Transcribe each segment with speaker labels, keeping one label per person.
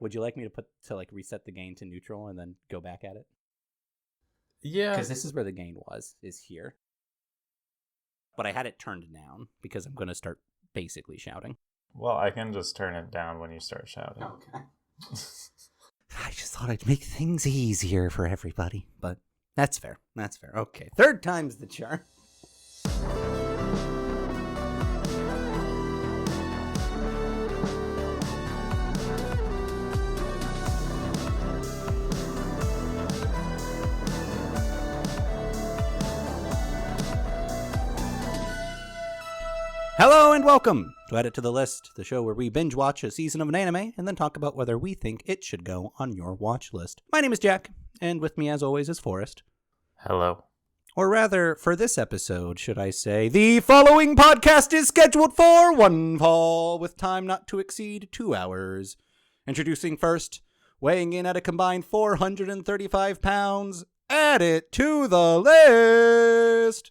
Speaker 1: Would you like me to reset the gain to neutral and then go back at it?
Speaker 2: Yeah.
Speaker 1: Because this is where the gain is here. But I had it turned down because I'm going to start basically shouting.
Speaker 2: Well, I can just turn it down when you start shouting.
Speaker 1: Okay. I just thought I'd make things easier for everybody, but that's fair. That's fair. Okay, third time's the charm. Hello and welcome to Add It to the List, the show where we binge watch a season of an anime and then talk about whether we think it should go on your watch list. My name is Jack, and with me as always is Forrest.
Speaker 2: Hello.
Speaker 1: Or rather, for this episode, should I say, the following podcast is scheduled for one fall with time not to exceed 2 hours. Introducing first, weighing in at a combined 435 pounds, Add It to the List!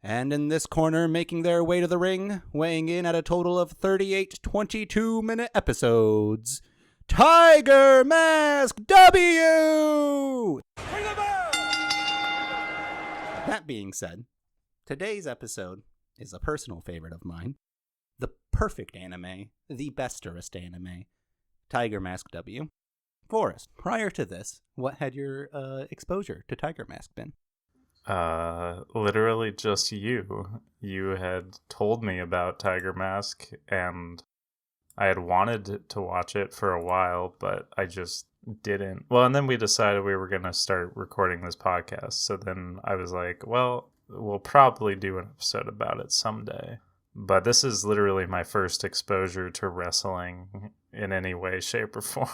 Speaker 1: And in this corner, making their way to the ring, weighing in at a total of 38 22-minute episodes, Tiger Mask W! Bring the bell! That being said, today's episode is a personal favorite of mine. The perfect anime, the besterest anime, Tiger Mask W. Forrest, prior to this, what had your exposure to Tiger Mask been?
Speaker 2: Literally just you. You had told me about Tiger Mask, and I had wanted to watch it for a while, but I just didn't. Well, and then we decided we were going to start recording this podcast, so then I was like, well, we'll probably do an episode about it someday. But this is literally my first exposure to wrestling in any way, shape, or form.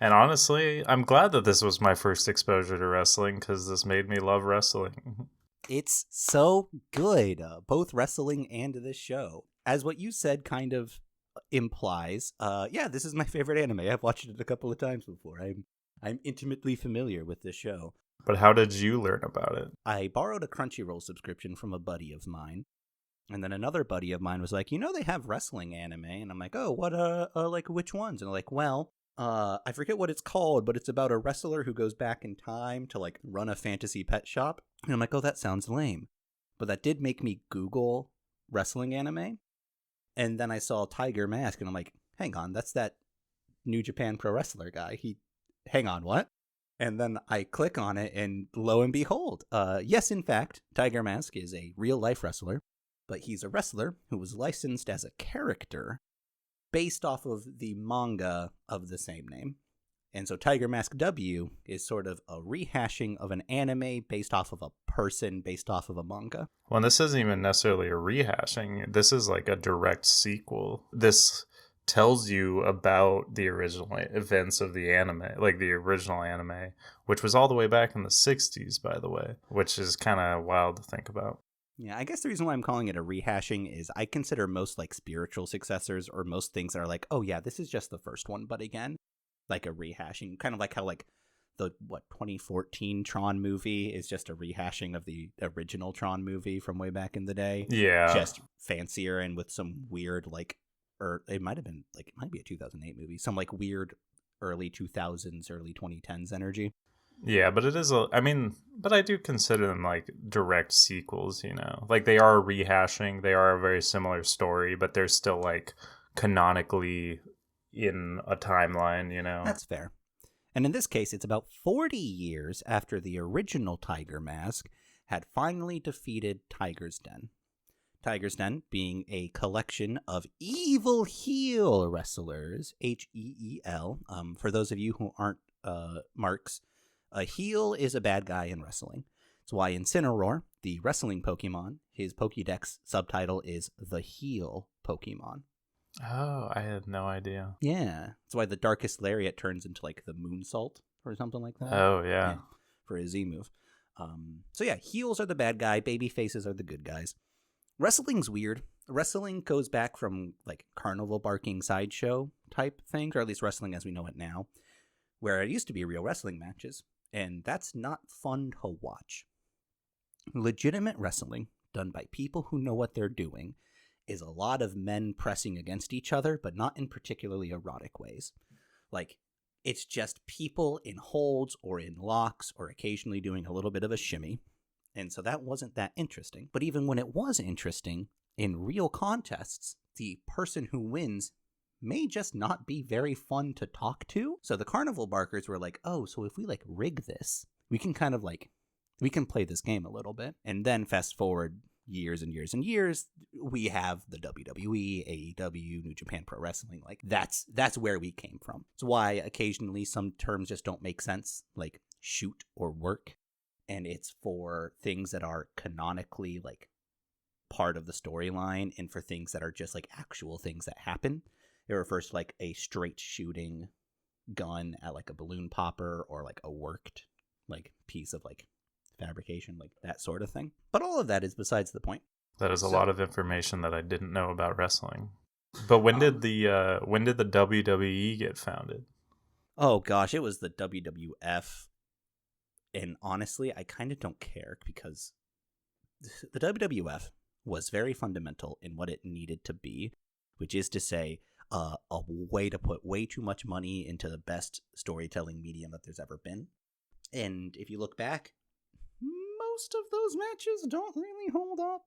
Speaker 2: And honestly, I'm glad that this was my first exposure to wrestling because this made me love wrestling.
Speaker 1: It's so good, both wrestling and this show. As what you said kind of implies, this is my favorite anime. I've watched it a couple of times before. I'm intimately familiar with this show.
Speaker 2: But how did you learn about it?
Speaker 1: I borrowed a Crunchyroll subscription from a buddy of mine. And then another buddy of mine was like, they have wrestling anime. And I'm like, oh, what, which ones? And they're like, well, I forget what it's called, but it's about a wrestler who goes back in time to run a fantasy pet shop. And I'm like, oh, that sounds lame. But that did make me Google wrestling anime. And then I saw Tiger Mask and I'm like, hang on, that's that New Japan Pro Wrestler guy. Hang on, what? And then I click on it and lo and behold, yes, in fact, Tiger Mask is a real life wrestler, but he's a wrestler who was licensed as a character based off of the manga of the same name. And so Tiger Mask W is sort of a rehashing of an anime based off of a person based off of a manga.
Speaker 2: Well, this isn't even necessarily a rehashing. This is like a direct sequel. This tells you about the original events of the anime, like the original anime, which was all the way back in the 60s, by the way, which is kind of wild to think about.
Speaker 1: Yeah, I guess the reason why I'm calling it a rehashing is I consider most spiritual successors or most things that are like, oh yeah, this is just the first one, but again, like a rehashing, kind of like how the 2014 Tron movie is just a rehashing of the original Tron movie from way back in the day.
Speaker 2: Yeah.
Speaker 1: Just fancier and with some weird or it might be a 2008 movie, some weird early 2000s, early 2010s energy.
Speaker 2: Yeah, but it is but I do consider them direct sequels, they are rehashing, they are a very similar story, but they're still canonically in a timeline,
Speaker 1: That's fair. And in this case, it's about 40 years after the original Tiger Mask had finally defeated Tiger's Den. Tiger's Den being a collection of evil heel wrestlers, Heel. For those of you who aren't marks, a heel is a bad guy in wrestling. That's why in Cineroar, the wrestling Pokemon, his Pokédex subtitle is the heel Pokemon.
Speaker 2: Oh, I had no idea.
Speaker 1: Yeah. That's why the Darkest Lariat turns into the Moonsault or something like that.
Speaker 2: Oh, yeah.
Speaker 1: For his Z move. So yeah, heels are the bad guy, baby faces are the good guys. Wrestling's weird. Wrestling goes back from carnival barking sideshow type things, or at least wrestling as we know it now, where it used to be real wrestling matches. And that's not fun to watch. Legitimate wrestling, done by people who know what they're doing, is a lot of men pressing against each other, but not in particularly erotic ways. Like, it's just people in holds or in locks or occasionally doing a little bit of a shimmy. And so that wasn't that interesting. But even when it was interesting, in real contests, the person who wins may just not be very fun to talk to. So the carnival barkers were like, oh, so if we like rig this, we can kind of like, we can play this game a little bit. And then fast forward years and years and years, we have the WWE, AEW, New Japan Pro Wrestling. Like that's where we came from. It's why occasionally some terms just don't make sense, like shoot or work. And it's for things that are canonically like part of the storyline and for things that are just like actual things that happen. It refers to like a straight shooting gun at like a balloon popper or like a worked like piece of like fabrication, like that sort of thing. But all of that is besides the point.
Speaker 2: That is a lot of information that I didn't know about wrestling. But when did the WWE get founded?
Speaker 1: Oh gosh, it was the WWF. And honestly, I kind of don't care because the WWF was very fundamental in what it needed to be, which is to say a way to put way too much money into the best storytelling medium that there's ever been. And if you look back, most of those matches don't really hold up.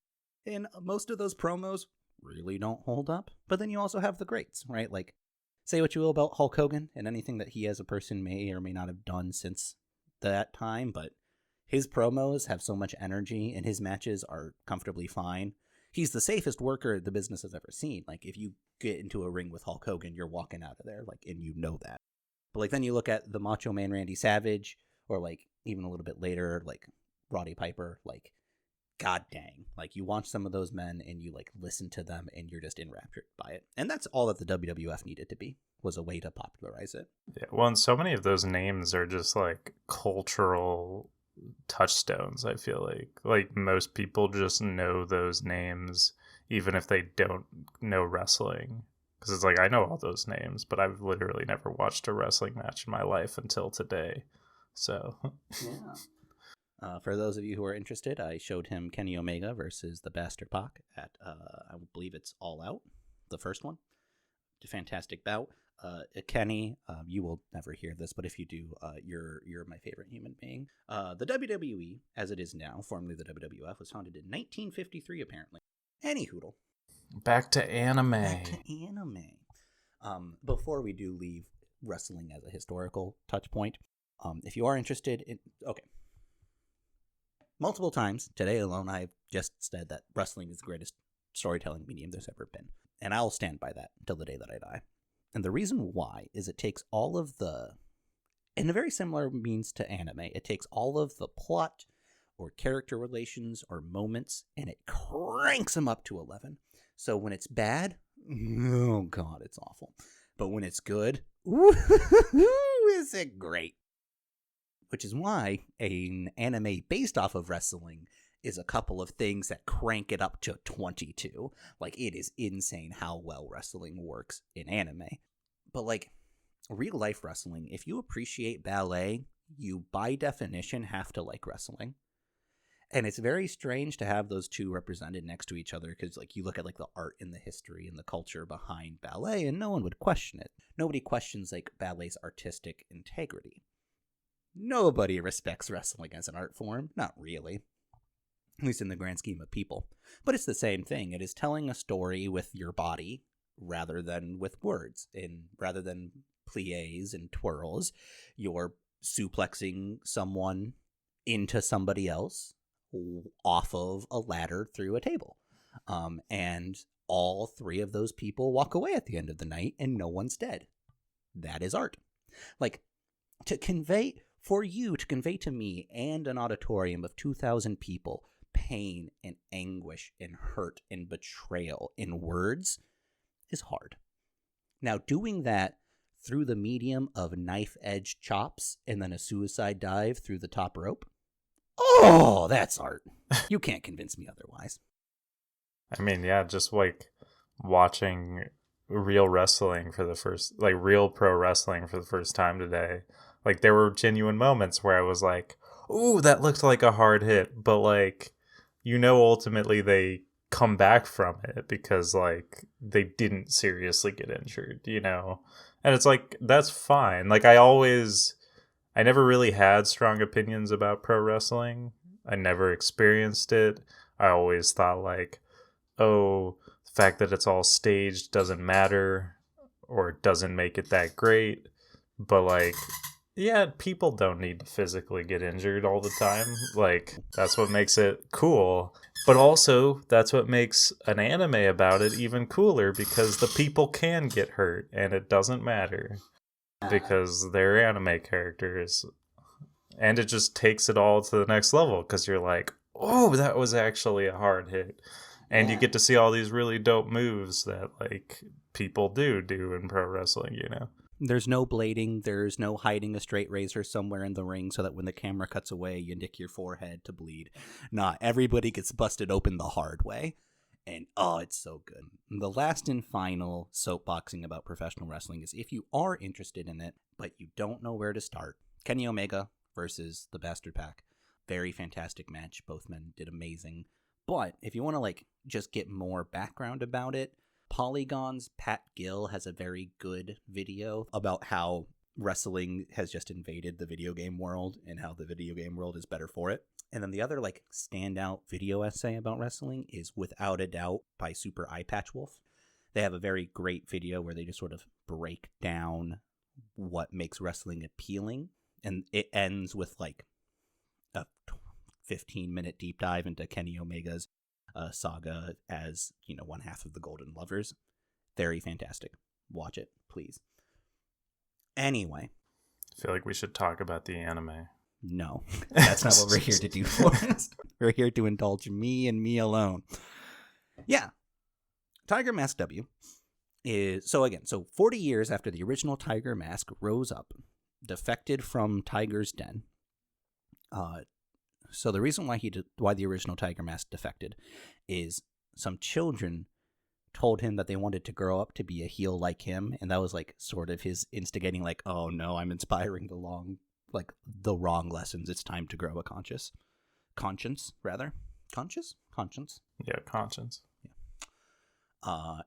Speaker 1: And most of those promos really don't hold up. But then you also have the greats, right? Like, say what you will about Hulk Hogan and anything that he as a person may or may not have done since that time, but his promos have so much energy and his matches are comfortably fine. He's the safest worker the business has ever seen. Like, if you get into a ring with Hulk Hogan, you're walking out of there, like, and you know that. But like, then you look at the Macho Man Randy Savage, or like even a little bit later, like Roddy Piper. Like, god dang, like you watch some of those men and you like listen to them and you're just enraptured by it. And that's all that the WWF needed to be, was a way to popularize it.
Speaker 2: Yeah, well, and so many of those names are just like cultural touchstones. I feel like most people just know those names even if they don't know wrestling, because it's like I know all those names, but I've literally never watched a wrestling match in my life until today. So
Speaker 1: yeah. For those of you who are interested, I showed him Kenny Omega versus the Bastard Pac at I believe it's All Out, the first one. A fantastic bout. Kenny, you will never hear this, but if you do, you're my favorite human being. The WWE, as it is now, formerly the WWF, was founded in 1953, apparently. Any hoodle.
Speaker 2: Back to anime.
Speaker 1: Before we do leave wrestling as a historical touch point, if you are interested in... Okay. Multiple times, today alone, I've just said that wrestling is the greatest storytelling medium there's ever been. And I'll stand by that until the day that I die. And the reason why is it takes all of the, in a very similar means to anime, it takes all of the plot or character relations or moments and it cranks them up to 11. So when it's bad, oh god, it's awful. But when it's good, is it great? Which is why an anime based off of wrestling is a couple of things that crank it up to 22. Like, it is insane how well wrestling works in anime. But like, real life wrestling, if you appreciate ballet, you by definition have to like wrestling. And it's very strange to have those two represented next to each other, because like you look at like the art and the history and the culture behind ballet and no one would question it. Nobody questions like ballet's artistic integrity. Nobody respects wrestling as an art form. Not really. At least in the grand scheme of people. But it's the same thing. It is telling a story with your body rather than with words. And rather than plies and twirls, you're suplexing someone into somebody else off of a ladder through a table. And all three of those people walk away at the end of the night and no one's dead. That is art. Like, to convey to me and an auditorium of 2,000 people pain and anguish and hurt and betrayal in words is hard. Now, doing that through the medium of knife-edge chops and then a suicide dive through the top rope, oh, that's art. You can't convince me otherwise.
Speaker 2: I mean, yeah, just like watching real wrestling for the first, like real pro wrestling for the first time today. Like, there were genuine moments where I was like, ooh, that looked like a hard hit. But, like, you know, ultimately they come back from it because like they didn't seriously get injured, you know. And it's like that's fine. Like I never really had strong opinions about pro wrestling. I never experienced it. I always thought like, oh, the fact that it's all staged doesn't matter or it doesn't make it that great. But like, yeah, people don't need to physically get injured all the time. Like, that's what makes it cool. But also, that's what makes an anime about it even cooler because the people can get hurt and it doesn't matter because they're anime characters. And it just takes it all to the next level because you're like, oh, that was actually a hard hit. And you get to see all these really dope moves that like people do in pro wrestling, you know?
Speaker 1: There's no blading. There's no hiding a straight razor somewhere in the ring so that when the camera cuts away, you nick your forehead to bleed. Nah, everybody gets busted open the hard way. And oh, it's so good. The last and final soapboxing about professional wrestling is if you are interested in it, but you don't know where to start, Kenny Omega versus the Bastard Pack. Very fantastic match. Both men did amazing. But if you want to like just get more background about it, Polygon's Pat Gill has a very good video about how wrestling has just invaded the video game world and how the video game world is better for it. And then the other like standout video essay about wrestling is Without a Doubt by Super Eye Patch Wolf. They have a very great video where they just sort of break down what makes wrestling appealing. And it ends with like a 15-minute deep dive into Kenny Omega's saga as, you know, one half of the Golden Lovers. Very fantastic. Watch it, please. Anyway.
Speaker 2: I feel like we should talk about the anime.
Speaker 1: No, that's not what we're here to do for us. We're here to indulge me and me alone. Yeah. Tiger Mask W is, so 40 years after the original Tiger Mask rose up, defected from Tiger's Den. So the reason why the original Tiger Mask defected is some children told him that they wanted to grow up to be a heel like him, and that was like sort of his instigating, like, oh no, I'm inspiring the wrong lessons. It's time to grow a conscience. Yeah, conscience. Yeah.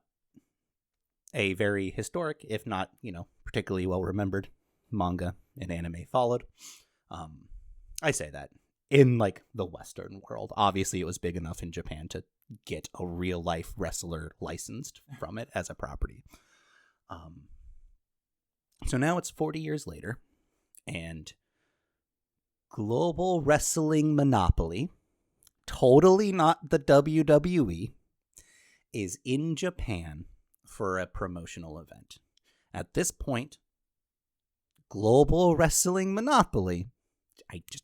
Speaker 1: A very historic, if not, you know, particularly well remembered manga and anime followed. I say that in like the Western world. Obviously, it was big enough in Japan to get a real life wrestler licensed from it as a property. So now it's 40 years later, and Global Wrestling Monopoly, totally not the WWE, is in Japan for a promotional event. At this point, Global Wrestling Monopoly, I just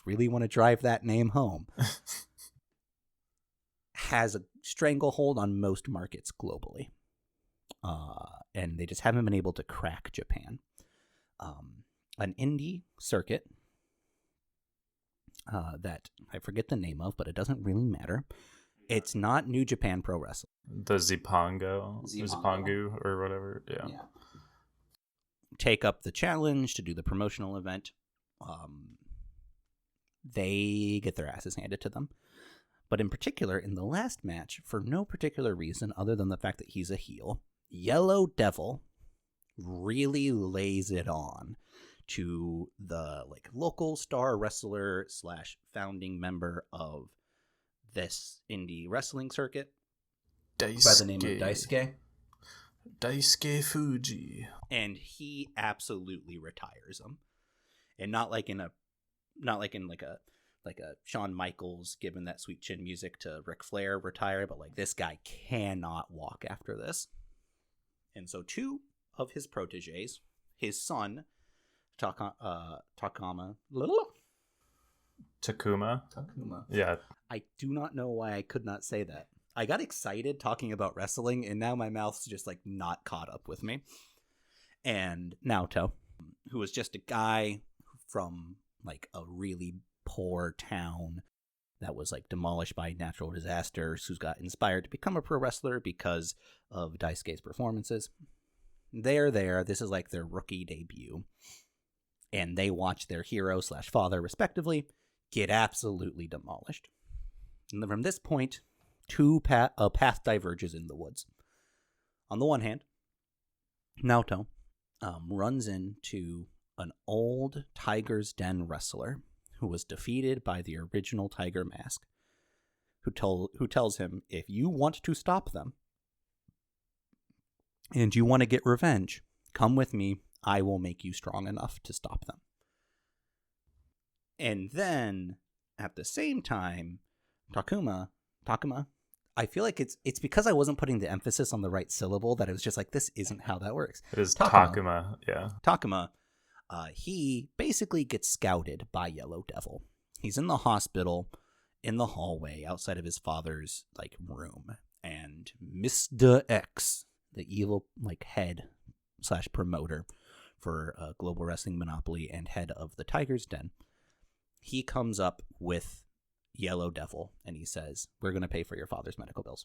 Speaker 1: really want to drive that name home, has a stranglehold on most markets globally. And they just haven't been able to crack Japan. An indie circuit that I forget the name of, but it doesn't really matter. It's not New Japan Pro Wrestling.
Speaker 2: The Zipangu or whatever. Yeah.
Speaker 1: Take up the challenge to do the promotional event. They get their asses handed to them. But in particular, in the last match, for no particular reason other than the fact that he's a heel, Yellow Devil really lays it on to the like local star wrestler / founding member of this indie wrestling circuit by the name of
Speaker 2: Daisuke Fuji.
Speaker 1: And he absolutely retires him. And not like in a Shawn Michaels giving that sweet chin music to Ric Flair retire, but like this guy cannot walk after this. And so two of his proteges, his son, Takuma.
Speaker 2: Yeah.
Speaker 1: I do not know why I could not say that. I got excited talking about wrestling, and now my mouth's just like not caught up with me. And Naoto, who was just a guy from like a really poor town that was like demolished by natural disasters, who's got inspired to become a pro wrestler because of Daisuke's performances. They're there. This is like their rookie debut. And they watch their hero / father, respectively, get absolutely demolished. And then from this point, a path diverges in the woods. On the one hand, Naoto runs into an old Tiger's Den wrestler who was defeated by the original Tiger Mask, who tells him, if you want to stop them and you want to get revenge, come with me. I will make you strong enough to stop them. And then, at the same time, Takuma, I feel like it's because I wasn't putting the emphasis on the right syllable that it was just like, this isn't how that works.
Speaker 2: It is Takuma, yeah.
Speaker 1: Takuma, he basically gets scouted by Yellow Devil. He's in the hospital, in the hallway, outside of his father's like room. And Mr. X, the evil like head / promoter for Global Wrestling Monopoly and head of the Tiger's Den, he comes up with Yellow Devil and he says, we're going to pay for your father's medical bills.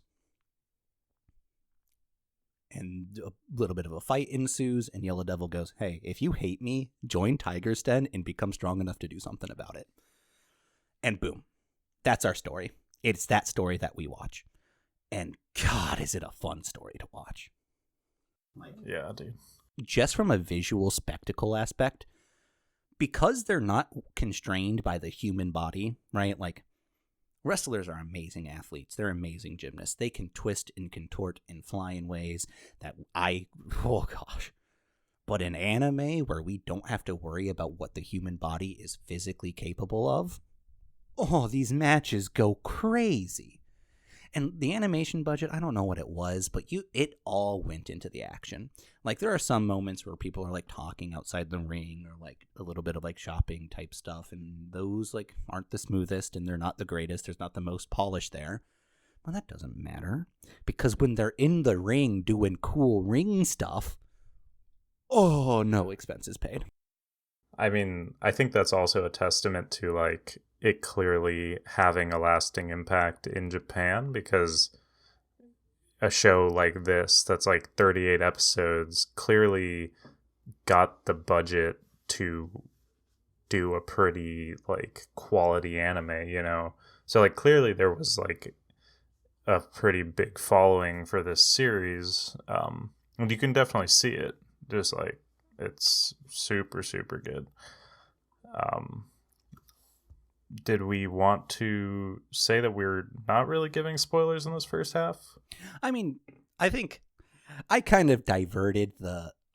Speaker 1: And a little bit of a fight ensues, and Yellow Devil goes, hey, if you hate me, join Tiger's Den and become strong enough to do something about it. And boom, that's our story. It's that story that we watch. And God, is it a fun story to watch.
Speaker 2: Yeah, dude.
Speaker 1: Just from a visual spectacle aspect, because they're not constrained by the human body, right? Like, wrestlers are amazing athletes. They're amazing gymnasts. They can twist and contort and fly in ways that oh gosh. But in anime, where we don't have to worry about what the human body is physically capable of, oh, these matches go crazy. And the animation budget, I don't know what it was, but it all went into the action. Like, there are some moments where people are like talking outside the ring, or like a little bit of like shopping type stuff, and those like aren't the smoothest and they're not the greatest. There's not the most polish there. Well, that doesn't matter, because when they're in the ring doing cool ring stuff, oh, no expenses paid.
Speaker 2: I mean, I think that's also a testament to like it clearly having a lasting impact in Japan, because a show like this that's like 38 episodes clearly got the budget to do a pretty like quality anime, you know? So like clearly there was like a pretty big following for this series. And you can definitely see it. Just like it's super, super good. Did we want to say that we're not really giving spoilers in this first half?
Speaker 1: I mean, I think I kind of diverted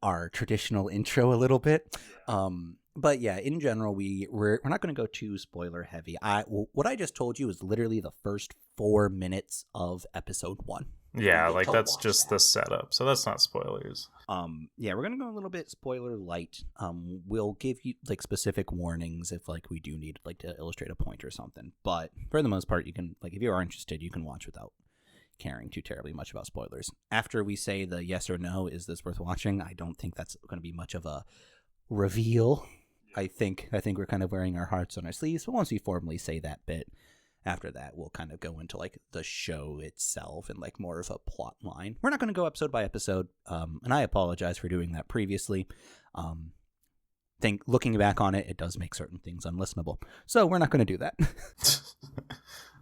Speaker 1: our traditional intro a little bit. But yeah, in general, we're not going to go too spoiler heavy. What I just told you is literally the first 4 minutes of episode 1.
Speaker 2: Yeah, like that's just the setup, so that's not spoilers.
Speaker 1: Yeah, we're gonna go a little bit spoiler light. We'll give you like specific warnings if like we do need like to illustrate a point or something. But for the most part, you can like if you are interested, you can watch without caring too terribly much about spoilers. After we say the yes or no, is this worth watching? I don't think that's going to be much of a reveal. I think we're kind of wearing our hearts on our sleeves. But once we formally say that bit, after that, we'll kind of go into like the show itself and like more of a plot line. We're not going to go episode by episode, and I apologize for doing that previously. Looking back on it, it does make certain things unlistenable, so we're not going to do that.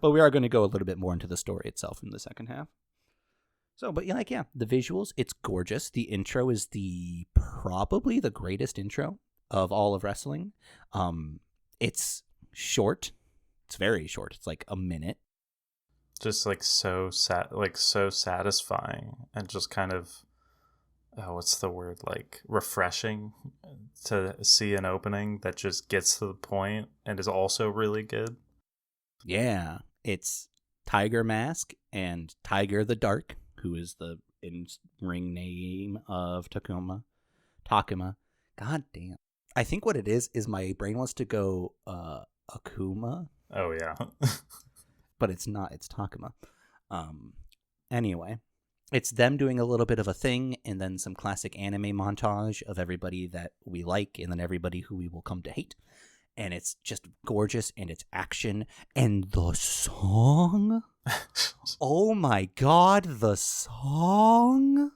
Speaker 1: But we are going to go a little bit more into the story itself in the second half. So, but yeah, the visuals, it's gorgeous. The intro is probably the greatest intro of all of wrestling. It's short. It's very short. It's like a minute.
Speaker 2: Just like so satisfying and just kind of what's the word, like refreshing to see an opening that just gets to the point and is also really good. Yeah,
Speaker 1: it's Tiger Mask and Tiger the Dark, who is the in-ring name of Takuma. God damn. I think what it is my brain wants to go Akuma.
Speaker 2: Oh, yeah.
Speaker 1: But it's not. It's Takuma. Anyway, it's them doing a little bit of a thing, and then some classic anime montage of everybody that we like, and then everybody who we will come to hate. And it's just gorgeous, and it's action. And the song? Oh my god, the song?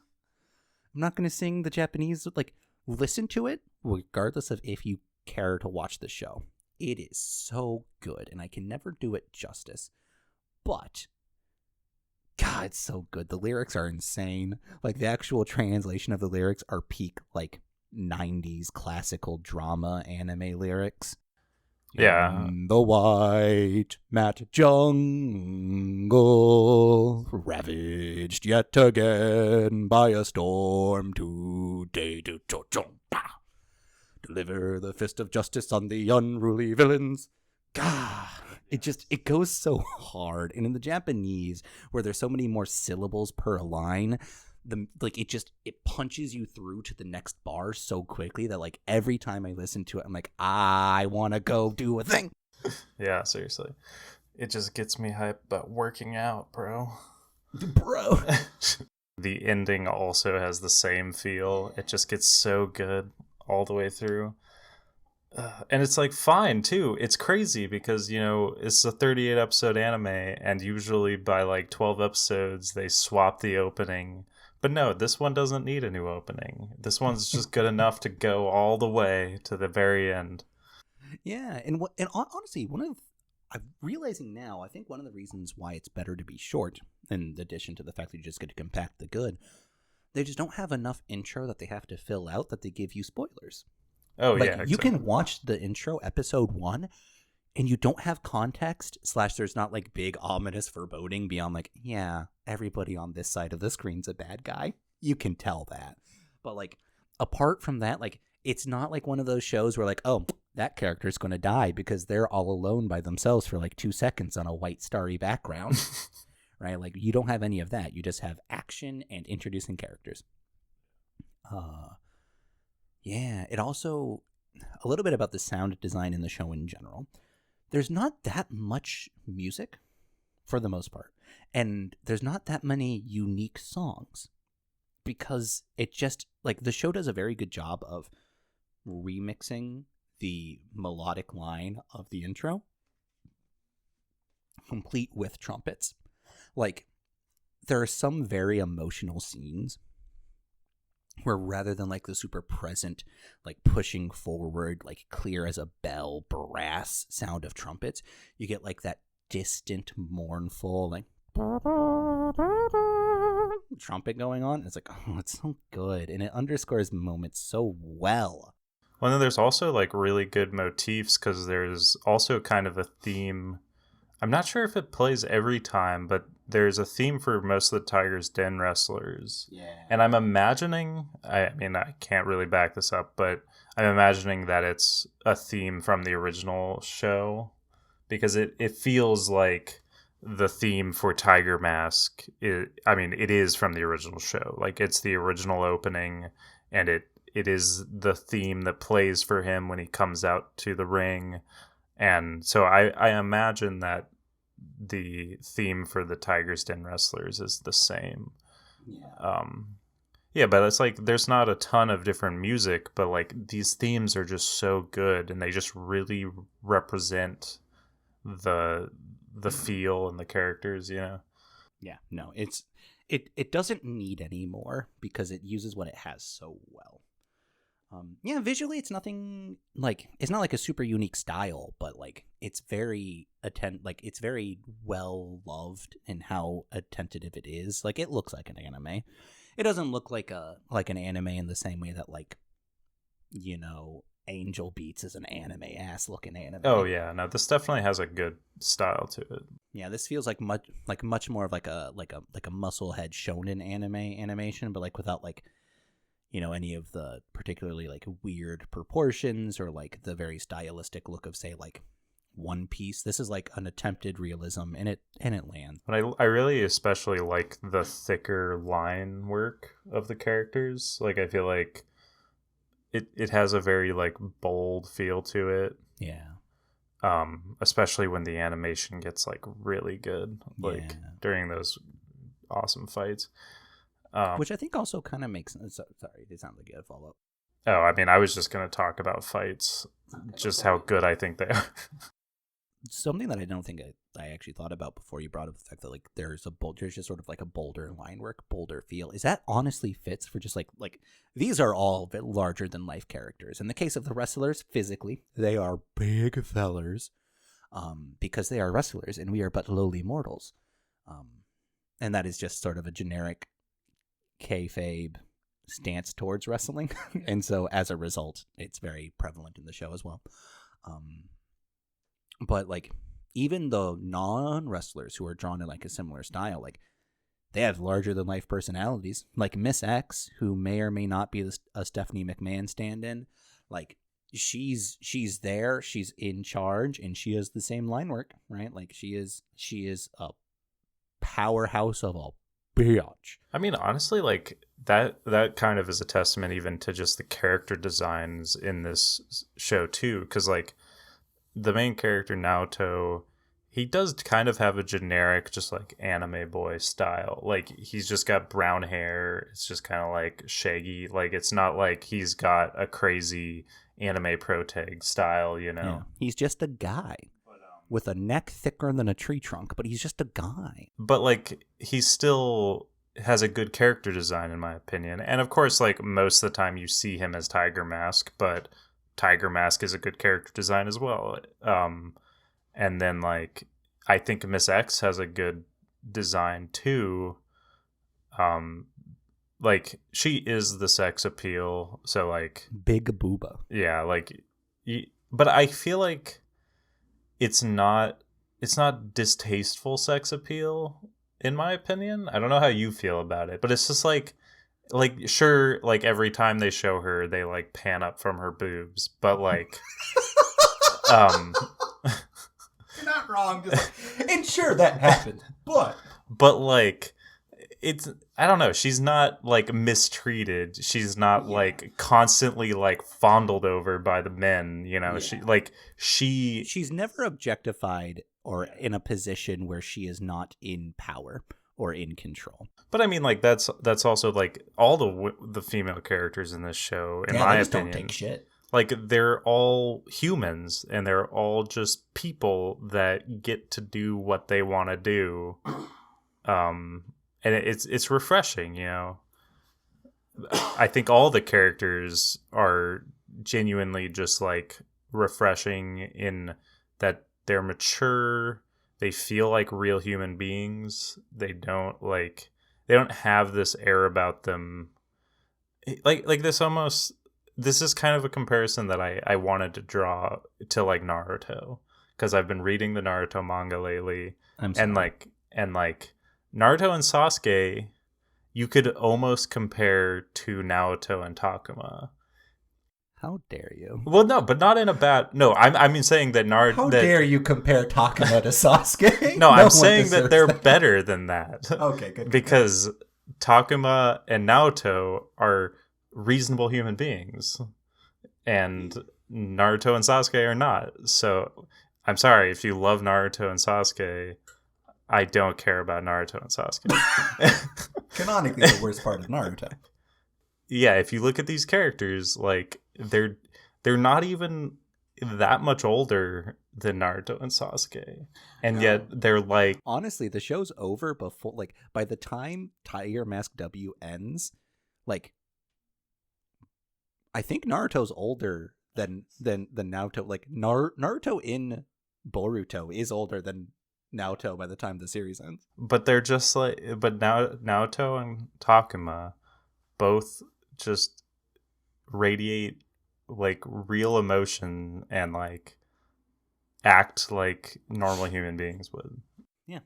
Speaker 1: I'm not going to sing the Japanese. Like, listen to it, regardless of if you care to watch the show. It is so good, and I can never do it justice. But God, it's so good. The lyrics are insane. Like, the actual translation of the lyrics are peak, like, 90s classical drama anime lyrics.
Speaker 2: Yeah.
Speaker 1: In the white mat jungle, ravaged yet again by a storm today. Deliver the fist of justice on the unruly villains. God, it goes so hard. And in the Japanese, where there's so many more syllables per line, it punches you through to the next bar so quickly that, like, every time I listen to it, I'm like, I want to go do a thing.
Speaker 2: Yeah, seriously. It just gets me hyped about working out, bro.
Speaker 1: Bro.
Speaker 2: The ending also has the same feel. It just gets so good all the way through. And it's like fine too. It's crazy because, you know, it's a 38 episode anime, and usually by like 12 episodes they swap the opening. But no, this one doesn't need a new opening. This one's just good enough to go all the way to the very end.
Speaker 1: Yeah, and honestly, I'm realizing now, I think one of the reasons why it's better to be short, in addition to the fact that you just get to compact the good, they just don't have enough intro that they have to fill out that they give you spoilers.
Speaker 2: Oh,
Speaker 1: like,
Speaker 2: yeah, exactly.
Speaker 1: You can watch the intro, episode 1, and you don't have context, / there's not, like, big ominous foreboding beyond, like, yeah, everybody on this side of the screen's a bad guy. You can tell that. But, like, apart from that, like, it's not like one of those shows where, like, oh, that character's going to die because they're all alone by themselves for, like, 2 seconds on a white starry background. Right? Like, you don't have any of that. You just have action and introducing characters. Yeah, it also, a little bit about the sound design in the show in general. There's not that much music, for the most part, and there's not that many unique songs, because it just, like, the show does a very good job of remixing the melodic line of the intro, complete with trumpets. Like, there are some very emotional scenes where, rather than, like, the super present, like, pushing forward, like, clear as a bell, brass sound of trumpets, you get, like, that distant, mournful, like, trumpet going on. It's like, oh, it's so good, and it underscores moments so well.
Speaker 2: Well, then there's also, like, really good motifs, because there's also kind of a theme. I'm not sure if it plays every time, but there's a theme for most of the Tiger's Den wrestlers.
Speaker 1: Yeah.
Speaker 2: And I'm imagining, I mean, I can't really back this up, but I'm imagining that it's a theme from the original show, because it feels like the theme for Tiger Mask. It is from the original show. Like, it's the original opening, and it is the theme that plays for him when he comes out to the ring. And so I imagine that the theme for the Tiger's Den wrestlers is the same. Yeah. But it's like there's not a ton of different music, but, like, these themes are just so good, and they just really represent the feel and the characters, you know.
Speaker 1: Yeah, no, it doesn't need any more because it uses what it has so well. Yeah, visually it's nothing, like, it's not like a super unique style, but, like, it's very it's very well loved in how attentive it is. Like, it looks like an anime. It doesn't look like an anime in the same way that, like, you know, Angel Beats is an anime ass looking anime.
Speaker 2: Oh yeah, no, this definitely has a good style to it.
Speaker 1: Yeah, this feels like much more of like a musclehead shonen animation, but, like, without, like, you know, any of the particularly, like, weird proportions or, like, the very stylistic look of, say, like, One Piece. This is, like, an attempted realism, and it lands.
Speaker 2: But I really especially like the thicker line work of the characters. Like, I feel like it has a very, like, bold feel to it.
Speaker 1: Yeah.
Speaker 2: Especially when the animation gets, like, really good, like, during those awesome fights.
Speaker 1: Which I think also kind of makes sense. Sorry, it sounds like you had a follow-up.
Speaker 2: Oh, I mean, I was just going to talk about fights, just how good I think they are.
Speaker 1: Something that I don't think I actually thought about before you brought up the fact that, like, there's just sort of like a bolder line work, bolder feel. Is that honestly fits for just like these are all bit larger than life characters. In the case of the wrestlers, physically, they are big fellers, because they are wrestlers and we are but lowly mortals. And that is just sort of a generic kayfabe stance towards wrestling. And so as a result, it's very prevalent in the show as well. But like even the non-wrestlers who are drawn in like a similar style, like they have larger than life personalities. Like Miss X, who may or may not be a Stephanie McMahon stand-in, like she's there, she's in charge, and she has the same line work, right? Like she is a powerhouse of a bitch.
Speaker 2: I mean, honestly, like that kind of is a testament even to just the character designs in this show too, because like the main character Naoto, he does kind of have a generic just like anime boy style. Like he's just got brown hair, it's just kind of like shaggy. Like it's not like he's got a crazy anime protag style, you know.
Speaker 1: Yeah. He's just a guy with a neck thicker than a tree trunk, but he's just a guy.
Speaker 2: But like he still has a good character design in my opinion. And of course, like most of the time you see him as Tiger Mask, but Tiger Mask is a good character design as well. And then like I think Miss X has a good design too. Like she is the sex appeal, so like
Speaker 1: big booba.
Speaker 2: Yeah, like but I feel like it's not distasteful sex appeal in my opinion. I don't know how you feel about it, but it's just like sure, like every time they show her they like pan up from her boobs, but like
Speaker 1: you're not wrong, just like, and sure that happened,
Speaker 2: but like it's, I don't know, she's not like mistreated, she's not like constantly like fondled over by the men, you know. She's
Speaker 1: never objectified or in a position where she is not in power or in control.
Speaker 2: But I mean, like that's also like all the female characters in this show, in my opinion,
Speaker 1: don't take shit.
Speaker 2: Like they're all humans and they're all just people that get to do what they want to do. And it's refreshing, you know. I think all the characters are genuinely just like refreshing in that they're mature, they feel like real human beings. They don't have this air about them. Like this is kind of a comparison that I wanted to draw to like Naruto, because I've been reading the Naruto manga lately. And like Naruto and Sasuke, you could almost compare to Naoto and Takuma.
Speaker 1: How dare you?
Speaker 2: Well, no, but not in a bad... No, I mean saying that Naruto...
Speaker 1: How dare you compare Takuma to Sasuke?
Speaker 2: No, I'm saying that they're better than that.
Speaker 1: Okay, good.
Speaker 2: Because Takuma and Naoto are reasonable human beings. And Naruto and Sasuke are not. So, I'm sorry, if you love Naruto and Sasuke... I don't care about Naruto and Sasuke.
Speaker 1: Canonically, the worst part of Naruto.
Speaker 2: Yeah, if you look at these characters, like they're not even that much older than Naruto and Sasuke, and yet they're like.
Speaker 1: Honestly, the show's over before, like, by the time Tiger Mask W ends, like, I think Naruto's older than Naruto. Like, Naruto in Boruto is older than Naoto by the time the series ends.
Speaker 2: But they're just like, but now Naoto and Takuma both just radiate like real emotion and like act like normal human beings would.
Speaker 1: Yeah.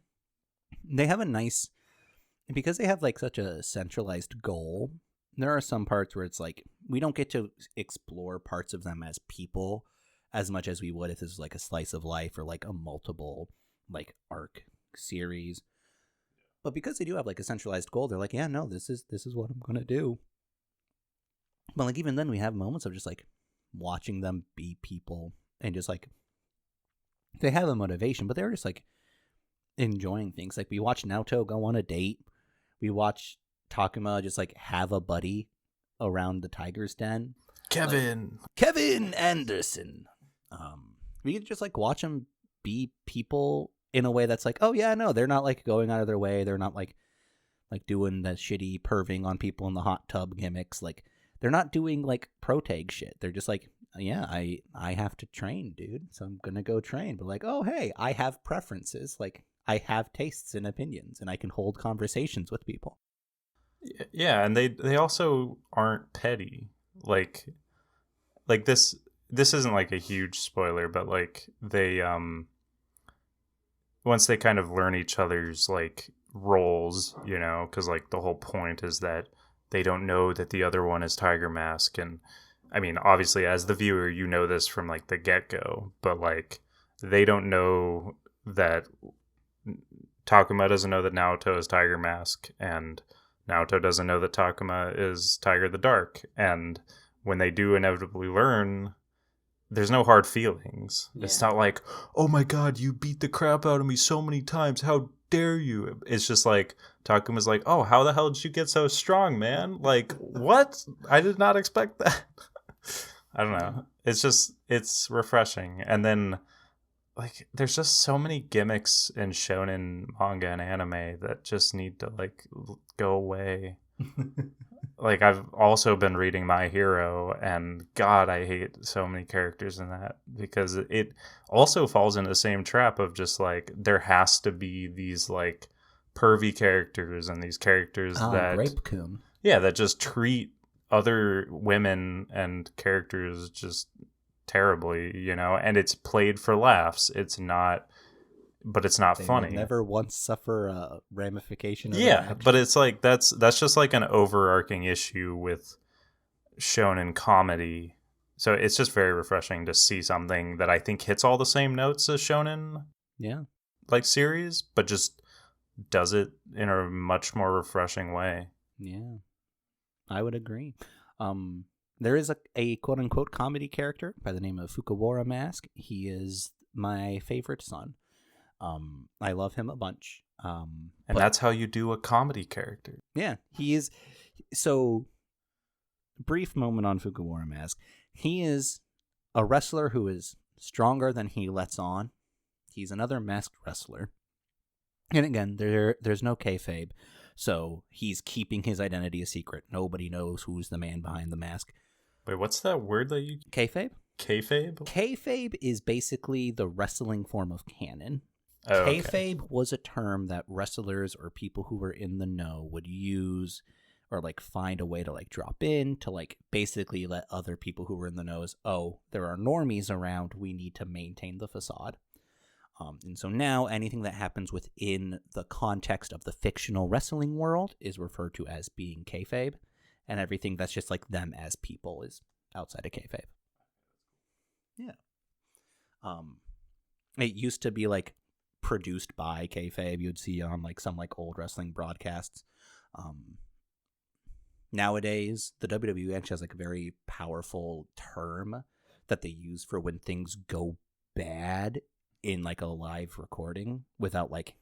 Speaker 1: They have a nice, because they have like such a centralized goal, there are some parts where it's like we don't get to explore parts of them as people as much as we would if this was like a slice of life or like a multiple like arc series. But because they do have like a centralized goal, they're like, yeah, no, this is what I'm gonna do. But like even then we have moments of just like watching them be people and just like they have a motivation, but they're just like enjoying things. Like we watch Naoto go on a date, we watch Takuma just like have a buddy around the tiger's den, Kevin Anderson. We could just like watch them be people in a way that's like, oh yeah, no, they're not like going out of their way, they're not like doing that shitty perving on people in the hot tub gimmicks, like they're not doing like protag shit. They're just like, yeah, I have to train, dude, so I'm gonna go train. But like, oh hey, I have preferences, like I have tastes and opinions, and I can hold conversations with people.
Speaker 2: Yeah, and they also aren't petty. Like this isn't like a huge spoiler, but like they once they kind of learn each other's like roles, you know, because like the whole point is that they don't know that the other one is Tiger Mask. And I mean, obviously as the viewer you know this from like the get-go, but like they don't know that Takuma doesn't know that Naoto is Tiger Mask, and Naoto doesn't know that Takuma is Tiger the Dark. And when they do inevitably learn, there's no hard feelings. Yeah. It's not like, oh my god, you beat the crap out of me so many times, how dare you? It's just like Takuma's like, oh, how the hell did you get so strong, man? Like, what? I did not expect that. I don't know. It's refreshing. And then like there's just so many gimmicks in shonen manga and anime that just need to like go away. Like I've also been reading My Hero, and God, I hate so many characters in that, because it also falls into the same trap of just like there has to be these like pervy characters and these characters that
Speaker 1: Grape-kun.
Speaker 2: Yeah, that just treat other women and characters just terribly, you know, and it's played for laughs. It's not
Speaker 1: They
Speaker 2: funny.
Speaker 1: Never once suffer a ramification.
Speaker 2: Yeah, but it's like that's just like an overarching issue with shonen comedy. So it's just very refreshing to see something that I think hits all the same notes as shonen.
Speaker 1: Yeah,
Speaker 2: like series, but just does it in a much more refreshing way.
Speaker 1: Yeah, I would agree. There is a quote unquote comedy character by the name of Fukuwara Mask. He is my favorite son. I love him a bunch.
Speaker 2: And that's how you do a comedy character.
Speaker 1: Yeah, he is. So, brief moment on Fukuwara Mask. He is a wrestler who is stronger than he lets on. He's another masked wrestler. And again, there's no kayfabe. So he's keeping his identity a secret. Nobody knows who's the man behind the mask.
Speaker 2: Wait, what's that word that you...
Speaker 1: Kayfabe?
Speaker 2: Kayfabe?
Speaker 1: Kayfabe is basically the wrestling form of canon.
Speaker 2: Oh,
Speaker 1: Kayfabe was a term that wrestlers or people who were in the know would use, or like find a way to like drop in to like basically let other people who were in the knows, oh, there are normies around, we need to maintain the facade. And so now anything that happens within the context of the fictional wrestling world is referred to as being kayfabe, and everything that's just like them as people is outside of kayfabe. Yeah. It used to be like produced by kayfabe. You'd see on like some like old wrestling broadcasts. Nowadays, the WWE actually has like a very powerful term that they use for when things go bad in like a live recording without like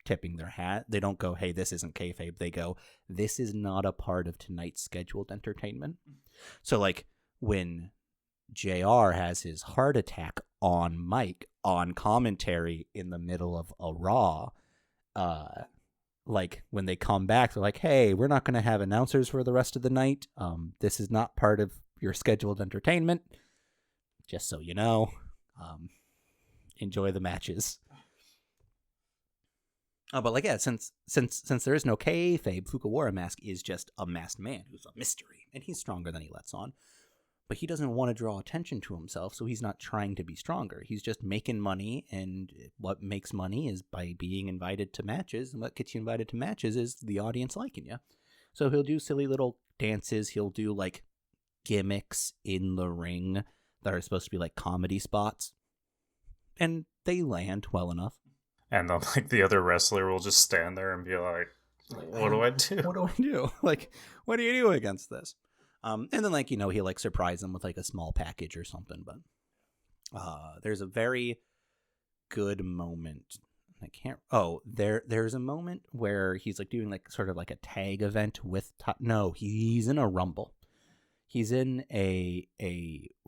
Speaker 1: tipping their hat. They don't go, hey, this isn't kayfabe. They go, this is not a part of tonight's scheduled entertainment. So like when JR has his heart attack on mic on commentary in the middle of a Raw, like when they come back, they're like, hey, we're not going to have announcers for the rest of the night. This is not part of your scheduled entertainment. Just so you know. Enjoy the matches. But like, yeah, since there is no kayfabe, Fukuwara Mask is just a masked man who's a mystery, and he's stronger than he lets on. But he doesn't want to draw attention to himself, so he's not trying to be stronger. He's just making money, and what makes money is by being invited to matches, and what gets you invited to matches is the audience liking you. So he'll do silly little dances, he'll do like gimmicks in the ring that are supposed to be like comedy spots, and they land well enough.
Speaker 2: And then like the other wrestler will just stand there and be like, what do I do?
Speaker 1: What do I do? Like, what do you do against this? And then, like, you know, he'll, like, surprise them with, like, a small package or something. But there's a very good moment. I can't... Oh, there's a moment where he's, like, doing, like, sort of, like, a tag event with... No, he's in a Rumble. He's in a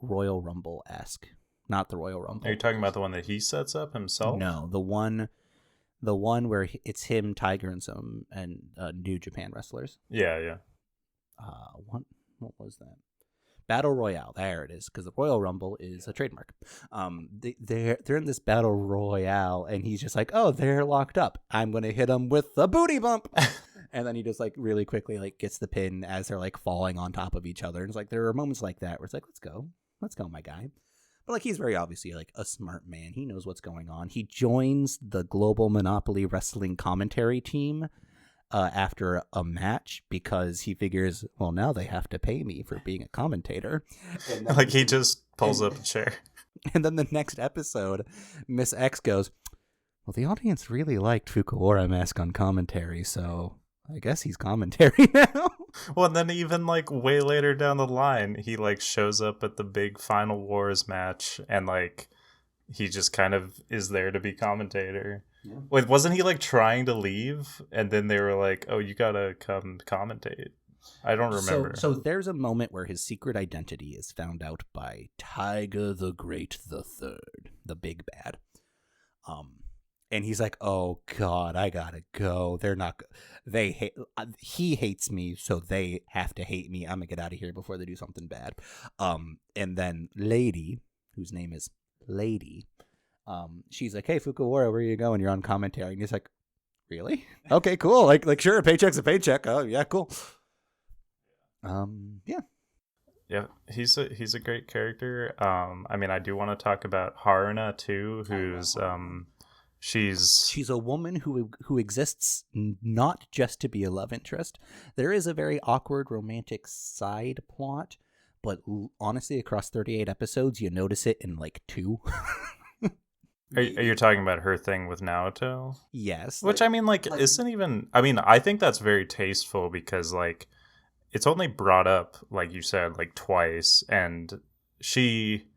Speaker 1: Royal Rumble-esque. Not the Royal Rumble.
Speaker 2: Are you talking about the one that he sets up himself?
Speaker 1: No, the one where it's him, Tiger, and some New Japan wrestlers.
Speaker 2: Yeah.
Speaker 1: What was that? Battle Royale. There it is, because the Royal Rumble is a trademark. They're in this Battle Royale, and he's just like, oh, they're locked up. I'm gonna hit them with the booty bump. And then he just like really quickly like gets the pin as they're like falling on top of each other. And it's like there are moments like that where it's like, let's go, my guy. But like he's very obviously like a smart man. He knows what's going on. He joins the Global Monopoly Wrestling commentary team after a match because he figures, well, now they have to pay me for being a commentator.
Speaker 2: Like he just pulls up a chair.
Speaker 1: And then the next episode, Miss X goes, well, the audience really liked Fukuhara Mask on commentary, so I guess he's commentary now.
Speaker 2: Well, and then even like way later down the line, he like shows up at the big Final Wars match and like he just kind of is there to be commentator. Yeah. Wait, wasn't he like trying to leave and then they were like, oh, you gotta come commentate? I don't remember.
Speaker 1: So there's a moment where his secret identity is found out by Tiger the Great the Third, the big bad. And he's like, oh, God, I gotta go. He hates me, so they have to hate me. I'm gonna get out of here before they do something bad. And then Lady, whose name is Lady, she's like, hey, Fukuhara, where are you going? You're on commentary. And he's like, really? Okay, cool. Like sure, a paycheck's a paycheck. Oh, yeah, cool. Yeah.
Speaker 2: Yeah, he's a great character. I mean, I do want to talk about Haruna, too, who's... She's
Speaker 1: a woman who exists not just to be a love interest. There is a very awkward romantic side plot, but honestly, across 38 episodes, you notice it in like 2.
Speaker 2: Are you talking about her thing with Naoto?
Speaker 1: Yes.
Speaker 2: Which, I mean, like, isn't even... I mean, I think that's very tasteful because, like, it's only brought up, like you said, like, twice, and she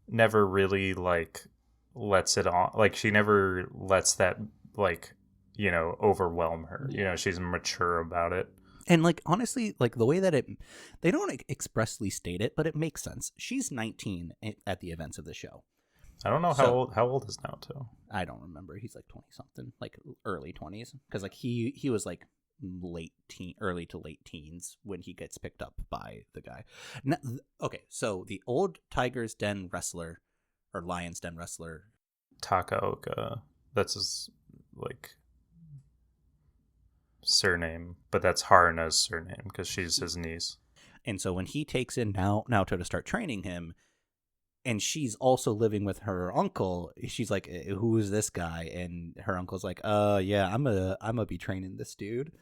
Speaker 2: never really, like... lets it on, like she never lets that, like, you know, overwhelm her. You know, she's mature about it.
Speaker 1: And like honestly, like the way that they don't expressly state it, but it makes sense. She's 19 at the events of the show.
Speaker 2: I don't know how old is Naoto.
Speaker 1: I don't remember. He's like 20 something, like early 20s, because like he was like early to late teens when he gets picked up by the guy. Now, okay, so the old Tiger's Den wrestler or Lion's Den wrestler
Speaker 2: Takaoka, that's his like surname, but that's Haruna's surname because she's his niece.
Speaker 1: And so when he takes in Naoto to start training him, and she's also living with her uncle, she's like, who is this guy? And her uncle's like, yeah, I'm a be training this dude.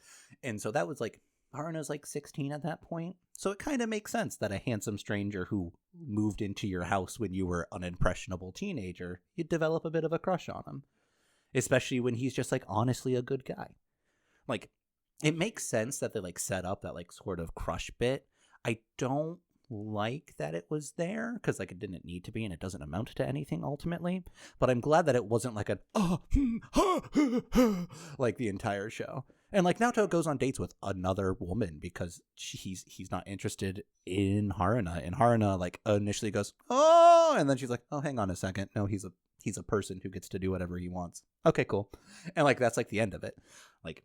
Speaker 1: And so that was like, Haruna's like 16 at that point. So it kind of makes sense that a handsome stranger who moved into your house when you were an impressionable teenager, you'd develop a bit of a crush on him. Especially when he's just like honestly a good guy. Like, it makes sense that they like set up that like sort of crush bit. I don't like that it was there because like it didn't need to be and it doesn't amount to anything ultimately. But I'm glad that it wasn't like like the entire show. And like Naoto goes on dates with another woman because he's not interested in Haruna. And Haruna like initially goes, oh, and then she's like, oh, hang on a second. No, he's a person who gets to do whatever he wants. Okay, cool. And like that's like the end of it. Like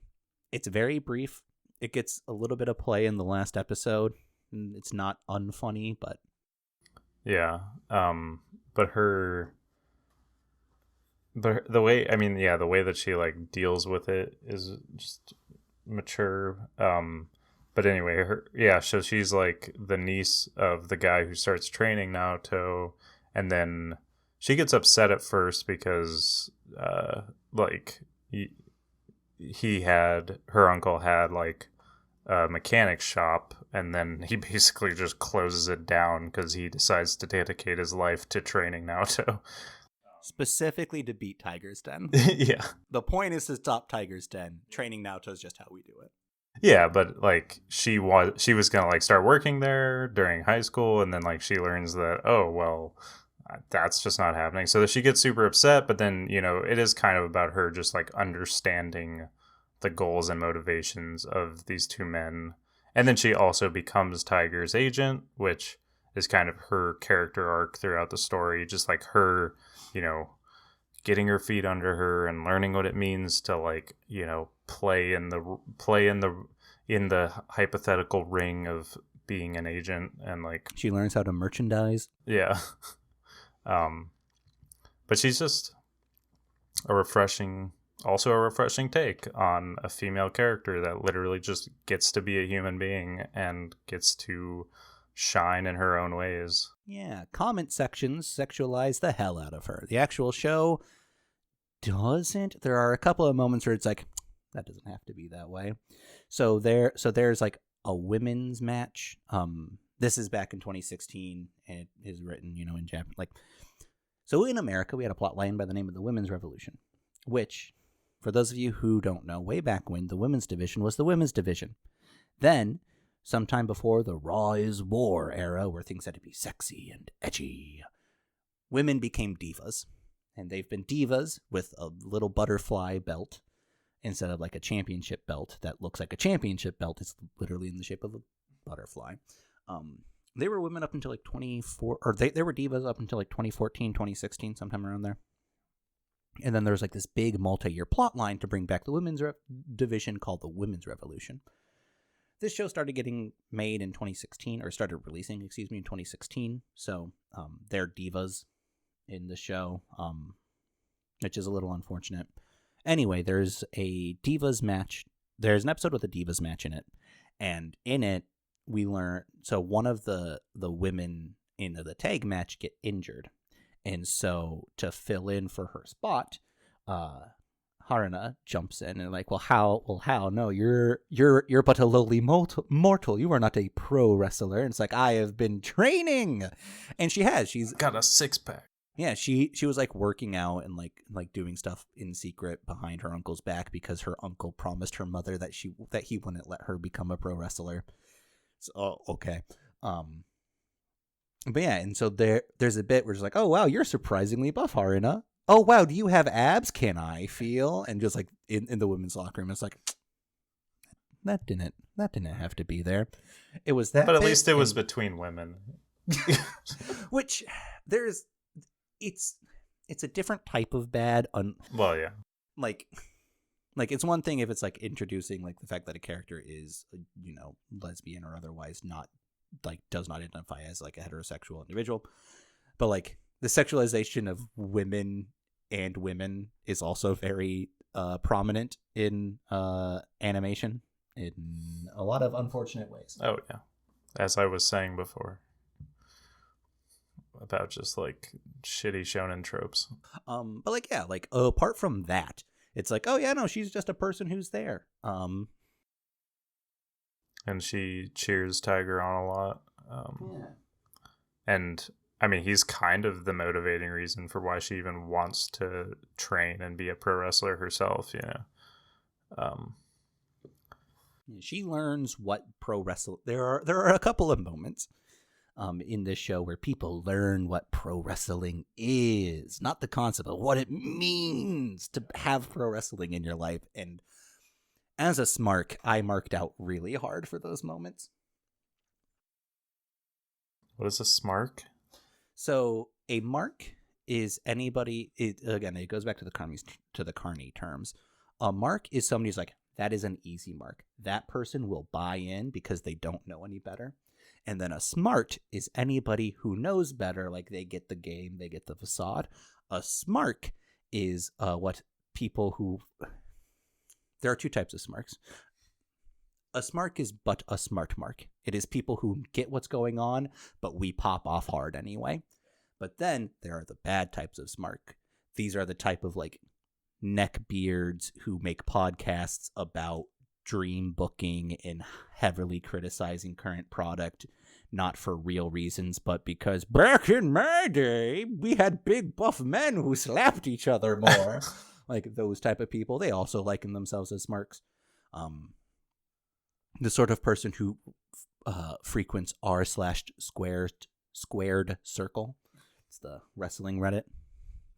Speaker 1: it's very brief. It gets a little bit of play in the last episode. It's not unfunny, but
Speaker 2: yeah. But the way, I mean, yeah, the way that she like deals with it is just mature. But anyway, so she's like the niece of the guy who starts training Naoto, and then she gets upset at first because like her uncle had like a mechanic shop, and then he basically just closes it down because he decides to dedicate his life to training Naoto.
Speaker 1: Specifically to beat Tiger's Den.
Speaker 2: Yeah.
Speaker 1: The point is to stop Tiger's Den. Training Naoto is just how we do it.
Speaker 2: Yeah, but like she was gonna like start working there during high school, and then like she learns that, oh well, that's just not happening. So she gets super upset, but then, you know, it is kind of about her just like understanding the goals and motivations of these two men. And then she also becomes Tiger's agent, which is kind of her character arc throughout the story, just like her, you know, getting her feet under her and learning what it means to like, you know, play in the hypothetical ring of being an agent and like
Speaker 1: She learns how to merchandise.
Speaker 2: yeah. But she's just a refreshing take on a female character that literally just gets to be a human being and gets to shine in her own ways.
Speaker 1: Yeah, comment sections sexualize the hell out of her. The actual show doesn't. There are a couple of moments where it's like, that doesn't have to be that way. So there's like a women's match. This is back in 2016, and it is written, in Japan. Like, so in America, we had a plot line by the name of the Women's Revolution, which, for those of you who don't know, way back when, the women's division was the women's division. Then, sometime before the Raw is War era, where things had to be sexy and edgy, women became divas. And they've been divas with a little butterfly belt instead of like a championship belt that looks like a championship belt. It's literally in the shape of a butterfly. They were women up until like 24, or they were divas up until like 2014, 2016, sometime around there. And then there's like this big multi-year plot line to bring back the women's division called the Women's Revolution. This show started getting made in 2016, or started releasing, in 2016. So they're divas in the show, which is a little unfortunate. Anyway, there's a divas match. There's an episode with a divas match in it. And in it, we learn, so one of the women in the tag match get injured. And so to fill in for her spot, Haruna jumps in and like, well, how? No, you're but a lowly mortal. You are not a pro wrestler. And it's like, I have been training. And she's
Speaker 2: got a 6-pack.
Speaker 1: Yeah, she was like working out and like doing stuff in secret behind her uncle's back because her uncle promised her mother that he wouldn't let her become a pro wrestler. So okay. But yeah, and so there's a bit where it's like, oh wow, you're surprisingly buff, Haruna. Oh wow, do you have abs? Can I feel? And just like in the women's locker room, it's like that didn't have to be there. It was that,
Speaker 2: but at least it was between women.
Speaker 1: Which it's a different type of bad.
Speaker 2: Well, yeah.
Speaker 1: Like it's one thing if it's like introducing like the fact that a character is, lesbian or otherwise not, like, does not identify as like a heterosexual individual, but like the sexualization of women and women is also very prominent in animation in a lot of unfortunate ways.
Speaker 2: Oh yeah, as I was saying before about just like shitty shonen tropes.
Speaker 1: But like, yeah, like apart from that, it's like, oh yeah, no, she's just a person who's there.
Speaker 2: And she cheers Tiger on a lot.
Speaker 1: Yeah.
Speaker 2: And I mean, he's kind of the motivating reason for why she even wants to train and be a pro wrestler herself,
Speaker 1: She learns what pro wrestling. There are a couple of moments in this show where people learn what pro wrestling is, not the concept, but what it means to have pro wrestling in your life. And as a smark, I marked out really hard for those moments.
Speaker 2: What is a smark?
Speaker 1: So a mark is anybody. It goes back to the Carney terms. A mark is somebody who's like, that is an easy mark. That person will buy in because they don't know any better. And then a smart is anybody who knows better, like they get the game, they get the facade. A smark is what people who... There are two types of smarks. A smark is but a smart mark. It is people who get what's going on, but we pop off hard anyway. But then there are the bad types of smark. These are the type of like neckbeards who make podcasts about dream booking and heavily criticizing current product, not for real reasons, but because back in my day, we had big buff men who slapped each other more. Like those type of people, they also liken themselves as smarks. The sort of person who frequents r/squared circle. It's the wrestling Reddit.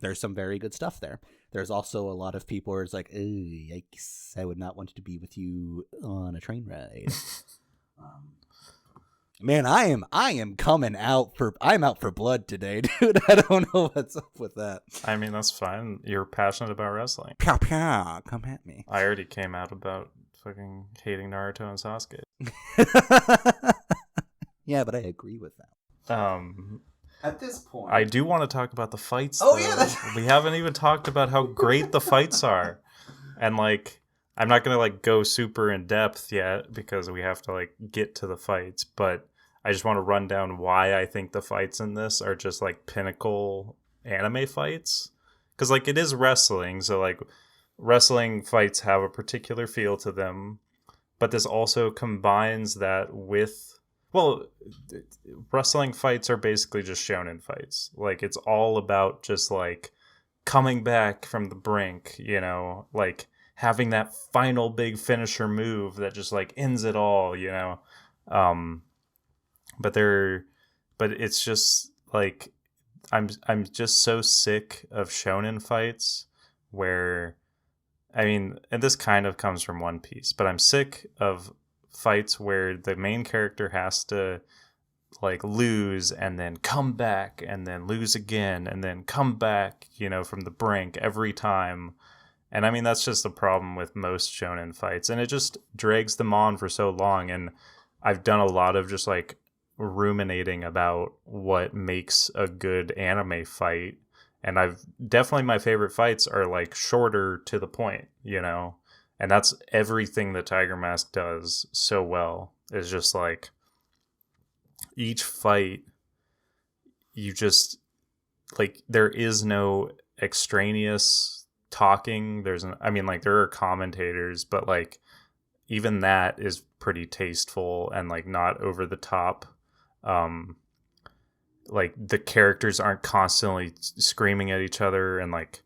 Speaker 1: There's some very good stuff there. There's also a lot of people where it's like, oh, yikes, I would not want to be with you on a train ride. Man, I'm out for blood today, dude. I don't know what's up with that.
Speaker 2: I mean, that's fine. You're passionate about wrestling.
Speaker 1: Pow, pow, come at me.
Speaker 2: I already came out about fucking hating Naruto and Sasuke.
Speaker 1: Yeah, but I agree with that.
Speaker 2: Um,
Speaker 1: At this point,
Speaker 2: I do want to talk about the fights.
Speaker 1: Oh,
Speaker 2: though.
Speaker 1: yeah, that's-
Speaker 2: We haven't even talked about how great the fights are, and like I'm not gonna like go super in depth yet because we have to like get to the fights, but I just want to run down why I think the fights in this are just like pinnacle anime fights. Because like it is wrestling, so like wrestling fights have a particular feel to them, but this also combines that with, well, wrestling fights are basically just shonen fights. Like it's all about just like coming back from the brink, you know, like having that final big finisher move that just like ends it all, you know. Um but they're but it's just like I'm just so sick of shonen fights where, I mean, and this kind of comes from One Piece, but I'm sick of fights where the main character has to like lose and then come back and then lose again and then come back, you know, from the brink every time. And I mean, that's just the problem with most shonen fights. And it just drags them on for so long. And I've done a lot of just like ruminating about what makes a good anime fight. And I've definitely, my favorite fights are like shorter to the point, you know? And that's everything that Tiger Mask does so well, is just like each fight, you just like, there is no extraneous talking. I mean, like, there are commentators, but like, even that is pretty tasteful and like not over the top. Um, like the characters aren't constantly screaming at each other, and like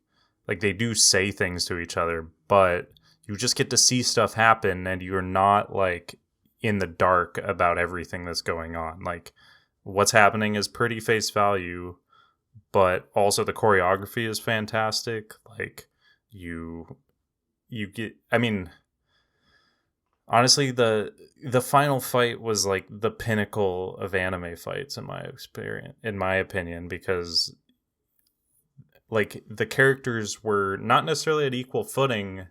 Speaker 2: they do say things to each other, but you just get to see stuff happen, and you're not like in the dark about everything that's going on. Like what's happening is pretty face value, but also the choreography is fantastic. Like you get, I mean, honestly, the final fight was like the pinnacle of anime fights in my experience, in my opinion, because like the characters were not necessarily at equal footing,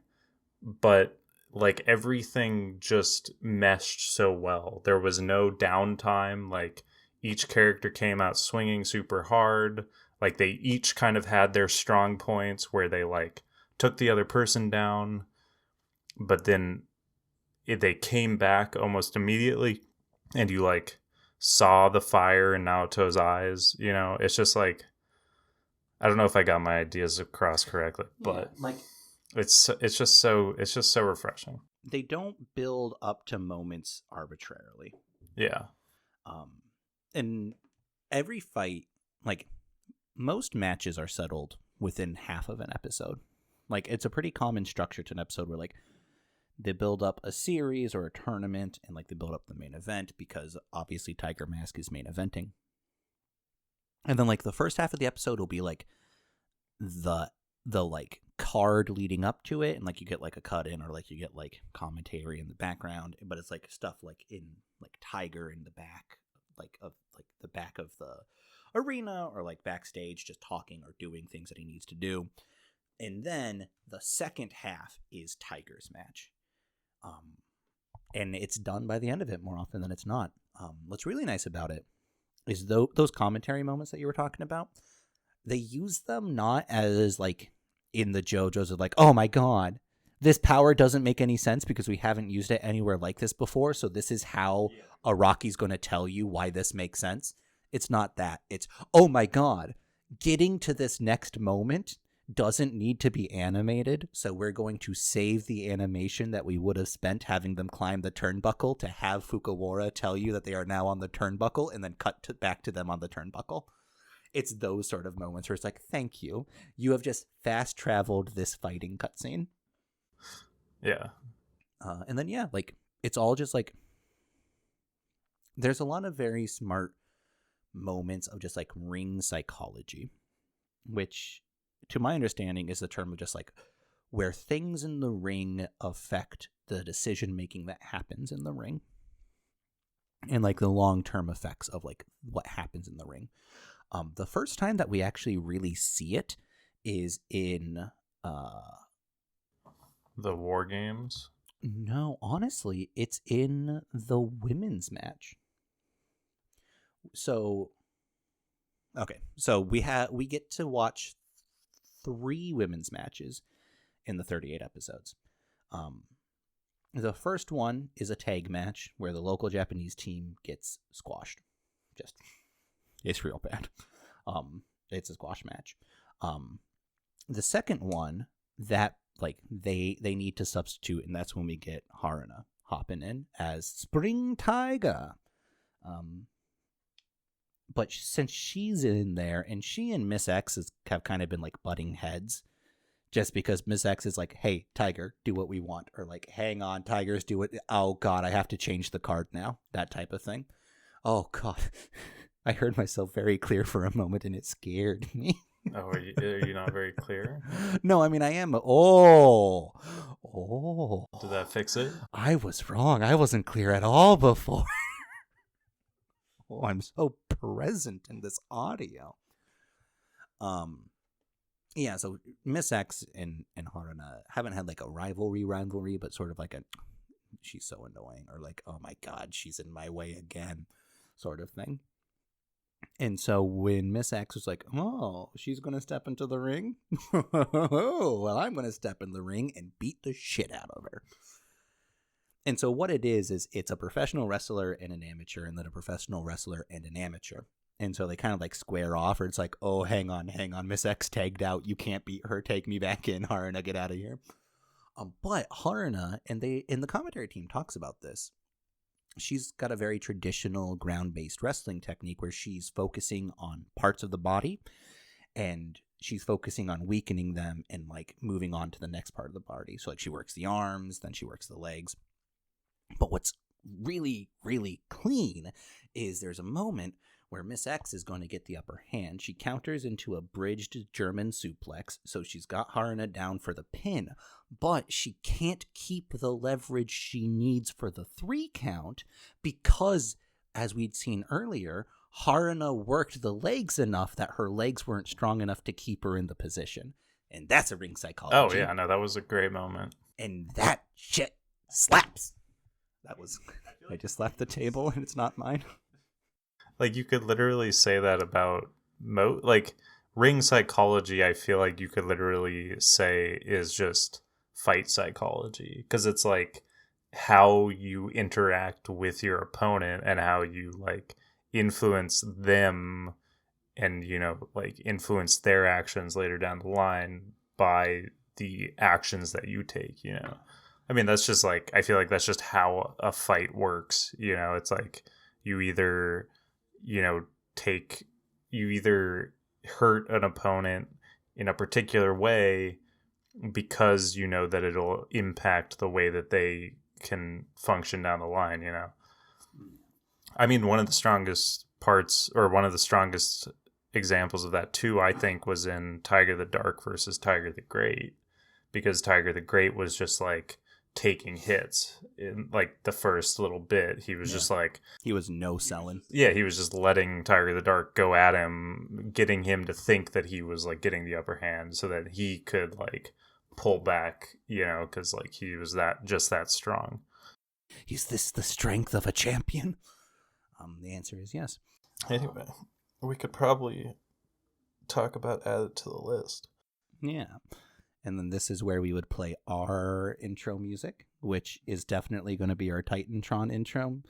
Speaker 2: but like everything just meshed so well. There was no downtime. Like each character came out swinging super hard. Like they each kind of had their strong points where they like took the other person down, but then they came back almost immediately, and you like saw the fire in Naoto's eyes. You know, it's just like, I don't know if I got my ideas across correctly, but
Speaker 1: like
Speaker 2: it's just so refreshing.
Speaker 1: they don't build up to moments arbitrarily.
Speaker 2: Yeah.
Speaker 1: And every fight, like most matches are settled within half of an episode. Like it's a pretty common structure to an episode where like they build up a series or a tournament, and like they build up the main event, because obviously Tiger Mask is main eventing. And then like the first half of the episode will be like the like card leading up to it, and like you get like a cut in, or like you get like commentary in the background, but it's like stuff like in like Tiger in the back, like of like the back of the arena, or like backstage just talking or doing things that he needs to do. And then the second half is Tiger's match. And it's done by the end of it more often than it's not. What's really nice about it is those commentary moments that you were talking about, they use them not as like in the JoJo's of like, oh my god, this power doesn't make any sense because we haven't used it anywhere like this before, so this is how Araki's going to tell you why this makes sense. It's not that. It's, oh my god, getting to this next moment doesn't need to be animated, so we're going to save the animation that we would have spent having them climb the turnbuckle to have Fukuwara tell you that they are now on the turnbuckle, and then cut back to them on the turnbuckle. It's those sort of moments where it's like, thank you. You have just fast traveled this fighting cutscene.
Speaker 2: Yeah.
Speaker 1: And then, yeah, like, it's all just like, there's a lot of very smart moments of just like ring psychology, which to my understanding is the term of just like where things in the ring affect the decision making that happens in the ring, and like the long-term effects of like what happens in the ring. The first time that we actually really see it is in
Speaker 2: the War Games.
Speaker 1: No, honestly, it's in the women's match. So okay, so we get to watch 3 women's matches in the 38 episodes. Um, the first one is a tag match where the local Japanese team gets squashed. Just it's real bad. It's a squash match. The second one that like they need to substitute, and that's when we get Haruna hopping in as Spring Tiger. But since she's in there, and she and Miss X have kind of been like butting heads, just because Miss X is like, "Hey, Tiger, do what we want," or like, "Hang on, Tigers, do it." Oh God, I have to change the card now. That type of thing. Oh God, I heard myself very clear for a moment, and it scared me.
Speaker 2: Oh, are you not very clear?
Speaker 1: No, I mean I am. Oh.
Speaker 2: Did that fix it?
Speaker 1: I was wrong. I wasn't clear at all before. Oh, I'm so present in this audio. Yeah, so Miss X and Haruna haven't had like a rivalry, but sort of like a she's so annoying, or like, oh my God, she's in my way again sort of thing. And so when Miss X was like, oh, she's going to step into the ring? Well, I'm going to step in the ring and beat the shit out of her. And so what it is it's a professional wrestler and an amateur, and then a professional wrestler and an amateur. And so they kind of like square off, or it's like, oh, hang on. Miss X tagged out. You can't beat her. Take me back in, Haruna. Get out of here. But Haruna, and the commentary team talks about this. She's got a very traditional ground-based wrestling technique where she's focusing on parts of the body, and she's focusing on weakening them and like moving on to the next part of the body. So like she works the arms, then she works the legs. But what's really, really clean is there's a moment where Miss X is going to get the upper hand. She counters into a bridged German suplex, so she's got Haruna down for the pin, but she can't keep the leverage she needs for the 3 count because, as we'd seen earlier, Haruna worked the legs enough that her legs weren't strong enough to keep her in the position. And that's a ring psychology.
Speaker 2: Oh, yeah, no, that was a great moment.
Speaker 1: And that shit slaps. That was... I just slapped the table and it's not mine.
Speaker 2: Like, you could literally say that about like ring psychology. I feel like you could literally say is just fight psychology, because it's like how you interact with your opponent and how you like influence them, and like influence their actions later down the line by the actions that you take. I mean, that's just like, I feel like that's just how a fight works. It's like you either you either hurt an opponent in a particular way because you know that it'll impact the way that they can function down the line. I mean, one of the strongest parts, or one of the strongest examples of that too, I think, was in Tiger the Dark versus Tiger the Great, because Tiger the Great was just like taking hits in like the first little bit. He was just like,
Speaker 1: he was no selling.
Speaker 2: Yeah, he was just letting Tiger the Dark go at him, getting him to think that he was like getting the upper hand so that he could like pull back, because like he was that strong.
Speaker 1: Is this the strength of a champion? The answer is yes.
Speaker 2: Anyway, we could probably talk about add it to the list.
Speaker 1: Yeah. And then this is where we would play our intro music, which is definitely going to be our Titantron intro.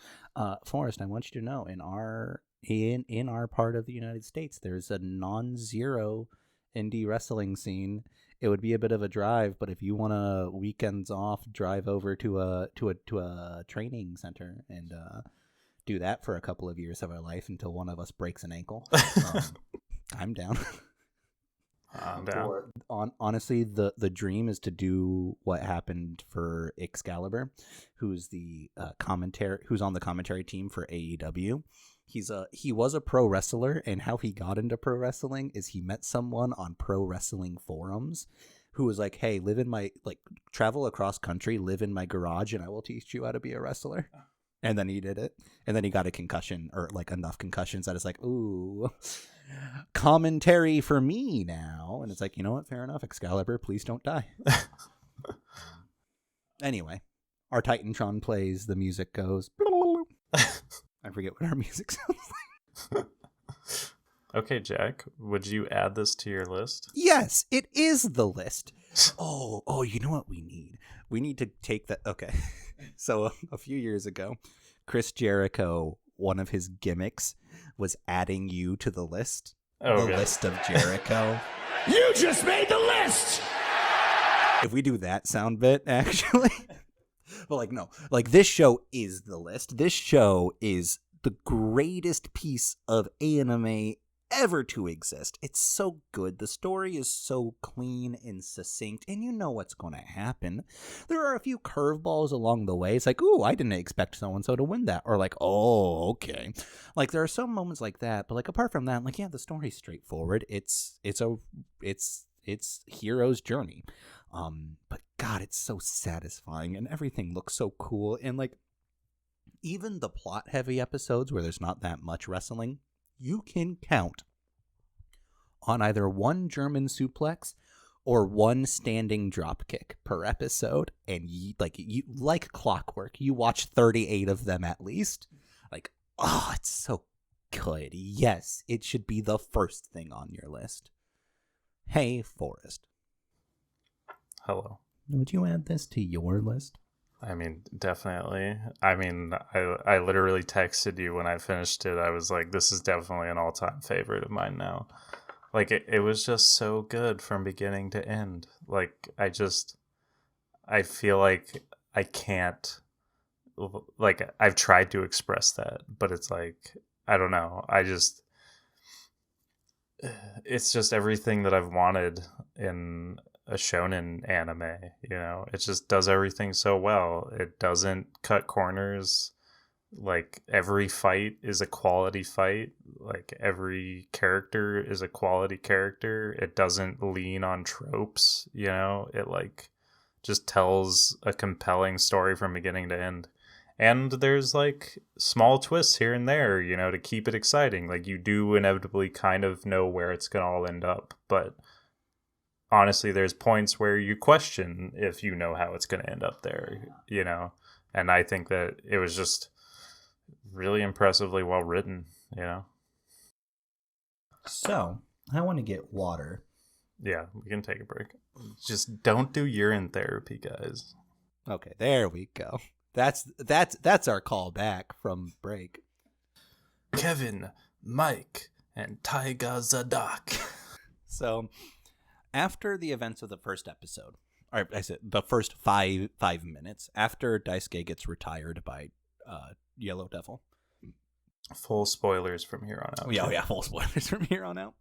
Speaker 1: Forrest, I want you to know, in our part of the United States, there's a non-zero indie wrestling scene. It would be a bit of a drive, but if you want a weekends off, drive over to a training center and do that for a couple of years of our life until one of us breaks an ankle. I'm down. Honestly, the dream is to do what happened for Excalibur, who's on the commentary team for AEW. He was a pro wrestler, and how he got into pro wrestling is he met someone on pro wrestling forums who was like, "Hey, travel across country, live in my garage, and I will teach you how to be a wrestler." And then he did it, and then he got a concussion, or like enough concussions that it's like, ooh, commentary for me now. And it's like, you know what? Fair enough. Excalibur, please don't die. Anyway, our Titantron plays. The music goes. I forget what our music sounds like.
Speaker 2: Okay, Jack, would you add this to your list?
Speaker 1: Yes, it is the list. Oh, you know what we need? We need to take that. Okay. So a few years ago, Chris Jericho, one of his gimmicks was adding you to the list.
Speaker 2: Oh,
Speaker 1: the list of Jericho.
Speaker 3: You just made the list!
Speaker 1: If we do that sound bit, actually. But like, no. Like, this show is the list. This show is the greatest piece of anime ever to exist. It's so good. The story is so clean and succinct, and you know what's going to happen. There are a few curveballs along the way. It's like, ooh, I didn't expect so-and-so to win that. Or like, oh, okay. Like, there are some moments like that, but like, apart from that, like, yeah, the story's straightforward. It's hero's journey. But God, it's so satisfying, and everything looks so cool. And like, even the plot-heavy episodes where there's not that much wrestling, you can count on either one German suplex or one standing drop kick per episode, and you like clockwork. You watch 38 of them at least. Like, oh, it's so good. Yes, it should be the first thing on your list. Hey, Forrest.
Speaker 2: Hello.
Speaker 1: Would you add this to your list?
Speaker 2: I mean, definitely. I mean, I literally texted you when I finished it. I was like, this is definitely an all-time favorite of mine now. Like, it was just so good from beginning to end. Like, I feel like I can't, like, I've tried to express that, but it's like, I don't know. It's just everything that I've wanted in a shonen anime, you know. It just does everything so well. It doesn't cut corners. Like, every fight is a quality fight. Like, every character is a quality character. It doesn't lean on tropes, you know. It like just tells a compelling story from beginning to end. And there's like small twists here and there, you know, to keep it exciting. Like, you do inevitably kind of know where it's gonna all end up, but honestly, there's points where you question if you know how it's going to end up there, you know? And I think that it was just really impressively well written, you know?
Speaker 1: So, I want to get water.
Speaker 2: Yeah, we can take a break. Just don't do urine therapy, guys.
Speaker 1: Okay, there we go. That's our call back from break.
Speaker 2: Kevin, Mike, and Taiga Zadak.
Speaker 1: So, after the events of the first episode, or I said the first five minutes, after Daisuke gets retired by Yellow Devil.
Speaker 2: Full spoilers from here on out.
Speaker 1: Yeah, full spoilers from here on out.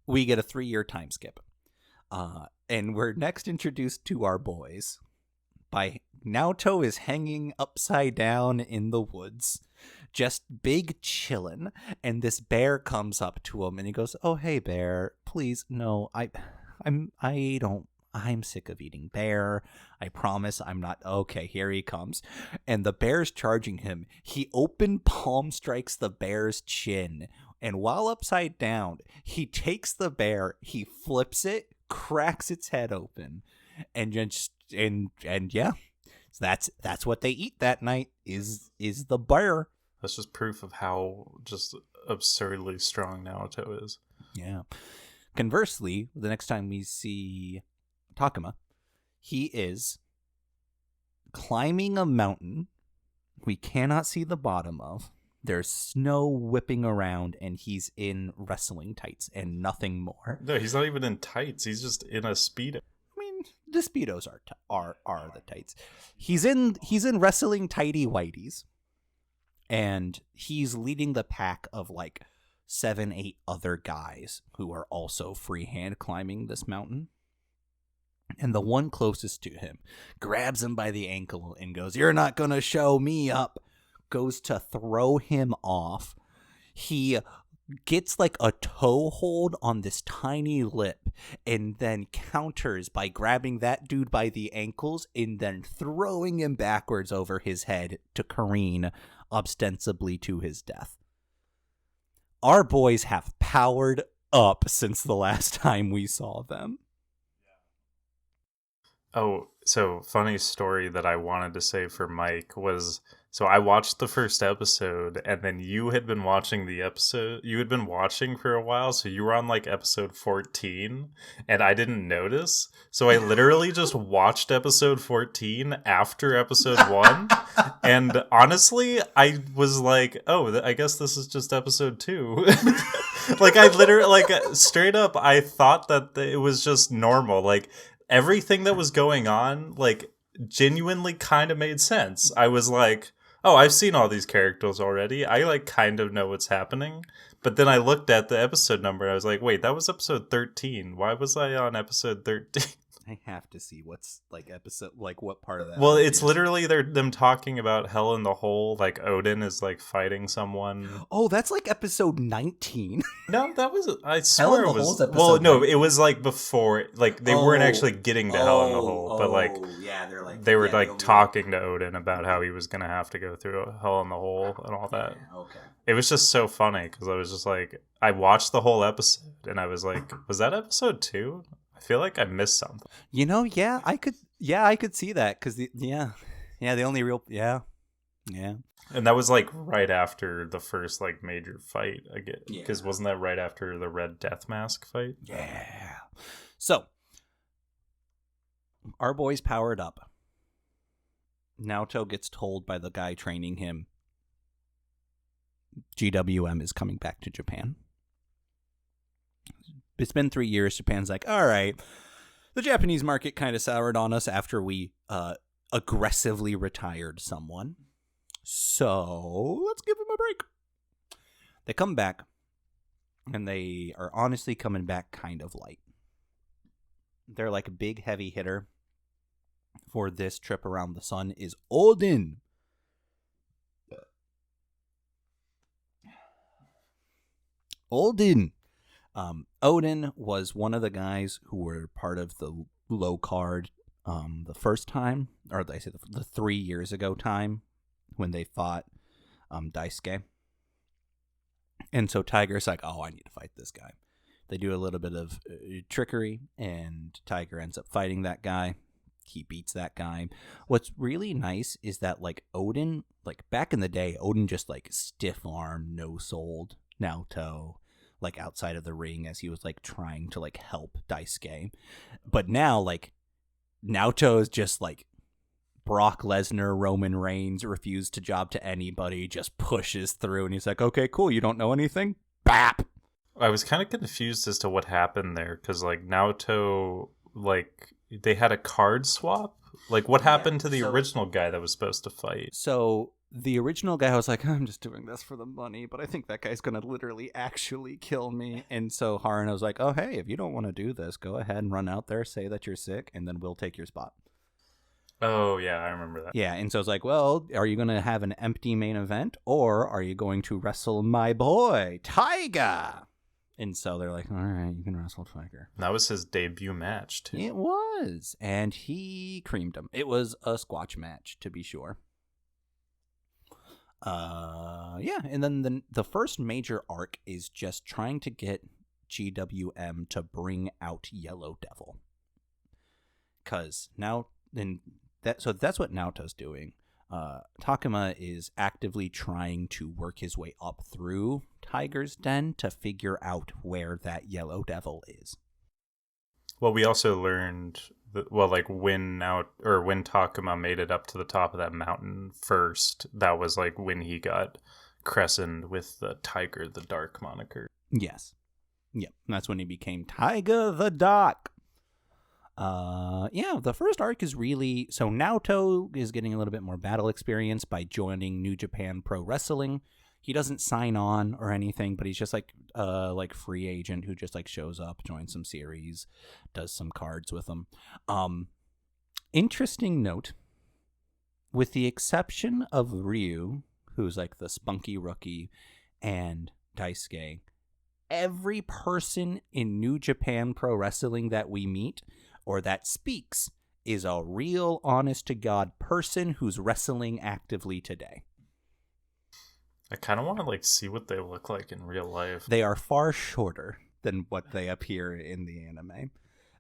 Speaker 1: We get a 3-year time skip. And we're next introduced to our boys by Naoto is hanging upside down in the woods, just big chillin', and this bear comes up to him and he goes, "Oh, hey bear, please, no, I'm sick of eating bear. I promise I'm not." Okay, here he comes. And the bear's charging him. He open palm strikes the bear's chin, and while upside down, he takes the bear, he flips it, cracks its head open, and yeah. So that's what they eat that night is the bear.
Speaker 2: That's just proof of how just absurdly strong Naruto is.
Speaker 1: Yeah. Conversely, the next time we see Takuma, he is climbing a mountain we cannot see the bottom of. There's snow whipping around, and he's in wrestling tights and nothing more.
Speaker 2: No, he's not even in tights. He's just in a Speedo.
Speaker 1: I mean, the Speedos are the tights. He's in wrestling tighty whities, and he's leading the pack of like 7-8 other guys who are also freehand climbing this mountain. And the one closest to him grabs him by the ankle and goes, "You're not gonna show me up." Goes to throw him off. He gets like a toe hold on this tiny lip and then counters by grabbing that dude by the ankles and then throwing him backwards over his head to careen ostensibly to his death. Our boys have powered up since the last time we saw them.
Speaker 2: Oh, So, funny story that I wanted to say for Mike was, so I watched the first episode, and then you had been watching the episode. You had been watching for a while, so you were on like episode 14, and I didn't notice. So I literally just watched episode 14 after episode 1. And honestly, I was like, oh, I guess this is just episode 2. Like, I literally, like, straight up, I thought that it was just normal. Like, everything that was going on, like, genuinely kind of made sense. I was like, oh, I've seen all these characters already. I, like, kind of know what's happening. But then I looked at the episode number and I was like, wait, that was episode 13. Why was I on episode 13?
Speaker 1: I have to see what's like episode, like what part of that.
Speaker 2: Well, it's
Speaker 1: is.
Speaker 2: literally them talking about Hell in the Hole. Like Odin is like fighting someone.
Speaker 1: Oh, that's like episode 19.
Speaker 2: No, that was, I
Speaker 1: Hell in
Speaker 2: swear
Speaker 1: the
Speaker 2: it was.
Speaker 1: Hole's episode
Speaker 2: Well, no,
Speaker 1: 19.
Speaker 2: it was like before. Like they weren't actually getting to Hell in the Hole, but like
Speaker 1: yeah, they're like
Speaker 2: they were like talking to Odin about how he was gonna have to go through Hell in the Hole and all that.
Speaker 1: Okay.
Speaker 2: It was just so funny because I was just like, I watched the whole episode and I was like, was that episode 2? I feel like I missed something.
Speaker 1: You know, yeah, I could see that because the only real yeah.
Speaker 2: And that was like right after the first like major fight again, because
Speaker 1: Yeah.
Speaker 2: wasn't that right after the Red Death Mask fight?
Speaker 1: Yeah. So our boy's powered up. Naoto gets told by the guy training him, GWM is coming back to Japan. It's been 3 years. Japan's like, all right, the Japanese market kind of soured on us after we aggressively retired someone. So let's give them a break. They come back, and they are honestly coming back kind of light. They're like a big heavy hitter for this trip around the sun is Odin. Odin was one of the guys who were part of the low card the first time, or I say the 3 years ago time when they fought Daisuke. And so Tiger's like, oh, I need to fight this guy. They do a little bit of trickery, and Tiger ends up fighting that guy. He beats that guy. What's really nice is that, like, Odin, like, back in the day, Odin just, like, stiff-armed, no-souled Naoto, like, outside of the ring as he was, like, trying to, like, help Daisuke. But now, like, Naoto is just, like, Brock Lesnar, Roman Reigns, refused to job to anybody, just pushes through, and he's like, okay, cool, you don't know anything? Bap!
Speaker 2: I was kind of confused as to what happened there, because, like, Naoto, like, they had a card swap? Like, what happened to the original guy that was supposed to fight?
Speaker 1: So the original guy was like, I'm just doing this for the money, but I think that guy's going to literally actually kill me. And so Haruna was like, oh, hey, if you don't want to do this, go ahead and run out there, say that you're sick, and then we'll take your spot.
Speaker 2: Oh, yeah, I remember that.
Speaker 1: Yeah, and so it's like, well, are you going to have an empty main event, or are you going to wrestle my boy, Tiger? And so they're like, all right, you can wrestle Tiger.
Speaker 2: That was his debut match, too.
Speaker 1: It was, and he creamed him. It was a squash match, to be sure. Yeah, and then the first major arc is just trying to get GWM to bring out Yellow Devil. Because now, that's what Naoto's doing. Takuma is actively trying to work his way up through Tiger's Den to figure out where that Yellow Devil is.
Speaker 2: Well, we also learned that, well, like when Takuma made it up to the top of that mountain first, that was like when he got christened with the Tiger the Dark moniker.
Speaker 1: Yes. Yep. That's when he became Tiger the Dark. Yeah, the first arc is really, so Naoto is getting a little bit more battle experience by joining New Japan Pro Wrestling. He doesn't sign on or anything, but he's just like free agent who just like shows up, joins some series, does some cards with them. Interesting note, with the exception of Ryu, who's like the spunky rookie, and Daisuke, every person in New Japan Pro Wrestling that we meet or that speaks is a real honest-to-God person who's wrestling actively today.
Speaker 2: I kind of want to like see what they look like in real life.
Speaker 1: They are far shorter than what they appear in the anime.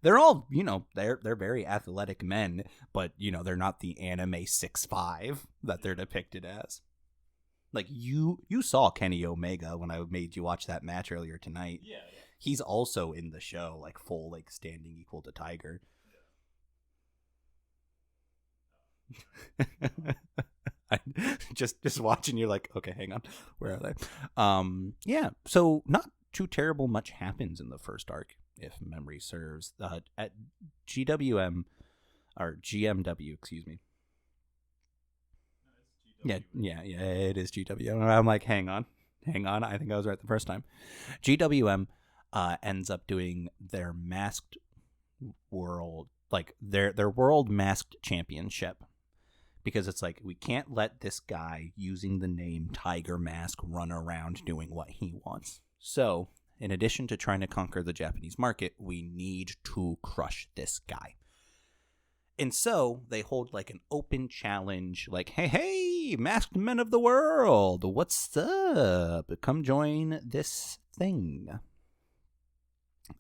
Speaker 1: They're all, they're very athletic men, but they're not the anime 6'5" that they're depicted as. Like you saw Kenny Omega when I made you watch that match earlier tonight.
Speaker 2: Yeah.
Speaker 1: He's also in the show, like full, like standing equal to Tiger. just watching, you're like, okay, hang on, where are they? Yeah, so not too terrible much happens in the first arc, if memory serves. At GWM or GMW, excuse me. Yeah, it is GWM. I'm like, hang on, I think I was right the first time. GWM ends up doing their masked world, like their world masked championship. Because it's like, we can't let this guy using the name Tiger Mask run around doing what he wants. So, in addition to trying to conquer the Japanese market, we need to crush this guy. And so, they hold like an open challenge, like, hey, masked men of the world, what's up? Come join this thing.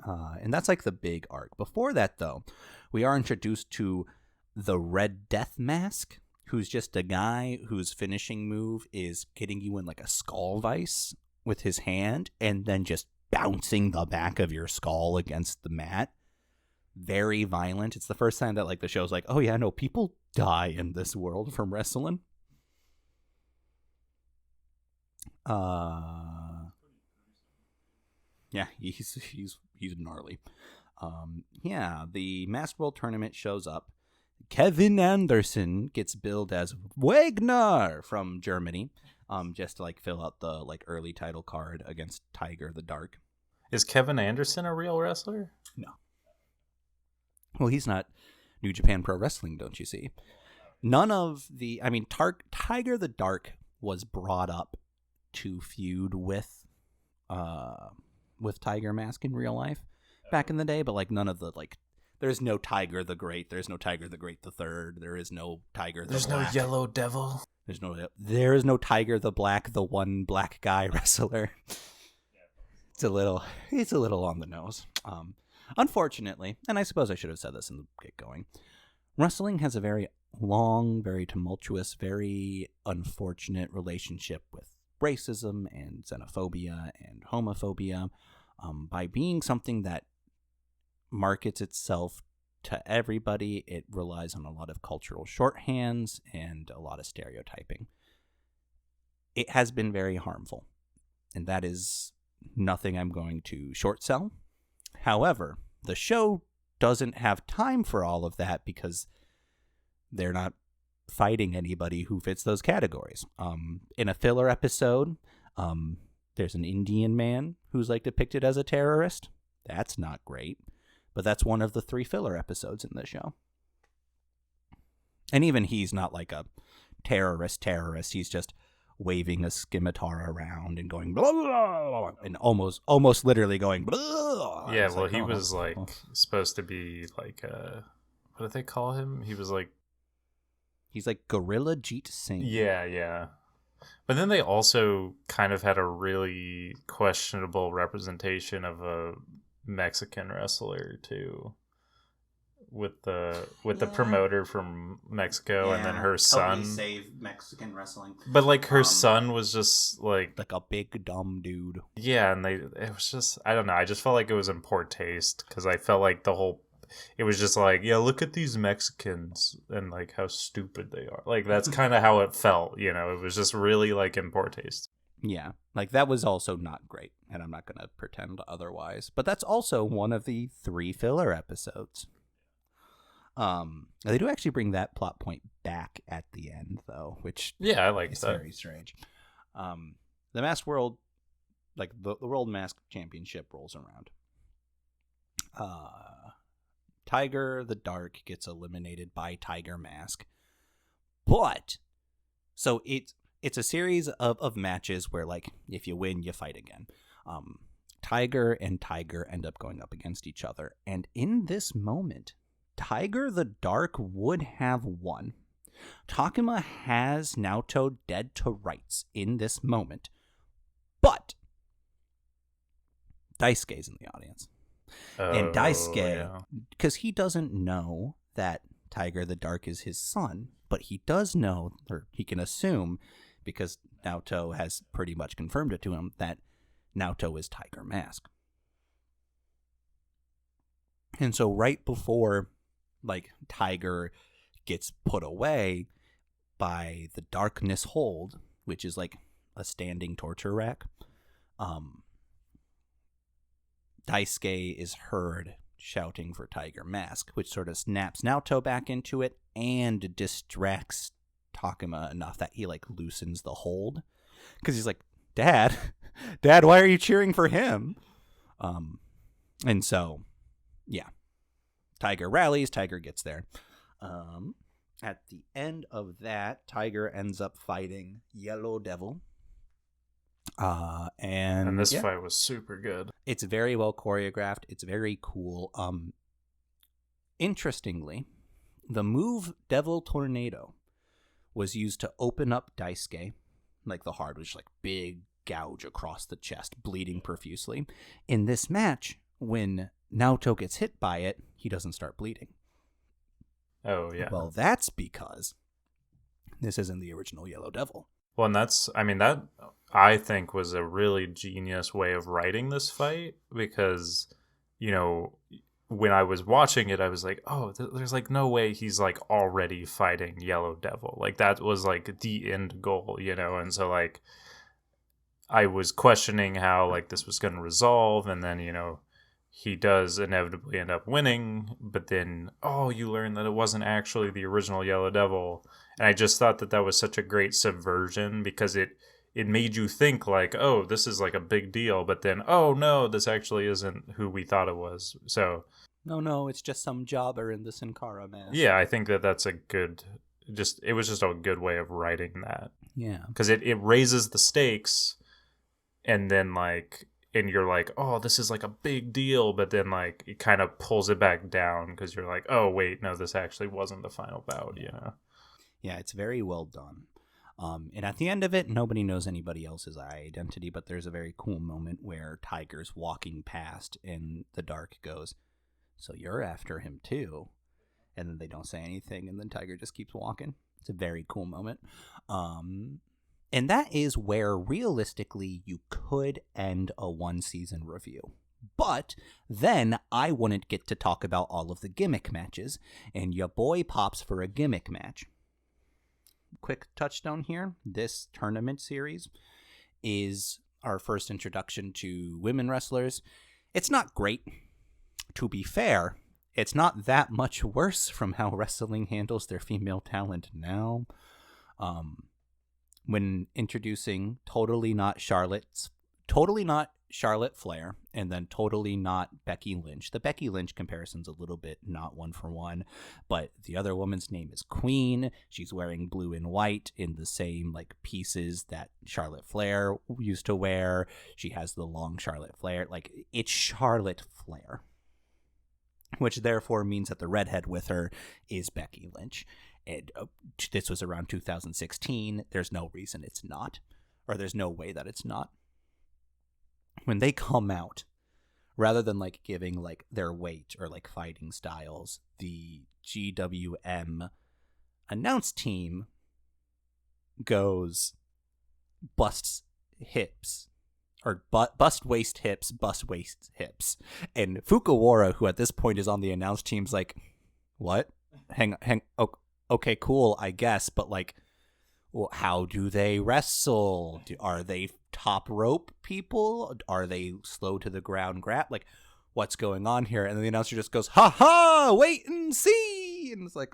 Speaker 1: And that's like the big arc. Before that, though, we are introduced to the Red Death Mask, who's just a guy whose finishing move is getting you in like a skull vice with his hand and then just bouncing the back of your skull against the mat. Very violent. It's the first time that like the show's like, oh yeah, no, people die in this world from wrestling. Yeah, he's gnarly. Yeah, the Masked World Tournament shows up. Kevin Anderson gets billed as Wagner from Germany, just to like fill out the like early title card against Tiger the Dark.
Speaker 2: Is Kevin Anderson a real wrestler?
Speaker 1: No. Well, he's not New Japan Pro Wrestling, don't you see? None of the, Tiger the Dark was brought up to feud with Tiger Mask in real life back in the day, but like none of the like. There's no Tiger the Great. There's no Tiger the Great the Third. There is no Tiger the
Speaker 2: There's
Speaker 1: Black.
Speaker 2: no Yellow Devil.
Speaker 1: There is no Tiger the Black, the one black guy wrestler. It's a little on the nose. Unfortunately, and I suppose I should have said this in the get-going, wrestling has a very long, very tumultuous, very unfortunate relationship with racism and xenophobia and homophobia, by being something that markets itself to everybody. It relies on a lot of cultural shorthands and a lot of stereotyping. It has been very harmful, and that is nothing I'm going to short sell. However, the show doesn't have time for all of that because they're not fighting anybody who fits those categories. In a filler episode, there's an Indian man who's like depicted as a terrorist. That's not great. But that's one of the 3 filler episodes in the show. And even he's not like a terrorist. He's just waving a scimitar around and going blah, blah, blah, and almost literally going blah.
Speaker 2: Yeah, well, he was like supposed to be like what do they call him? He's like
Speaker 1: Gorilla Jeet Singh.
Speaker 2: Yeah. But then they also kind of had a really questionable representation of a Mexican wrestler too, with the promoter from Mexico, and then her son.
Speaker 1: Save Mexican wrestling.
Speaker 2: But like her son was just like
Speaker 1: a big dumb dude.
Speaker 2: Yeah, and it was just, I don't know. I just felt like it was in poor taste because I felt like it was just like, yeah, look at these Mexicans and like how stupid they are. Like that's kind of how it felt, It was just really like in poor taste.
Speaker 1: Yeah, like that was also not great, and I'm not going to pretend otherwise. But that's also one of the 3 filler episodes. They do actually bring that plot point back at the end, though, which
Speaker 2: I like
Speaker 1: is
Speaker 2: that.
Speaker 1: Very strange. The Masked World, like the World Mask Championship, rolls around. Tiger the Dark gets eliminated by Tiger Mask, but so it's a series of matches where, like, if you win, you fight again. Tiger and Tiger end up going up against each other. And in this moment, Tiger the Dark would have won. Takuma has Naoto dead to rights in this moment. But Daisuke's in the audience. And Daisuke,
Speaker 2: yeah.
Speaker 1: because he doesn't know that Tiger the Dark is his son, but he does know, or he can assume, because Naoto has pretty much confirmed it to him, that Naoto is Tiger Mask. And so right before, like, Tiger gets put away by the Darkness Hold, which is like a standing torture rack, Daisuke is heard shouting for Tiger Mask, which sort of snaps Naoto back into it and distracts Takuma enough that he, like, loosens the hold. Because he's like, Dad, why are you cheering for him? And so, yeah. Tiger rallies, Tiger gets there. At the end of that, Tiger ends up fighting Yellow Devil. And
Speaker 2: this fight was super good.
Speaker 1: It's very well choreographed. It's very cool. Interestingly, the move Devil Tornado was used to open up Daisuke, like the heart, which like big gouge across the chest, bleeding profusely. In this match, when Naoto gets hit by it, he doesn't start bleeding.
Speaker 2: Oh, yeah.
Speaker 1: Well, that's because this isn't the original Yellow Devil.
Speaker 2: Well, and that I think was a really genius way of writing this fight, because, you know, when I was watching it, I was like, oh, there's like no way he's like already fighting Yellow Devil. Like that was like the end goal, you know? And so like I was questioning how like this was going to resolve, and then, you know, he does inevitably end up winning, but then, you learn that it wasn't actually the original Yellow Devil. And I just thought that was such a great subversion, because it made you think like, oh, this is like a big deal, but then, oh no, this actually isn't who we thought it was. So
Speaker 1: no, it's just some jobber in the Sin Cara mask.
Speaker 2: Yeah, I think that's a good, it was just a good way of writing that.
Speaker 1: Yeah.
Speaker 2: Because it raises the stakes, and then like, and you're like, oh, this is like a big deal, but then like it kind of pulls it back down, because you're like, oh wait, no, this actually wasn't the final bout, you know?
Speaker 1: Yeah, it's very well done. And at the end of it, nobody knows anybody else's identity, but there's a very cool moment where Tiger's walking past and the Dark goes, so you're after him too. And then they don't say anything, and then Tiger just keeps walking. It's a very cool moment. And that is where, realistically, you could end a one-season review. But then I wouldn't get to talk about all of the gimmick matches, and your boy pops for a gimmick match. Quick touchdown here. This tournament series is our first introduction to women wrestlers. It's not great. To be fair, it's not that much worse from how wrestling handles their female talent now. When introducing totally not Charlotte Flair, and then totally not Becky Lynch. The Becky Lynch comparison's a little bit not one for one, but the other woman's name is Queen. She's wearing blue and white in the same like pieces that Charlotte Flair used to wear. She has the long Charlotte Flair. Like, it's Charlotte Flair, which therefore means that the redhead with her is Becky Lynch. And this was around 2016. There's no reason it's not, or there's no way that it's not. When they come out, rather than like giving like their weight or like fighting styles, the GWM announce team goes busts hips, or bust waist hips, bust waist hips. And Fukuwara, who at this point is on the announce team's like, what? Hang, okay, cool, I guess, but like, well, how do they wrestle? Are they top rope people? Are they slow to the ground grab? Like, what's going on here? And then the announcer just goes, ha ha, wait and see. And it's like,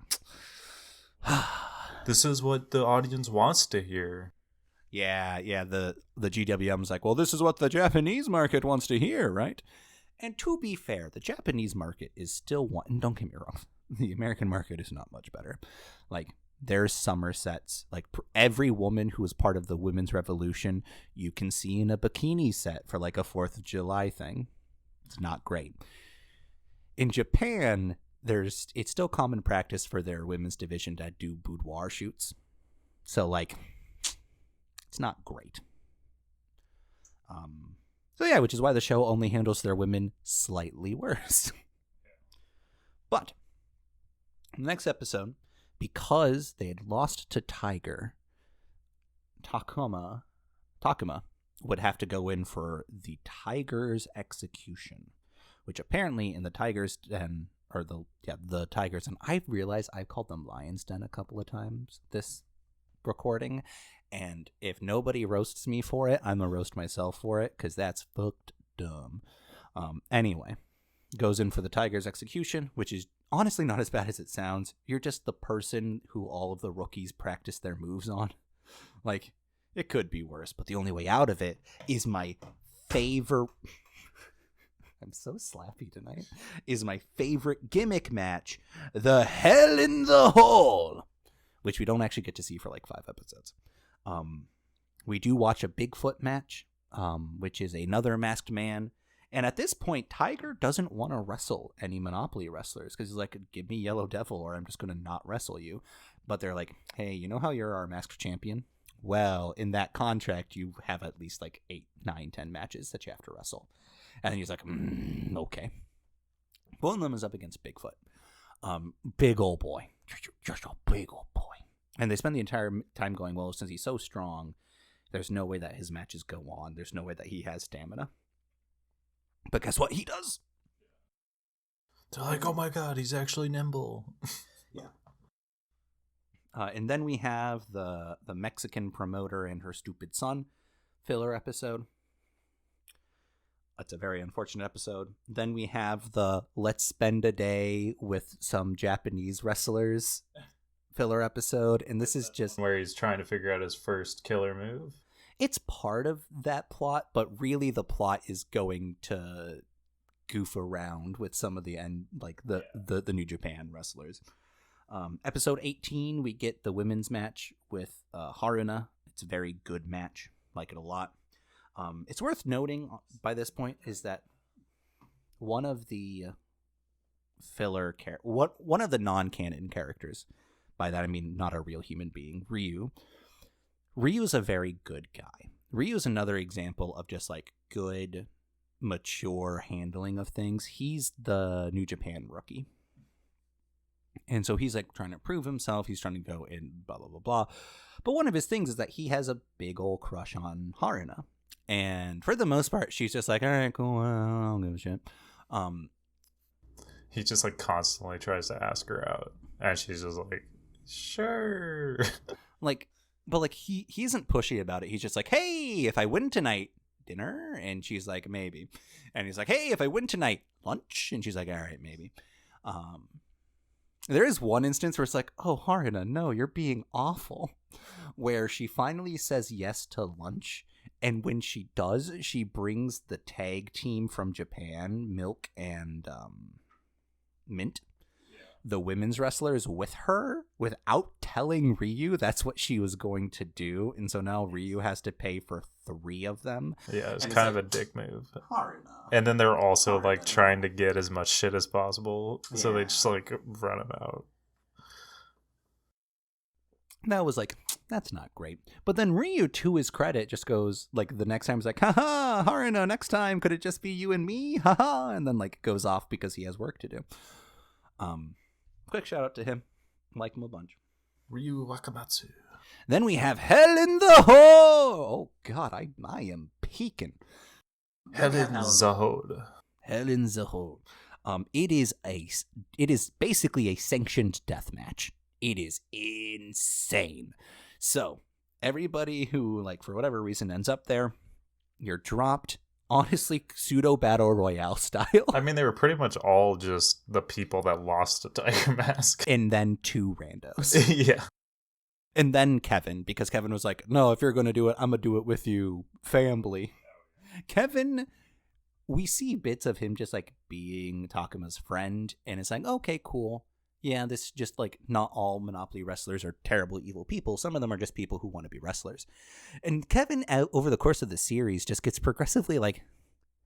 Speaker 2: this is what the audience wants to hear.
Speaker 1: Yeah, the GWM's like, well, this is what the Japanese market wants to hear, right? And to be fair, the Japanese market is still one. And don't get me wrong, the American market is not much better. Like, there's summer sets. Like, every woman who was part of the women's revolution, you can see in a bikini set for like a 4th of July thing. It's not great. In Japan, it's still common practice for their women's division to do boudoir shoots. So like, it's not great. So yeah, which is why the show only handles their women slightly worse. But in the next episode, because they had lost to Tiger, Takuma would have to go in for the Tiger's execution, which apparently in the Tiger's Den, or the Tiger's Den, I realize I've called them Lion's Den a couple of times this recording, and if nobody roasts me for it, I'm gonna roast myself for it, because that's fucked dumb. Anyway, goes in for the Tiger's execution, which is honestly not as bad as it sounds. You're just the person who all of the rookies practice their moves on. Like, it could be worse, but the only way out of it is my favorite... I'm so slappy tonight. Is my favorite gimmick match, the Hell in the Hole, which we don't actually get to see for like 5 episodes. We do watch a Bigfoot match, which is another masked man. And at this point, Tiger doesn't want to wrestle any Monopoly wrestlers because he's like, give me Yellow Devil or I'm just going to not wrestle you. But they're like, hey, you know how you're our masked champion? Well, in that contract, you have at least like 8, 9, 10 matches that you have to wrestle. And then he's like, okay. One of them is up against Bigfoot. Big old boy. Just a big old boy. And they spend the entire time going, well, since he's so strong, there's no way that his matches go on. There's no way that he has stamina. But guess what he does?
Speaker 2: They're like, oh my god, he's actually nimble.
Speaker 1: Yeah. And then we have the Mexican promoter and her stupid son filler episode. It's a very unfortunate episode. Then we have the let's spend a day with some Japanese wrestlers filler episode. And this is just
Speaker 2: where he's trying to figure out his first killer move.
Speaker 1: It's part of that plot, but really the plot is going to goof around with some of the the New Japan wrestlers. Episode 18, we get the women's match with Haruna. It's a very good match. Like it a lot. It's worth noting by this point is that one of the one of the non-canon characters, by that I mean not a real human being, Ryu is a very good guy. Ryu is another example of just like good, mature handling of things. He's the New Japan rookie. And so he's like trying to prove himself. He's trying to go in blah, blah, blah, blah. But one of his things is that he has a big old crush on Haruna. And for the most part, she's just like, all right, cool. I don't give a shit.
Speaker 2: He just like constantly tries to ask her out. And she's just like, sure.
Speaker 1: But he isn't pushy about it. He's just like, hey, if I win tonight, dinner? And she's like, maybe. And he's like, hey, if I win tonight, lunch? And she's like, all right, maybe. There is one instance where it's like, oh, Haruna, no, you're being awful. Where she finally says yes to lunch. And when she does, she brings the tag team from Japan, Milk and Mint, the women's wrestlers, with her without telling Ryu that's what she was going to do. And so now Ryu has to pay for 3 of them.
Speaker 2: Yeah, it's kind of a dick move.
Speaker 1: Haruna.
Speaker 2: And then they're also like trying to get as much shit as possible. So they just like run him out.
Speaker 1: That was like, that's not great. But then Ryu, to his credit, just goes, like, the next time he's like, haha, Haruna, next time, could it just be you and me? Haha. And then, like, goes off because he has work to do. Quick shout out to him. Like him a bunch.
Speaker 2: Ryu Wakamatsu.
Speaker 1: Then we have Hell in the Hole. Oh, God, I am peeking.
Speaker 2: Hell in the Hole.
Speaker 1: Hell in the Hole. It is basically a sanctioned death match. It is insane. So, everybody who, like, for whatever reason ends up there, you're dropped, honestly, pseudo battle royale style.
Speaker 2: I mean, they were pretty much all just the people that lost to Tiger Mask.
Speaker 1: And then 2 randos.
Speaker 2: Yeah.
Speaker 1: And then Kevin, because Kevin was like, no, if you're going to do it, I'm going to do it with you, family. Kevin, we see bits of him just, like, being Takuma's friend, and it's like, okay, cool. Yeah, this is just like not all Monopoly wrestlers are terrible, evil people. Some of them are just people who want to be wrestlers. And Kevin, over the course of the series, just gets progressively like,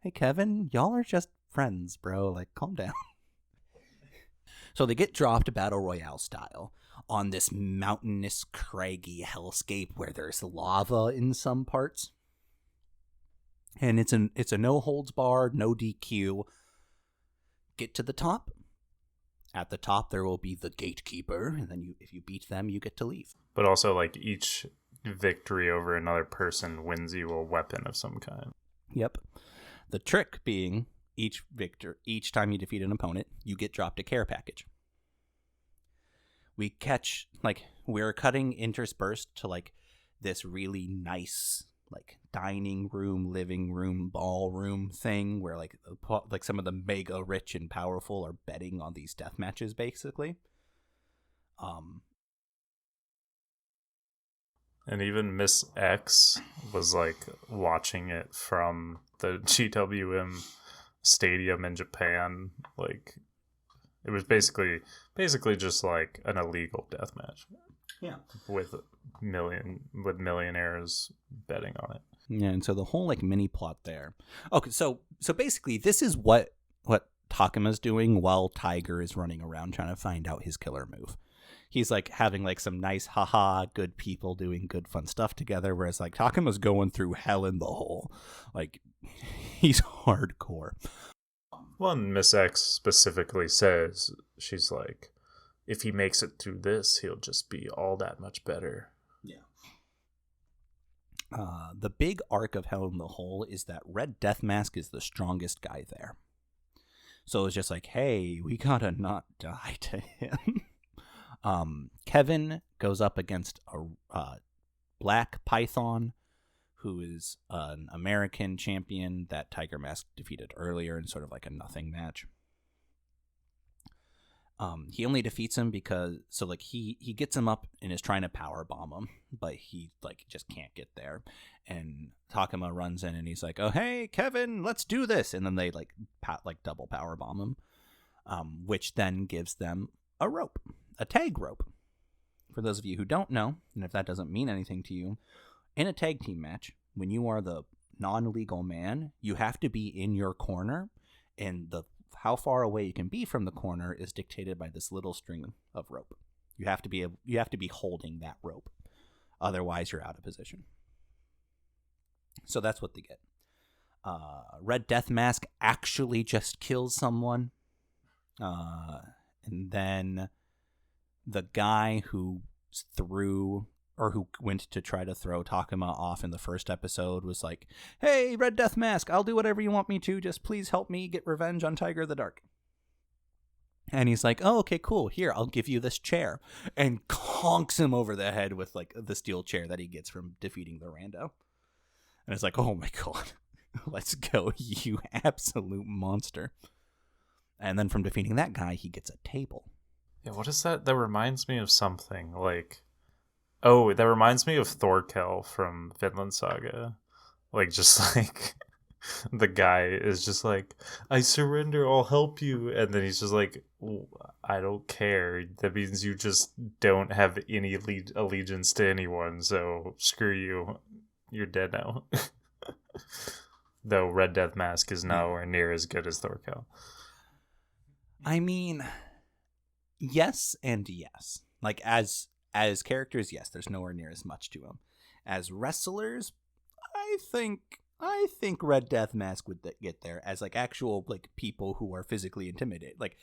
Speaker 1: hey, Kevin, y'all are just friends, bro. Like, calm down. So they get dropped battle royale style on this mountainous, craggy hellscape where there's lava in some parts. And it's a no holds barred, no DQ. Get to the top. At the top, there will be the gatekeeper, and then if you beat them, you get to leave.
Speaker 2: But also, like, each victory over another person wins you a weapon of some kind.
Speaker 1: Yep. The trick being each time you defeat an opponent, you get dropped a care package. We're cutting interspersed to like this really nice like dining room, living room, ballroom thing where like some of the mega rich and powerful are betting on these death matches basically.
Speaker 2: And even Miss X was like watching it from the GWM stadium in Japan. Like it was basically just like an illegal death match.
Speaker 1: Yeah.
Speaker 2: With millionaires betting on it.
Speaker 1: Yeah, and so the whole like mini plot there. Okay, so basically this is what Takema's doing while Tiger is running around trying to find out his killer move. He's like having like some nice haha good people doing good fun stuff together, whereas like Takema's going through hell in the hole. Like he's hardcore.
Speaker 2: Well, Miss X specifically says, she's like, if he makes it through this, he'll just be all that much better.
Speaker 1: Yeah. The big arc of Hell in the Hole is that Red Death Mask is the strongest guy there. So it's just like, hey, we gotta not die to him. Kevin goes up against a Black Python, who is an American champion that Tiger Mask defeated earlier in sort of like a nothing match. He only defeats him because he gets him up and is trying to power bomb him, but he like just can't get there. And Takema runs in and he's like, "Oh hey Kevin, let's do this!" And then they like double power bomb him, which then gives them a rope, a tag rope. For those of you who don't know, and if that doesn't mean anything to you, in a tag team match, when you are the non-legal man, you have to be in your corner, and how far away you can be from the corner is dictated by this little string of rope. You have to be holding that rope. Otherwise, you're out of position. So that's what they get. Red Death Mask actually just kills someone. And then the guy who went to try to throw Takema off in the first episode was like, "Hey, Red Death Mask, I'll do whatever you want me to. Just please help me get revenge on Tiger the Dark." And he's like, "Oh, okay, cool. Here, I'll give you this chair." And conks him over the head with like the steel chair that he gets from defeating the rando. And it's like, oh my god, let's go, you absolute monster. And then from defeating that guy, he gets a table.
Speaker 2: Yeah, what is that? That reminds me of something like... Oh, that reminds me of Thorkel from Vinland Saga. Like, just like, the guy is just like, "I surrender, I'll help you." And then he's just like, "I don't care. That means you just don't have any allegiance to anyone, so screw you. You're dead now." Though Red Death Mask is nowhere near as good as Thorkel.
Speaker 1: I mean, yes and yes. Like, as characters, yes, there's nowhere near as much to them. As wrestlers, I think Red Death Mask would get there. As like actual like people who are physically intimidated. Like,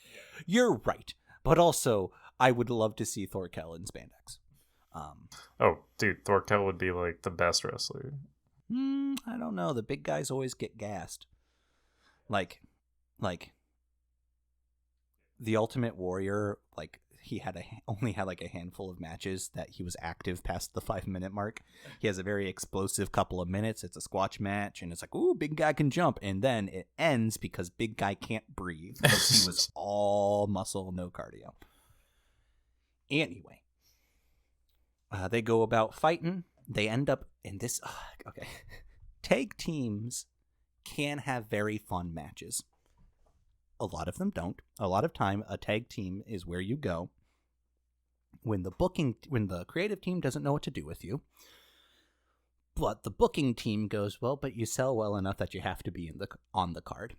Speaker 1: you're right, but also I would love to see Thorkel in spandex.
Speaker 2: Oh, dude, Thorkel would be like the best wrestler.
Speaker 1: I don't know. The big guys always get gassed. Like the Ultimate Warrior, like he only had like a handful of matches that he was active past the 5-minute mark. He has a very explosive couple of minutes. It's a squash match, and it's like, ooh, big guy can jump, and then it ends because big guy can't breathe because he was all muscle, no cardio. Anyway, they go about fighting. They end up in this. Okay, tag teams can have very fun matches. A lot of them don't. A lot of time, a tag team is where you go when the creative team doesn't know what to do with you. But the booking team goes, well, but you sell well enough that you have to be on the card.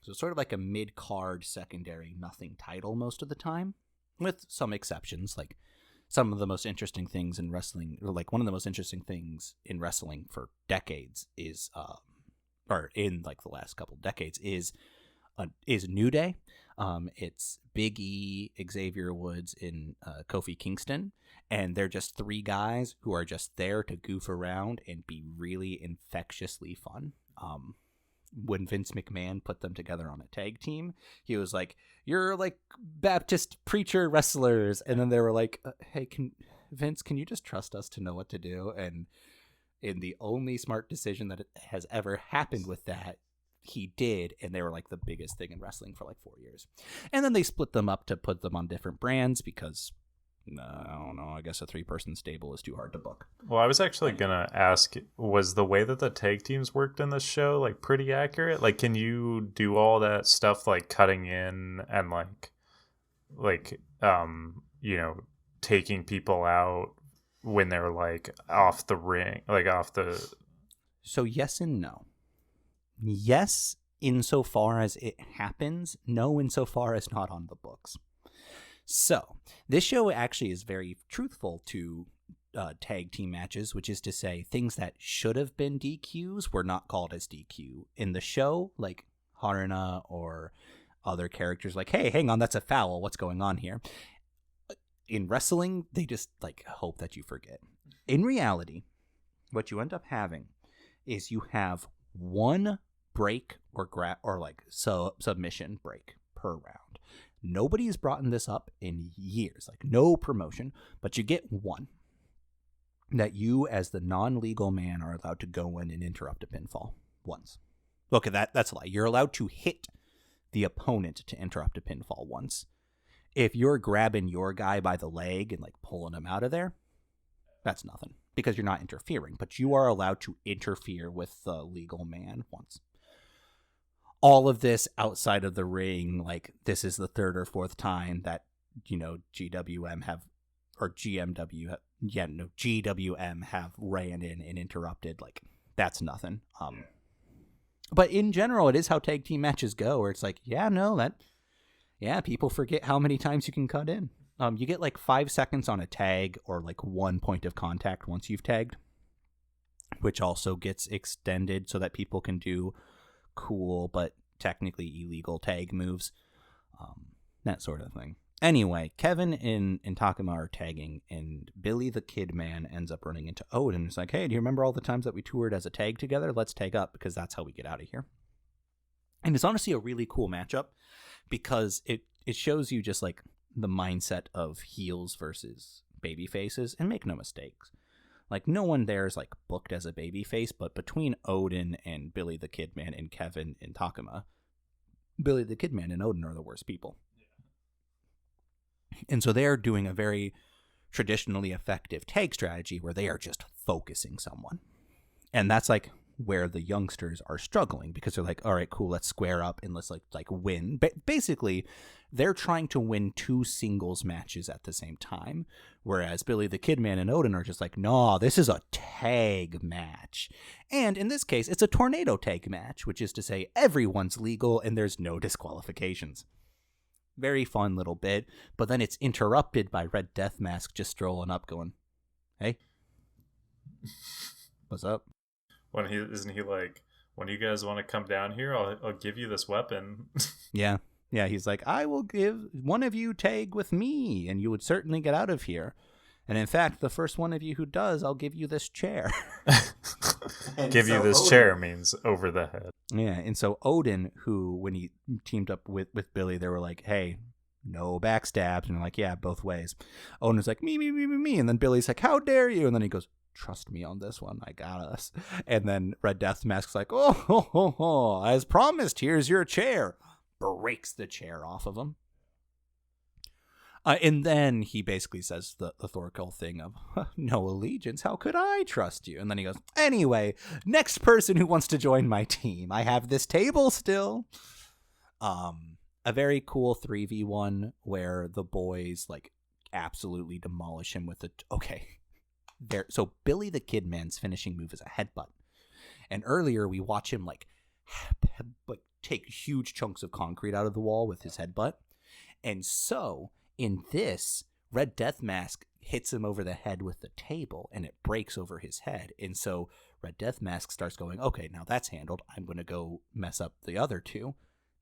Speaker 1: So it's sort of like a mid-card secondary nothing title most of the time, with some exceptions. Like some of the most interesting things in wrestling, or like one of the most interesting things in wrestling for decades is or in like the last couple decades, is New Day. It's Big E, Xavier Woods, and Kofi Kingston, and they're just three guys who are just there to goof around and be really infectiously fun. When Vince McMahon put them together on a tag team, he was like, "You're like Baptist preacher wrestlers," and then they were like, "Hey, Vince, can you just trust us to know what to do?" And in the only smart decision that has ever happened with that, he did, and they were like the biggest thing in wrestling for like 4 years. And then they split them up to put them on different brands because I don't know, I guess a 3-person stable is too hard to book.
Speaker 2: Well, I was actually gonna ask, was the way that the tag teams worked in this show like pretty accurate? Like, can you do all that stuff like cutting in and like you know, taking people out when they're like off the ring, like off the...
Speaker 1: So yes and no. Yes, insofar as it happens. No, insofar as not on the books. So this show actually is very truthful to tag team matches, which is to say things that should have been DQs were not called as DQ. In the show, like Haruna or other characters like, hey, hang on, that's a foul. What's going on here? In wrestling, they just like hope that you forget. In reality, what you end up having is you have one break or submission break per round. Nobody has brought this up in years, like no promotion, but you get one that you as the non-legal man are allowed to go in and interrupt a pinfall once. Look at that. That's a lie. You're allowed to hit the opponent to interrupt a pinfall once. If you're grabbing your guy by the leg and like pulling him out of there, that's nothing because you're not interfering, but you are allowed to interfere with the legal man once. All of this outside of the ring, like this is the third or fourth time that, you know, GWM have ran in and interrupted. Like that's nothing. But in general, it is how tag team matches go, where it's like, people forget how many times you can cut in. You get like 5 seconds on a tag or like 1 point of contact once you've tagged, which also gets extended so that people can do cool but technically illegal tag moves, that sort of thing. Anyway, Kevin and Takuma are tagging, and Billy the Kid Man ends up running into Odin. It's like, hey, do you remember all the times that we toured as a tag together? Let's tag up because that's how we get out of here. And it's honestly a really cool matchup because it shows you just like the mindset of heels versus baby faces. And make no mistakes, like no one there is like booked as a baby face, but between Odin and Billy the Kid Man and Kevin and Takuma, Billy the Kid Man and Odin are the worst people. And so they're doing a very traditionally effective tag strategy where they are just focusing someone. And that's like where the youngsters are struggling because they're like, all right, cool, let's square up and let's like win. But basically, they're trying to win 2 singles matches at the same time. Whereas Billy the Kid Man and Odin are just like, no, this is a tag match. And in this case, it's a tornado tag match, which is to say everyone's legal and there's no disqualifications. Very fun little bit, but then it's interrupted by Red Death Mask just strolling up going, hey, what's up?
Speaker 2: Isn't he like, when you guys want to come down here, I'll give you this weapon.
Speaker 1: Yeah, he's like, I will give one of you tag with me, and you would certainly get out of here. And in fact, the first one of you who does, I'll give you this chair.
Speaker 2: Give you this chair means over the head.
Speaker 1: Yeah, and so Odin, who, when he teamed up with Billy, they were like, hey, no backstabs. And they're like, yeah, both ways. Odin's like, me. And then Billy's like, how dare you? And then he goes, trust me on this one, I got us. And then Red Death Mask's like, oh, as promised, here's your chair. Breaks the chair off of him. And then he basically says the Thorkel thing of, no allegiance, how could I trust you? And then he goes, anyway, next person who wants to join my team. I have this table still. A very cool 3v1 where the boys like absolutely demolish him with the... Okay. So Billy the Kid Man's finishing move is a headbutt. And earlier we watch him like take huge chunks of concrete out of the wall with his headbutt. And so... in this, Red Death Mask hits him over the head with the table, and it breaks over his head. And so Red Death Mask starts going, okay, now that's handled. I'm going to go mess up the other two.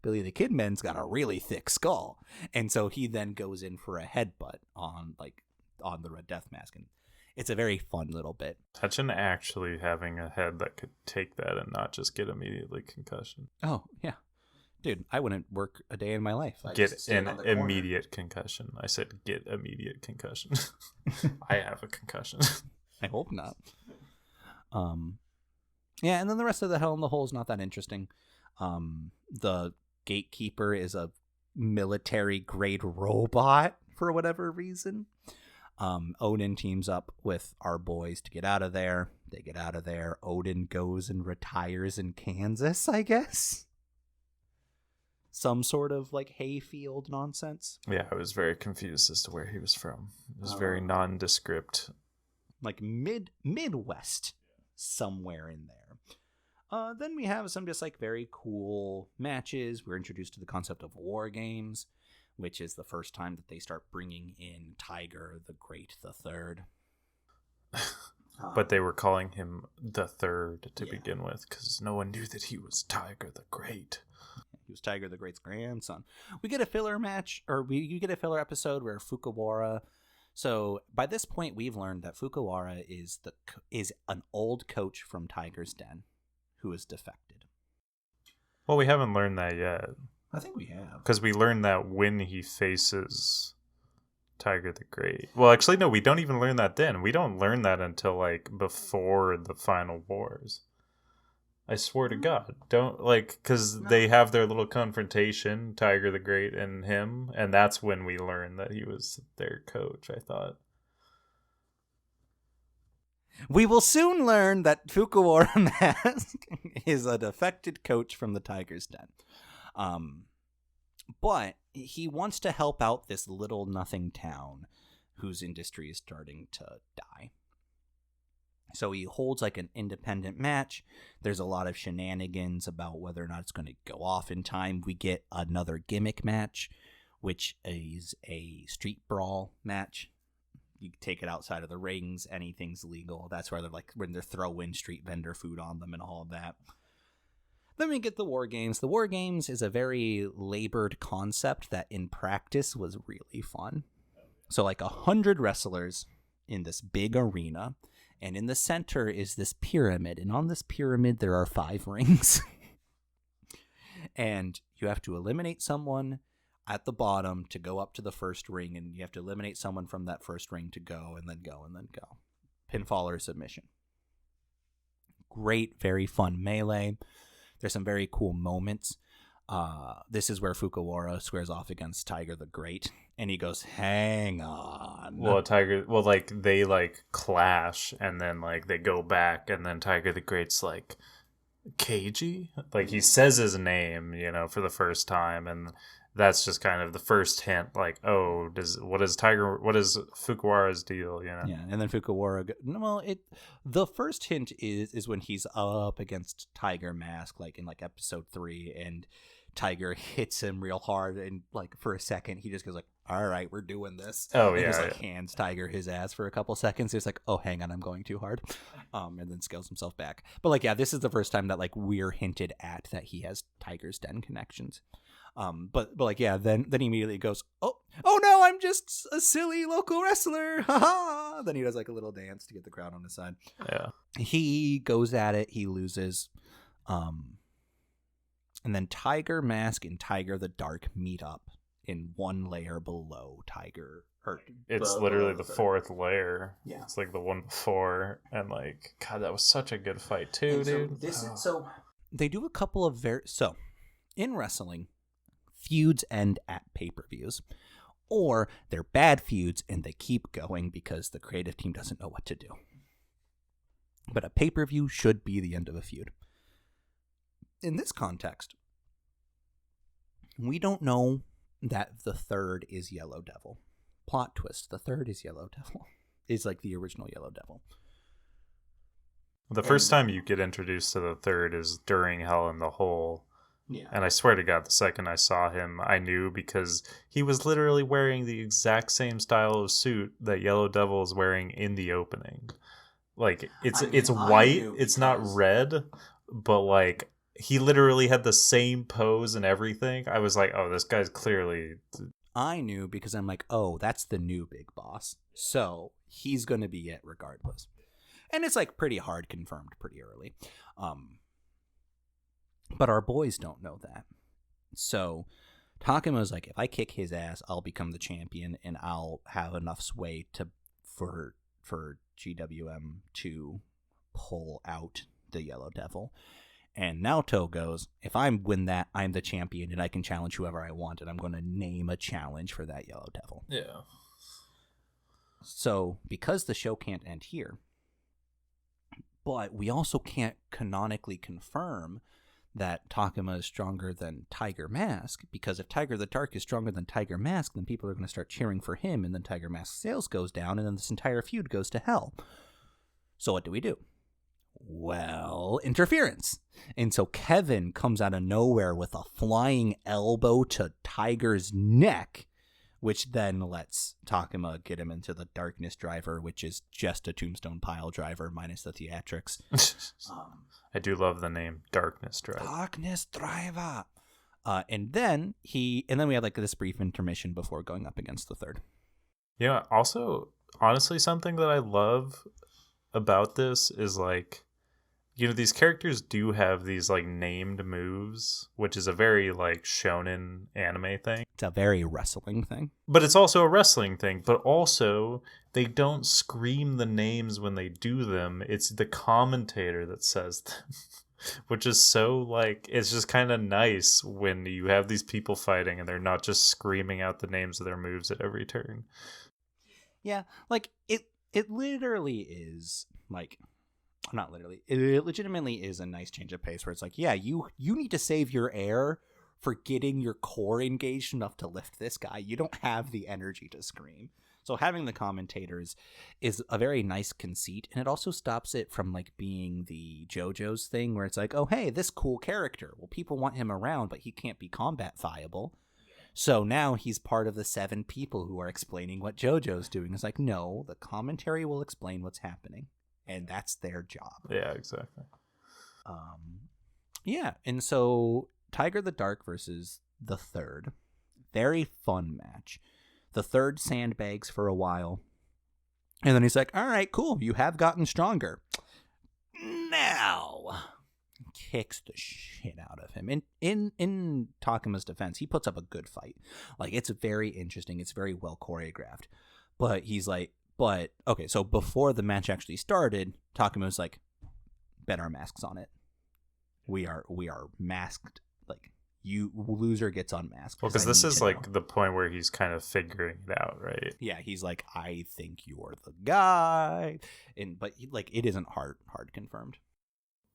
Speaker 1: Billy the Kid Man's got a really thick skull. And so he then goes in for a headbutt on the Red Death Mask. And it's a very fun little bit.
Speaker 2: Imagine actually having a head that could take that and not just get immediately concussion.
Speaker 1: Oh, yeah. Dude, I wouldn't work a day in my life.
Speaker 2: Get an immediate concussion. I said get immediate concussion. I have a concussion.
Speaker 1: I hope not. Yeah, and then the rest of the Hell in the Hole is not that interesting. The gatekeeper is a military-grade robot for whatever reason. Odin teams up with our boys to get out of there. They get out of there. Odin goes and retires in Kansas, I guess. Some sort of like hayfield nonsense.
Speaker 2: Yeah, I was very confused as to where he was from. It was very nondescript.
Speaker 1: Like Midwest, somewhere in there. Then we have some just like very cool matches. We're introduced to the concept of war games, which is the first time that they start bringing in Tiger the Great the Third.
Speaker 2: But they were calling him the Third to begin with, because no one knew that he was Tiger the Great.
Speaker 1: He was Tiger the Great's grandson. We get a filler match, or you get a filler episode where Fujiwara. So by this point, we've learned that Fujiwara is an old coach from Tiger's Den who has defected.
Speaker 2: Well, we haven't learned that yet.
Speaker 1: I think we have.
Speaker 2: Because we learned that when he faces Tiger the Great. Well, actually, no, we don't even learn that then. We don't learn that until, like, before the final wars. I swear to God. Don't, like, because they have their little confrontation, Tiger the Great and him, and that's when we learn that he was their coach, I thought.
Speaker 1: We will soon learn that Fujiwara Mask is a defected coach from the Tiger's Den. But he wants to help out this little nothing town whose industry is starting to die. So he holds like an independent match. There's a lot of shenanigans about whether or not it's going to go off in time. We get another gimmick match, which is a street brawl match. You take it outside of the rings. Anything's legal. That's where they're like when they're throwing street vendor food on them and all of that. Then we get the War Games. The War Games is a very labored concept that in practice was really fun. So like 100 wrestlers in this big arena. And in the center is this pyramid. And on this pyramid, there are 5 rings. And you have to eliminate someone at the bottom to go up to the first ring. And you have to eliminate someone from that first ring to go and then go and then go. Pinfall or submission. Great, very fun melee. There's some very cool moments. This is where Fujiwara squares off against Tiger the Great, and he goes, "Hang on."
Speaker 2: Well, like they like clash, and then like they go back, and then Tiger the Great's like, "Keiji," like he says his name, for the first time, and that's just kind of the first hint, like, oh, what is Fujiwara's deal,
Speaker 1: Yeah, and then Fujiwara. The first hint is when he's up against Tiger Mask, like in like episode 3, and Tiger hits him real hard, and like for a second he just goes like, "All right, we're doing this."
Speaker 2: Oh,
Speaker 1: and
Speaker 2: yeah,
Speaker 1: just like hands Tiger his ass for a couple seconds. He's like, "Oh, hang on, I'm going too hard," and then scales himself back. But like, yeah, this is the first time that like we're hinted at that he has Tiger's Den connections. But like, yeah, then he immediately goes, oh no, I'm just a silly local wrestler, haha. Then he does like a little dance to get the crowd on his side.
Speaker 2: Yeah,
Speaker 1: he goes at it, he loses, and then Tiger Mask and Tiger the Dark meet up in one layer below Tiger.
Speaker 2: It's literally the 4th layer.
Speaker 1: Yeah,
Speaker 2: it's like the one before, and like, God, that was such a good fight too, dude.
Speaker 1: So they do a couple of in wrestling. Feuds end at pay-per-views, or they're bad feuds and they keep going because the creative team doesn't know what to do. But a pay-per-view should be the end of a feud. In this context, we don't know that the Third is Yellow Devil. Plot twist, the Third is Yellow Devil. Is like the original Yellow Devil.
Speaker 2: The first time you get introduced to the Third is during Hell in the Hole,
Speaker 1: Yeah.
Speaker 2: And I swear to God, the second I saw him, I knew, because he was literally wearing the exact same style of suit that Yellow Devil is wearing in the opening. Like, it's white, it's not red, but like he literally had the same pose and everything. I was like, oh, this guy's clearly.
Speaker 1: I knew because I'm like, oh, that's the new big boss. So he's going to be it regardless. And it's like pretty hard confirmed pretty early. But our boys don't know that. So Takuma's like, if I kick his ass, I'll become the champion and I'll have enough sway for GWM to pull out the Yellow Devil. And Naoto goes, if I win that, I'm the champion and I can challenge whoever I want, and I'm going to name a challenge for that Yellow Devil.
Speaker 2: Yeah.
Speaker 1: So because the show can't end here, but we also can't canonically confirm that Takuma is stronger than Tiger Mask, because if Tiger the Dark is stronger than Tiger Mask, then people are going to start cheering for him, and then Tiger Mask's sales goes down, and then this entire feud goes to hell. So what do? Well, interference. And so Kevin comes out of nowhere with a flying elbow to Tiger's neck, which then lets Takuma get him into the Darkness Driver, which is just a Tombstone Pile Driver minus the theatrics.
Speaker 2: I do love the name Darkness Driver.
Speaker 1: Darkness Driver. And then we have like this brief intermission before going up against the third.
Speaker 2: Yeah. Also, honestly, something that I love about this is like, you know, these characters do have these like named moves, which is a very like shonen anime thing.
Speaker 1: It's a very wrestling thing.
Speaker 2: But it's also a wrestling thing. But also, they don't scream the names when they do them. It's the commentator that says them, which is so like, it's just kind of nice when you have these people fighting and they're not just screaming out the names of their moves at every turn.
Speaker 1: Yeah, like it literally is like, not literally, it legitimately is a nice change of pace where it's like, yeah, you need to save your air for getting your core engaged enough to lift this guy. You don't have the energy to scream. So having the commentators is a very nice conceit, and it also stops it from like being the JoJo's thing where it's like, oh, hey, this cool character. Well, people want him around, but he can't be combat viable. So now he's part of the 7 people who are explaining what JoJo's doing. It's like, no, the commentary will explain what's happening. And that's their job.
Speaker 2: Yeah, exactly.
Speaker 1: Yeah, and so Tiger the Dark versus the Third. Very fun match. The Third sandbags for a while. And then he's like, all right, cool. You have gotten stronger. Now. Kicks the shit out of him. And in Takuma's defense, he puts up a good fight. Like, it's very interesting. It's very well choreographed. But he's like, okay, so before the match actually started, Takuma was like, bet our masks on it. We are masked. Like, you loser gets unmasked.
Speaker 2: Well, because this is like the point where he's kind of figuring it out, right?
Speaker 1: Yeah, he's like, I think you're the guy. But it isn't hard confirmed.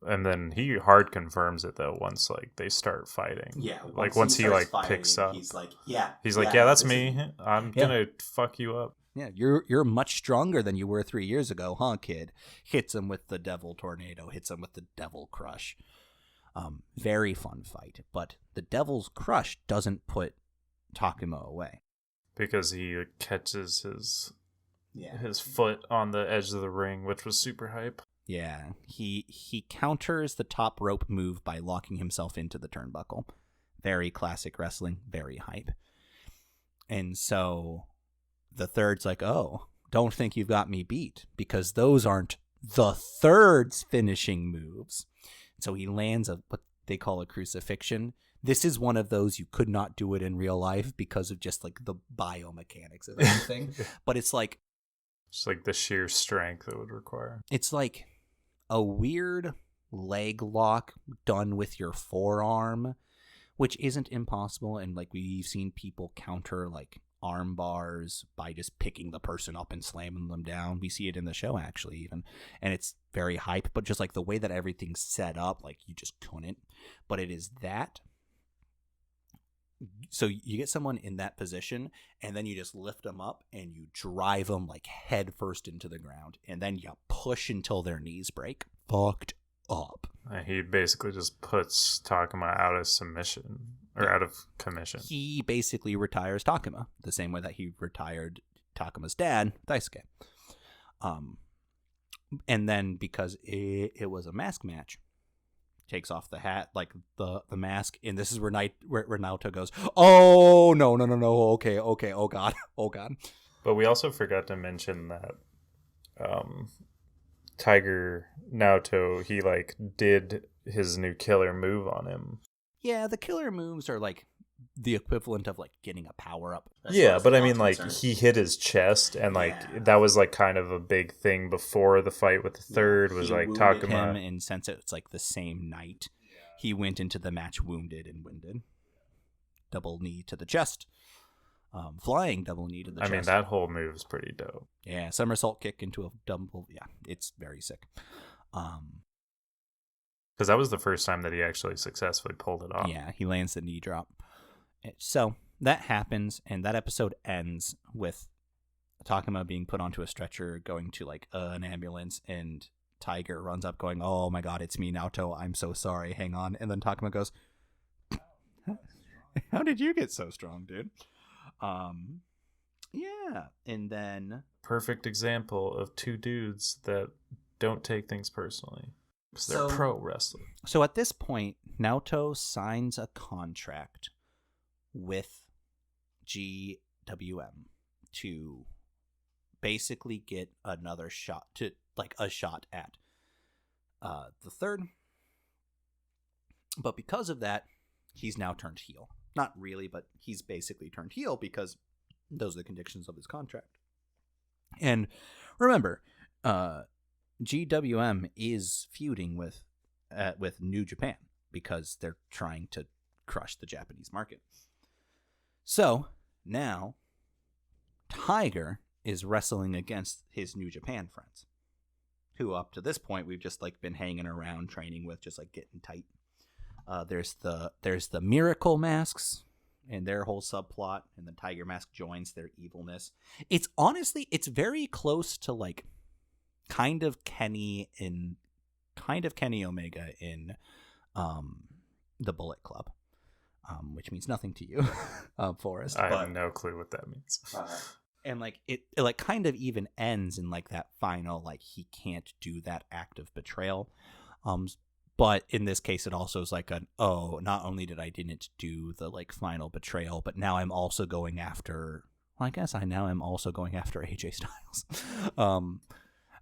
Speaker 2: And then he hard confirms it though once like they start fighting.
Speaker 1: Yeah,
Speaker 2: once he like
Speaker 1: fighting,
Speaker 2: picks up,
Speaker 1: he's like, yeah,
Speaker 2: that's me. I'm gonna fuck you up.
Speaker 1: Yeah, you're much stronger than you were 3 years ago, huh, kid? Hits him with the Devil Tornado, hits him with the Devil Crush. Very fun fight, but the Devil's Crush doesn't put Takuma away
Speaker 2: because he catches his foot on the edge of the ring, which was super hype.
Speaker 1: Yeah, he counters the top rope move by locking himself into the turnbuckle. Very classic wrestling, very hype. And so the Third's like, oh, don't think you've got me beat, because those aren't the Third's finishing moves. So he lands what they call a crucifixion. This is one of those you could not do it in real life because of just like the biomechanics of everything. But it's like,
Speaker 2: just like the sheer strength it would require.
Speaker 1: It's like a weird leg lock done with your forearm, which isn't impossible. And like we've seen people counter like arm bars by just picking the person up and slamming them down. We see it in the show actually even, and it's very hype, but just like the way that everything's set up, like you just couldn't. But it is that. So you get someone in that position and then you just lift them up and you drive them like head first into the ground and then you push until their knees break. Fucked up.
Speaker 2: He basically just puts Takuma out of submission or out of commission.
Speaker 1: He basically retires Takuma the same way that he retired Takuma's dad, Daisuke. And then because it was a mask match, takes off the hat, like the mask, and this is where Naoto goes, "Oh no, okay, oh god."
Speaker 2: But we also forgot to mention that Tiger Naoto, he like did his new killer move on him.
Speaker 1: Yeah, the killer moves are like the equivalent of like getting a power up.
Speaker 2: Yeah, but I mean, like, he hit his chest, and like that was like kind of a big thing before the fight with the third. Was like Takuma,
Speaker 1: him, and since it's like the same night, he went into the match wounded and winded. Double knee to the chest, flying double knee to the chest.
Speaker 2: I mean, that whole move is pretty dope.
Speaker 1: Yeah, somersault kick into a double. Yeah, it's very sick.
Speaker 2: Because that was the first time that he actually successfully pulled it off.
Speaker 1: Yeah, he lands the knee drop. So that happens, and that episode ends with Takuma being put onto a stretcher, going to like an ambulance, and Tiger runs up going, "Oh my god, it's me, Naoto. I'm so sorry. Hang on." And then Takuma goes, "How did you get so strong, dude?" Yeah, and then
Speaker 2: perfect example of two dudes that don't take things personally because they're pro wrestling.
Speaker 1: So at this point, Naoto signs a contract with GWM to basically get another shot to like a shot at the third, but because of that, he's now turned heel. Not really, but he's basically turned heel because those are the conditions of his contract. And remember, GWM is feuding with New Japan because they're trying to crush the Japanese market. So now Tiger is wrestling against his New Japan friends, who up to this point we've just like been hanging around training with, just like getting tight. There's the Miracle Masks and their whole subplot, and the Tiger Mask joins their evilness. It's very close to like kind of Kenny Omega in the Bullet Club. Which means nothing to you, Forrest.
Speaker 2: I have no clue what that means.
Speaker 1: And like it like kind of even ends in like that final, like he can't do that act of betrayal. But in this case, it also is like not only did I didn't do the like final betrayal, but now I'm also going after. Well, I guess I'm also going after AJ Styles.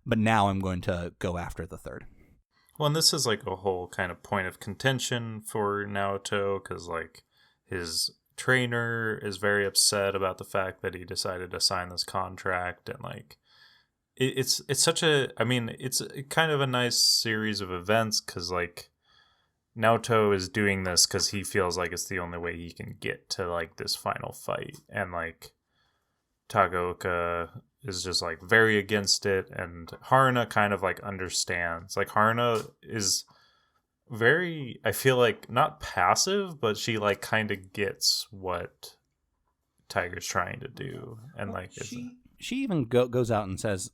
Speaker 1: But now I'm going to go after the third.
Speaker 2: Well, and this is like a whole kind of point of contention for Naoto, because like his trainer is very upset about the fact that he decided to sign this contract, and like it's kind of a nice series of events, because like Naoto is doing this because he feels like it's the only way he can get to like this final fight, and like Tagaoka is just like very against it, and Haruna kind of like understands. Like Haruna is very, I feel like, not passive, but she like kind of gets what Tiger's trying to do, and like
Speaker 1: she even goes out and says,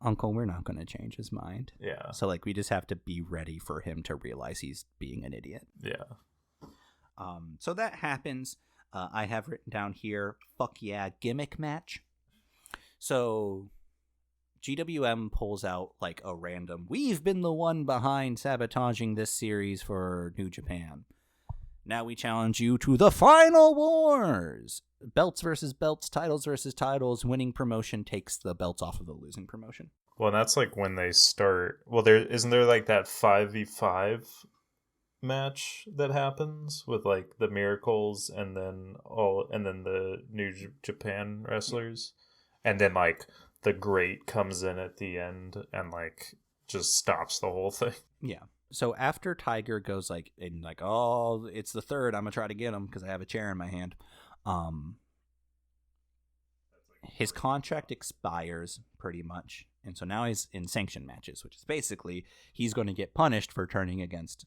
Speaker 1: "Uncle, we're not going to change his mind."
Speaker 2: Yeah.
Speaker 1: So like we just have to be ready for him to realize he's being an idiot.
Speaker 2: Yeah.
Speaker 1: So that happens. I have written down here, "Fuck yeah, gimmick match." So GWM pulls out like a random, "We've been the one behind sabotaging this series for New Japan. Now we challenge you to the final wars. Belts versus belts, titles versus titles. Winning promotion takes the belts off of the losing promotion."
Speaker 2: Well, that's like when they start. Well, isn't there like that 5v5 match that happens with like the Miracles and then the New Japan wrestlers, and then like the Great comes in at the end and like just stops the whole thing.
Speaker 1: Yeah. So after Tiger goes like in like, "Oh, it's the third. I'm gonna try to get him because I have a chair in my hand." His contract expires pretty much, and so now he's in sanction matches, which is basically he's going to get punished for turning against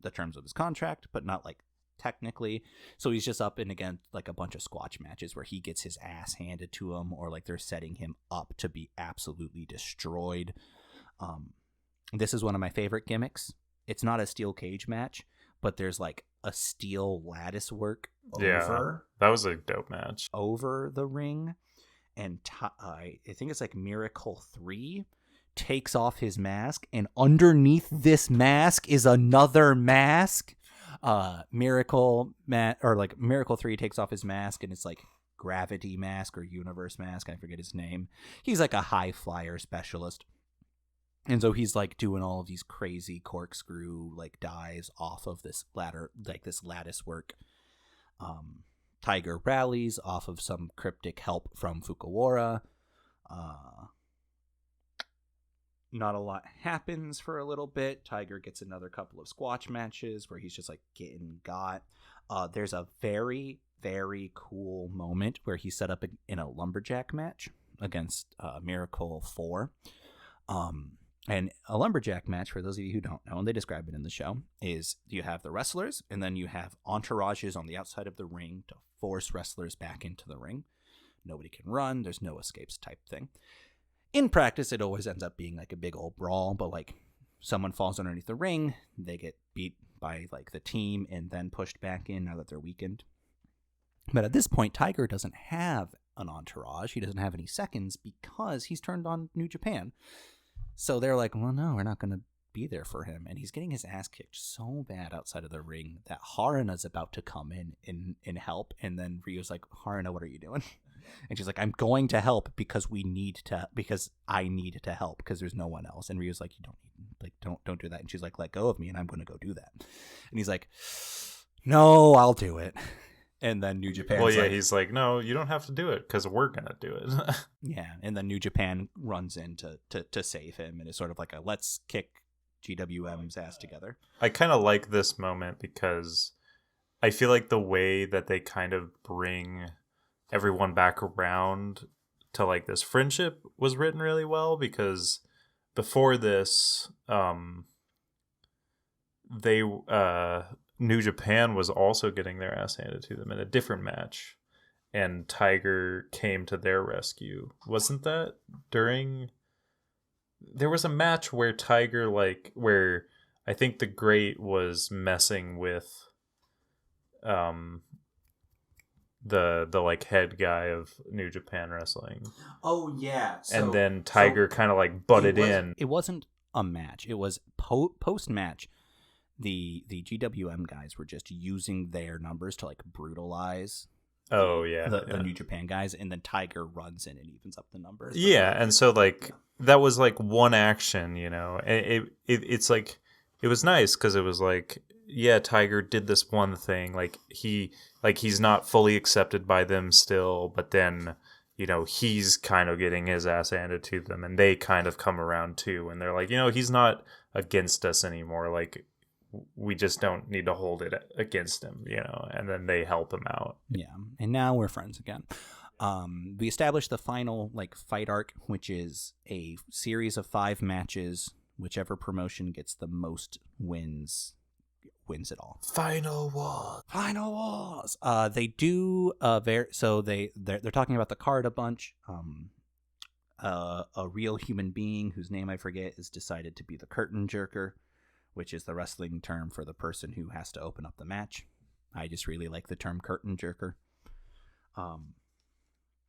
Speaker 1: the terms of his contract, but not like technically. So he's just up and against like a bunch of squash matches where he gets his ass handed to him, or like they're setting him up to be absolutely destroyed. This is one of my favorite gimmicks it's not a steel cage match, but there's like a steel lattice work
Speaker 2: that was a dope match
Speaker 1: over the ring, and I think it's like Miracle 3 takes off his mask, and underneath this mask is another mask. Miracle 3 takes off his mask, and it's like Gravity Mask or Universe Mask, I forget his name. He's like a high flyer specialist, and so he's like doing all of these crazy corkscrew like dives off of this ladder, like this lattice work. Tiger rallies off of some cryptic help from Fukuwara. Not a lot happens for a little bit. Tiger gets another couple of squash matches where he's just like getting got. There's a very, very cool moment where he's set up in a lumberjack match against Miracle 4. And a lumberjack match, for those of you who don't know, and they describe it in the show, is you have the wrestlers and then you have entourages on the outside of the ring to force wrestlers back into the ring. Nobody can run. There's no escapes type thing. In practice, it always ends up being like a big old brawl, but like someone falls underneath the ring, they get beat by like the team and then pushed back in now that they're weakened. But at this point, Tiger doesn't have an entourage. He doesn't have any seconds because he's turned on New Japan. So they're like, well, no, we're not going to be there for him. And he's getting his ass kicked so bad outside of the ring that Haruna's about to come in and help. And then Ryu's like, Haruna, what are you doing? And she's like, I'm going to help because I need to help because there's no one else. And Ryu's like, you don't do that. And she's like, let go of me and I'm going to go do that. And he's like, no, I'll do it. And then New Japan.
Speaker 2: Well, yeah, he's like, no, you don't have to do it because we're going to do it.
Speaker 1: Yeah. And then New Japan runs in to save him. And it's sort of like a let's kick GWM's ass together.
Speaker 2: I kind of like this moment because I feel like the way that they kind of bring everyone back around to like this friendship was written really well, because before this New Japan was also getting their ass handed to them in a different match, and Tiger came to their rescue. Wasn't that during there was a match where Tiger where I think the Great was messing with the like head guy of New Japan Wrestling.
Speaker 1: Oh yeah.
Speaker 2: And then Tiger kind of like butted in.
Speaker 1: It wasn't a match. It was post match. The GWM guys were just using their numbers to like brutalize the New Japan guys, and then Tiger runs in and evens up the numbers.
Speaker 2: Yeah, and so like that was like one action, you know. And it's like it was nice because it was like, yeah, Tiger did this one thing, he's not fully accepted by them still, but then, you know, he's kind of getting his ass handed to them, and they kind of come around too, and they're like, you know, he's not against us anymore, like we just don't need to hold it against him, you know, and then they help him out.
Speaker 1: Yeah, and now we're friends again. We established the final like fight arc, which is a series of 5 matches. Whichever promotion gets the most wins it all.
Speaker 2: Final Wars.
Speaker 1: They do they're talking about the card a bunch. A real human being whose name I forget is decided to be the curtain jerker, which is the wrestling term for the person who has to open up the match. I just really like the term curtain jerker.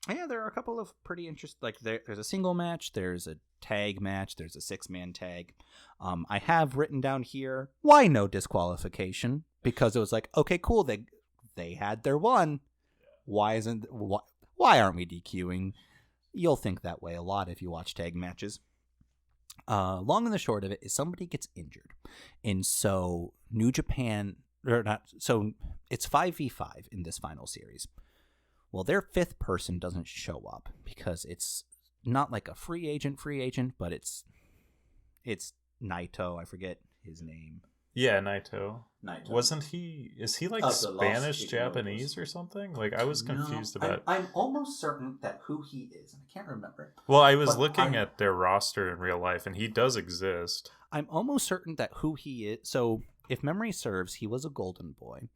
Speaker 1: Yeah, there are a couple of pretty interesting, like there's a single match, there's a tag match, there's a 6-man tag. I have written down here, why no disqualification? Because it was like, okay, cool, they had their one. Why aren't we DQing? You'll think that way a lot if you watch tag matches. Long and the short of it is somebody gets injured. And so New Japan, it's 5v5 in this final series. Well, their 5th person doesn't show up because it's not like a free agent, but it's Naito. I forget his name.
Speaker 2: Yeah, Naito. Is he like Spanish, Japanese or something? Like I was confused about.
Speaker 1: I'm almost certain that who he is, and I can't remember.
Speaker 2: Well, I was looking at their roster in real life, and he does exist.
Speaker 1: I'm almost certain that who he is. So, if memory serves, he was a Golden Boy.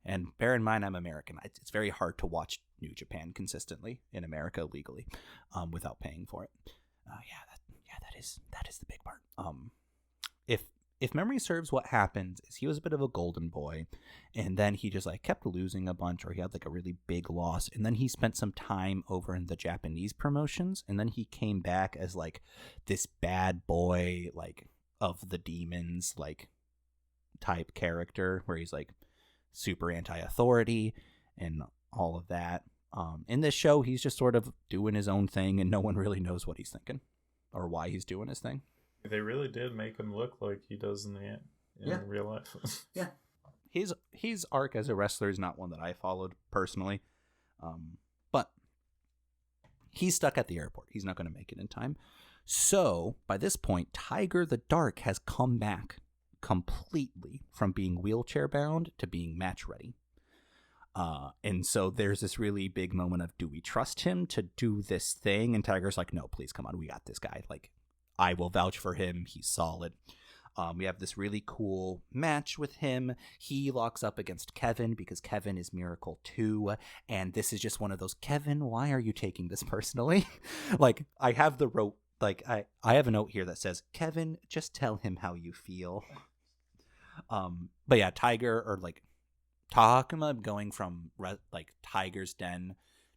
Speaker 1: And bear in mind, I'm American. It's very hard to watch New Japan consistently in America legally, without paying for it. That is the big part. if memory serves, what happened is he was a bit of a golden boy, and then he just like kept losing a bunch, or he had like a really big loss, and then he spent some time over in the Japanese promotions, and then he came back as like this bad boy, like of the demons, like type character, where he's like super anti-authority and all of that. In this show, he's just sort of doing his own thing, and no one really knows what he's thinking or why he's doing his thing.
Speaker 2: They really did make him look like he does in real life.
Speaker 1: Yeah. His arc as a wrestler is not one that I followed personally. But he's stuck at the airport. He's not going to make it in time. So by this point, Tiger the Dark has come back completely from being wheelchair bound to being match ready. And so there's this really big moment of, do we trust him to do this thing? And Tiger's like, no, please, come on. We got this guy. Like, I will vouch for him. He's solid. We have this really cool match with him. He locks up against Kevin because Kevin is Miracle 2. And this is just one of those, Kevin, why are you taking this personally? Like, I have the rope. Like, I have a note here that says, Kevin, just tell him how you feel. But yeah, Tiger, or like Takuma going from like Tiger's Den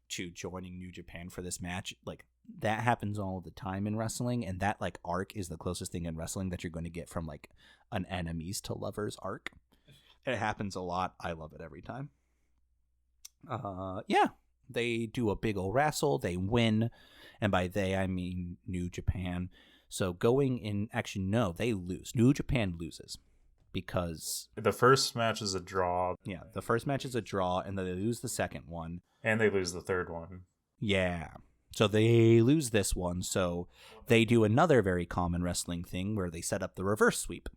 Speaker 1: to joining New Japan for this match, like that happens all the time in wrestling, and that like arc is the closest thing in wrestling that you're going to get from like an enemies to lovers arc. It happens a lot. I love it every time. Yeah, they do a big ol' wrestle. They win, and by they I mean New Japan. So going in, actually no, they lose. New Japan loses. Because
Speaker 2: the first match is a draw.
Speaker 1: Yeah, the first match is a draw, and then they lose the second one.
Speaker 2: And they lose the third one.
Speaker 1: Yeah. So they lose this one, so they do another very common wrestling thing where they set up the reverse sweep.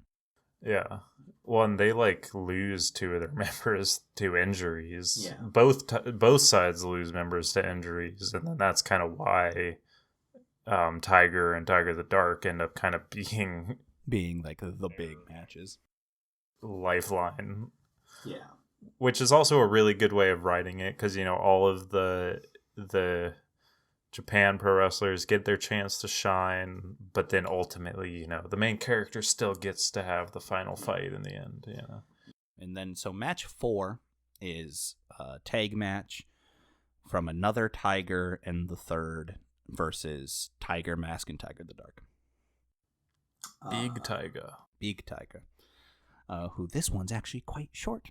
Speaker 2: Yeah. Well, and they like lose two of their members to injuries.
Speaker 1: Yeah.
Speaker 2: Both sides lose members to injuries, and then that's kind of why Tiger and Tiger the Dark end up kind of being
Speaker 1: like the big matches.
Speaker 2: Lifeline.
Speaker 1: Yeah.
Speaker 2: Which is also a really good way of writing it, because you know all of the Japan pro wrestlers get their chance to shine, but then ultimately, you know, the main character still gets to have the final fight in the end, you know.
Speaker 1: And then so match 4 is a tag match from another Tiger and the Third versus Tiger Mask and Tiger the Dark.
Speaker 2: Big Tiger.
Speaker 1: Who this one's actually quite short.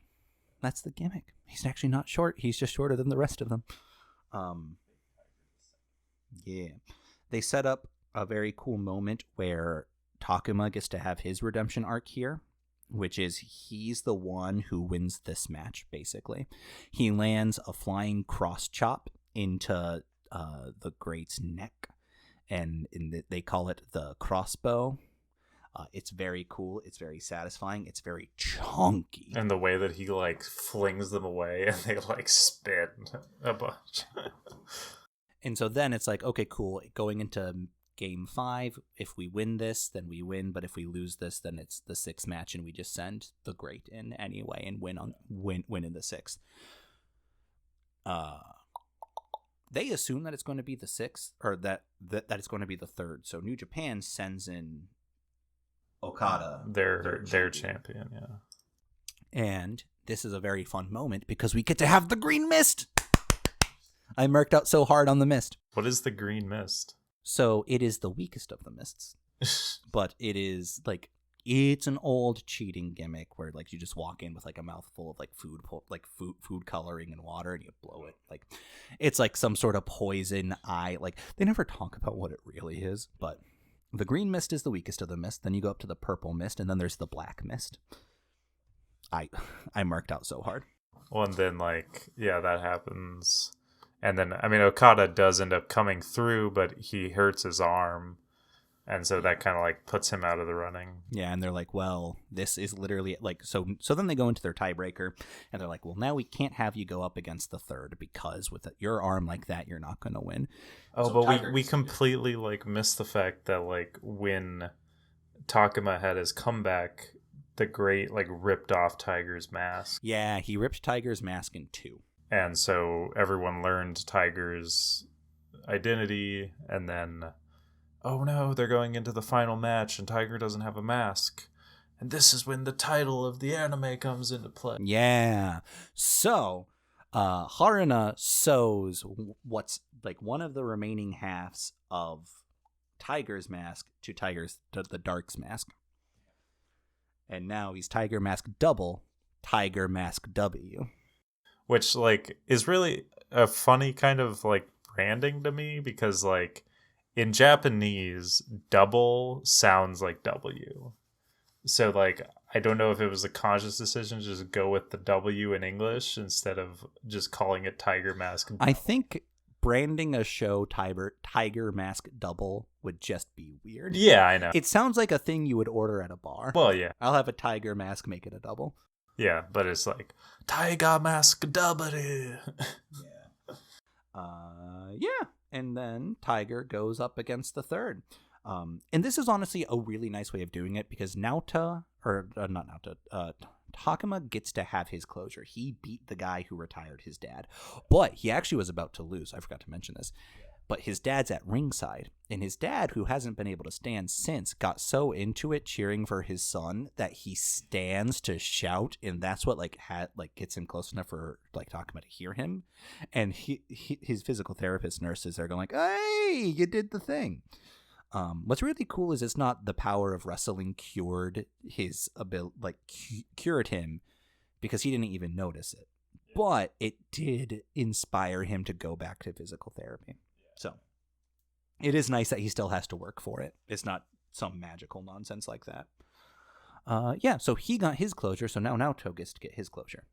Speaker 1: That's the gimmick. He's actually not short. He's just shorter than the rest of them. Yeah. They set up a very cool moment where Takuma gets to have his redemption arc here, which is he's the one who wins this match, basically. He lands a flying cross chop into the Great's neck, and they call it the crossbow. It's very cool. It's very satisfying. It's very chunky.
Speaker 2: And the way that he like flings them away and they like spin a bunch.
Speaker 1: And so then it's like, okay, cool. Going into game 5, if we win this, then we win. But if we lose this, then it's the 6th match, and we just send the Great in anyway and win in the 6th. They assume that it's going to be the 6th, or that it's going to be the 3rd. So New Japan sends in Okada,
Speaker 2: their champion, yeah.
Speaker 1: And this is a very fun moment because we get to have the green mist. I murked out so hard on the mist.
Speaker 2: What is the green mist?
Speaker 1: So it is the weakest of the mists, but it is like, it's an old cheating gimmick where like you just walk in with like a mouthful of like food coloring and water, and you blow it. Like it's like some sort of poison eye. Like they never talk about what it really is, but the green mist is the weakest of the mist. Then you go up to the purple mist, and then there's the black mist. I marked out so hard.
Speaker 2: Well, and then like, yeah, that happens. And then, I mean, Okada does end up coming through, but he hurts his arm. And so that kind of like puts him out of the running.
Speaker 1: Yeah, and they're like, well, this is literally like, so then they go into their tiebreaker, and they're like, well, now we can't have you go up against the 3rd because with your arm like that, you're not going to win.
Speaker 2: Oh, so but we completely like missed the fact that like when Takuma had his comeback, the Great like ripped off Tiger's mask.
Speaker 1: Yeah, he ripped Tiger's mask in 2.
Speaker 2: And so everyone learned Tiger's identity, and then, oh no, they're going into the final match and Tiger doesn't have a mask. And this is when the title of the anime comes into play.
Speaker 1: Yeah. So, Haruna sews what's like one of the remaining halves of Tiger's mask to the Dark's mask. And now he's Tiger Mask Double, Tiger Mask W.
Speaker 2: Which, like, is really a funny kind of, like, branding to me because, like, in Japanese, double sounds like W. So, like, I don't know if it was a conscious decision to just go with the W in English instead of just calling it Tiger Mask.
Speaker 1: I think branding a show Tiger Mask Double would just be weird.
Speaker 2: Yeah, I know.
Speaker 1: It sounds like a thing you would order at a bar.
Speaker 2: Well, yeah.
Speaker 1: I'll have a Tiger Mask, make it a double.
Speaker 2: Yeah, but it's like, Tiger Mask W.
Speaker 1: Yeah. And then Tiger goes up against the third. And this is honestly a really nice way of doing it because Takuma gets to have his closure. He beat the guy who retired his dad, but he actually was about to lose. I forgot to mention this. But his dad's at ringside, and his dad, who hasn't been able to stand since, got so into it cheering for his son that he stands to shout, and that's what gets him close enough for Takuma to hear him. And his physical therapist nurses are going like, "Hey, you did the thing." What's really cool is it's not the power of wrestling cured his cured him because he didn't even notice it, but it did inspire him to go back to physical therapy. So it is nice that he still has to work for it. It's not some magical nonsense like that. Yeah, so he got his closure, so now Naoto gets to get his closure.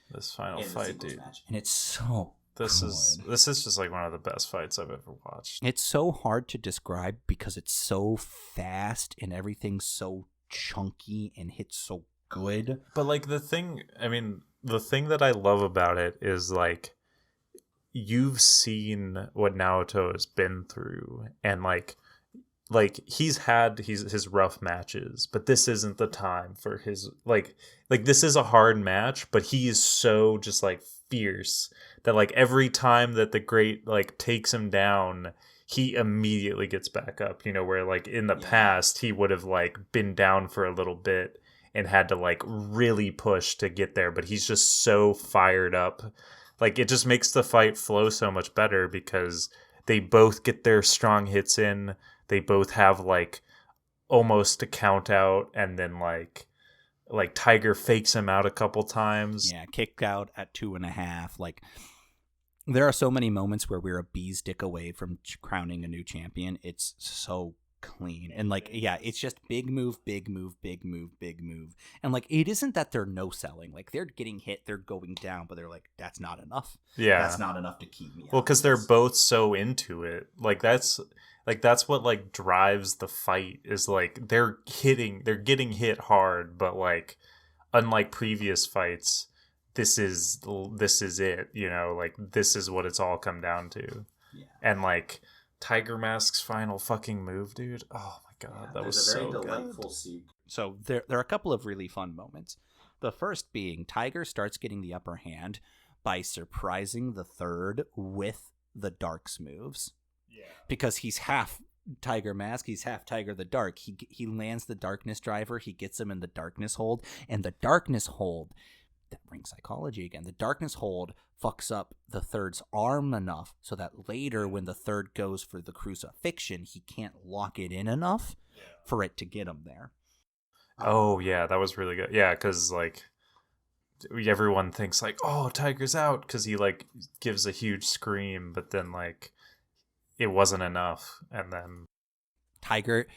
Speaker 2: This final fight, dude.
Speaker 1: Match. And it's so
Speaker 2: This is just like one of the best fights I've ever watched.
Speaker 1: It's so hard to describe because it's so fast and everything's so chunky and hits so good.
Speaker 2: But like the thing that I love about it is like you've seen what Naoto has been through and like he's had his rough matches, but this isn't the time for his like this is a hard match, but he is so just like fierce that like every time that the great like takes him down, he immediately gets back up, you know, where like in the past he would have like been down for a little bit and had to like really push to get there, but he's just so fired up. Like it just makes the fight flow so much better because they both get their strong hits in. They both have like almost a count out, and then like Tiger fakes him out a couple times.
Speaker 1: Yeah, kicked out at 2.5. Like there are so many moments where we're a bee's dick away from crowning a new champion. It's so clean. And like, yeah, it's just big move, big move, big move, big move. And like, it isn't that they're no selling. Like they're getting hit, they're going down, but they're like, that's not enough.
Speaker 2: Yeah.
Speaker 1: That's not enough to keep me.
Speaker 2: Well, because they're both so into it. That's what like drives the fight is like they're getting hit hard, but like unlike previous fights, this is it, you know, like this is what it's all come down to. Yeah. And like Tiger Mask's final fucking move, dude. Oh my god, that was so good. Delightful
Speaker 1: sequence. So there are a couple of really fun moments. The first being Tiger starts getting the upper hand by surprising the third with the Dark's moves. Yeah. Because he's half Tiger Mask, he's half Tiger the Dark. He lands the Darkness Driver, he gets him in the Darkness Hold, and the Darkness Hold, that brings psychology again. The Darkness Hold fucks up the third's arm enough so that later when the third goes for the crucifixion, he can't lock it in enough for it to get him there.
Speaker 2: Oh yeah, that was really good. Yeah, because like everyone thinks like, oh, Tiger's out because he like gives a huge scream, but then like it wasn't enough, and then
Speaker 1: Tiger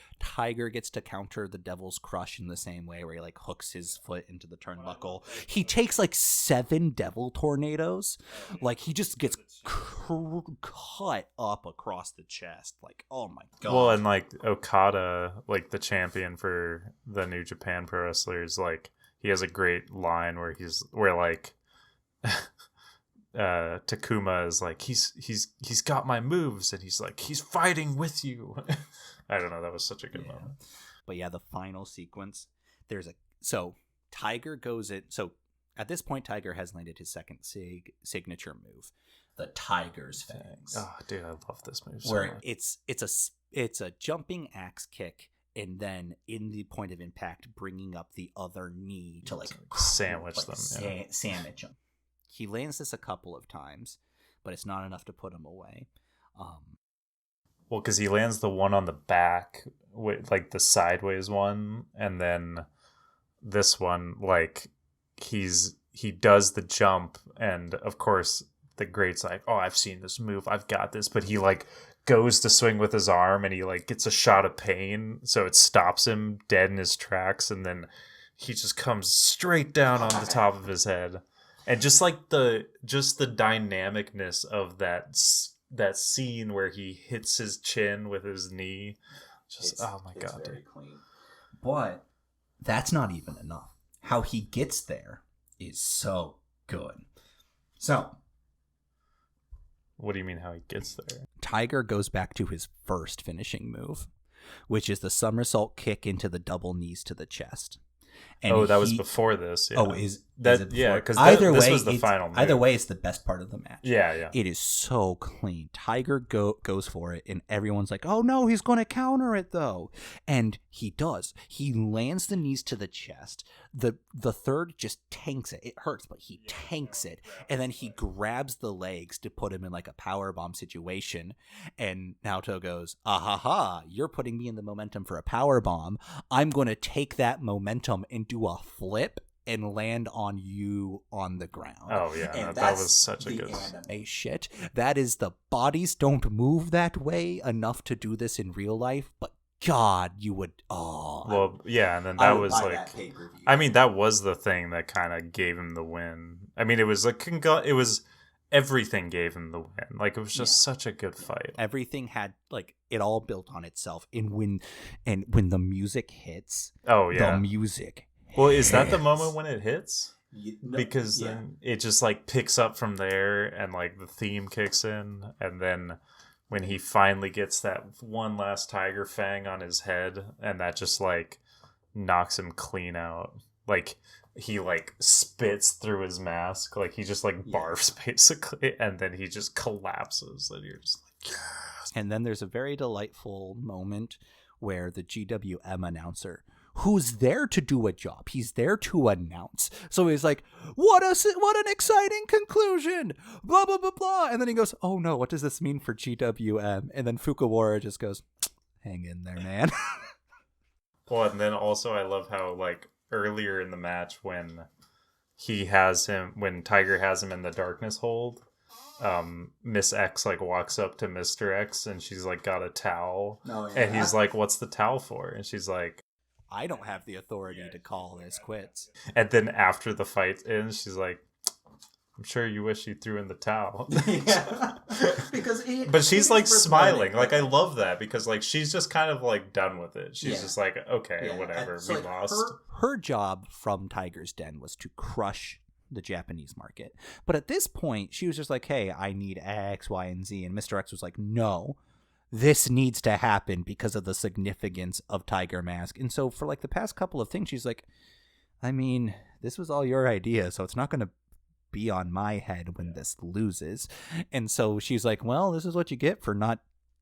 Speaker 1: gets to counter the Devil's Crush in the same way, where he like hooks his foot into the turnbuckle. He takes like 7 Devil Tornadoes, like he just gets cut up across the chest. Like, oh my god.
Speaker 2: Well, and like Okada, like the champion for the New Japan Pro Wrestlers, like he has a great line where like Takuma is like he's got my moves, and he's like he's fighting with you. I don't know, that was such a good moment.
Speaker 1: But yeah, the final sequence, Tiger goes in. So at this point, Tiger has landed his second signature move, the Tiger's Fangs.
Speaker 2: Oh, dude, I love this move.
Speaker 1: Where it's a jumping axe kick and then in the point of impact, bringing up the other knee to like
Speaker 2: sandwich
Speaker 1: like,
Speaker 2: them.
Speaker 1: Sandwich them. He lands this a couple of times, but it's not enough to put him away.
Speaker 2: Well, because he lands the one on the back, like the sideways one, and then this one, like he does the jump, and of course the great's like, oh, I've seen this move, I've got this, but he like goes to swing with his arm, and he like gets a shot of pain, so it stops him dead in his tracks, and then he just comes straight down on the top of his head, and just the dynamicness of that scene where he hits his chin with his knee, oh my god,
Speaker 1: very clean. But that's not even enough. How he gets there is so good. So,
Speaker 2: what do you mean how he gets there?
Speaker 1: Tiger goes back to his first finishing move, which is the somersault kick into the double knees to the chest. And
Speaker 2: that was before this. Yeah.
Speaker 1: Oh, is
Speaker 2: that?
Speaker 1: it
Speaker 2: Yeah, because this was the final move.
Speaker 1: Either way, it's the best part of the match.
Speaker 2: Yeah.
Speaker 1: It is so clean. Tiger goes for it, and everyone's like, "Oh no, he's going to counter it though," and he does. He lands the knees to the chest. The third just tanks it. It hurts, but he tanks it, and then he grabs the legs to put him in like a powerbomb situation. And Naoto goes, "Ah ha ha! You're putting me in the momentum for a powerbomb. I'm going to take that momentum and do a flip and land on you on the ground."
Speaker 2: Oh yeah,
Speaker 1: and
Speaker 2: that was such a good
Speaker 1: anime shit. That is the bodies don't move that way enough to do this in real life, but God, you would. Oh,
Speaker 2: well, yeah, and then that was like,
Speaker 1: that pay-per-view.
Speaker 2: I mean, that was the thing that kind of gave him the win. I mean, it was like it was everything gave him the win. Like it was just such a good fight.
Speaker 1: Everything had like it all built on itself. And when the music hits,
Speaker 2: oh yeah,
Speaker 1: the music.
Speaker 2: Well, is that the moment when it hits? Because then it just like picks up from there, and like the theme kicks in, and then when he finally gets that one last tiger fang on his head, and that just like knocks him clean out. Like he like spits through his mask, like he just like barfs basically, and then he just collapses, and you're just like, yes.
Speaker 1: And then there's a very delightful moment where the GWM announcer, who's there to do a job, he's there to announce, so he's like, what an exciting conclusion, blah blah blah blah, and then he goes, oh no, what does this mean for GWM? And then Fukuwara just goes, hang in there, man.
Speaker 2: Well, and then also I love how like earlier in the match when Tiger has him in the darkness hold, Miss X like walks up to Mr. X, and she's like got a towel, and he's like, what's the towel for? And she's like,
Speaker 1: I don't have the authority to call this quits.
Speaker 2: And then after the fight ends, she's like, I'm sure you wish you threw in the towel.
Speaker 1: Yeah.
Speaker 2: But she's like smiling. Like I love that, because like she's just kind of like done with it. She's just like, okay, whatever, we like, lost.
Speaker 1: Her job from Tiger's Den was to crush the Japanese market. But at this point, she was just like, hey, I need X, Y, and Z. And Mr. X was like, no, this needs to happen because of the significance of Tiger Mask. And so for like the past couple of things, she's like, I mean, this was all your idea, so it's not going to be on my head when this loses. And so she's like, well, this is what you get for not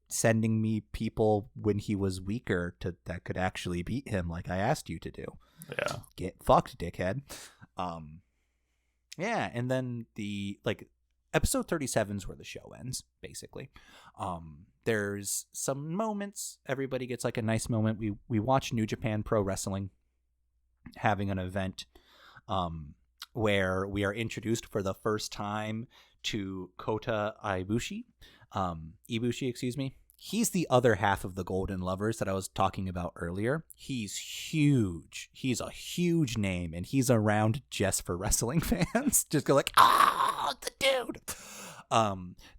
Speaker 1: sending me people when he was weaker that could actually beat him like I asked you to do.
Speaker 2: Yeah.
Speaker 1: Get fucked, dickhead. Yeah, and then the like episode 37 is where the show ends, basically. There's some moments, everybody gets like a nice moment. We watch New Japan Pro Wrestling having an event where we are introduced for the first time to Kota Ibushi. Excuse me. He's the other half of the Golden Lovers that I was talking about earlier. He's huge. He's a huge name, and he's around just for wrestling fans. Just go like, the dude.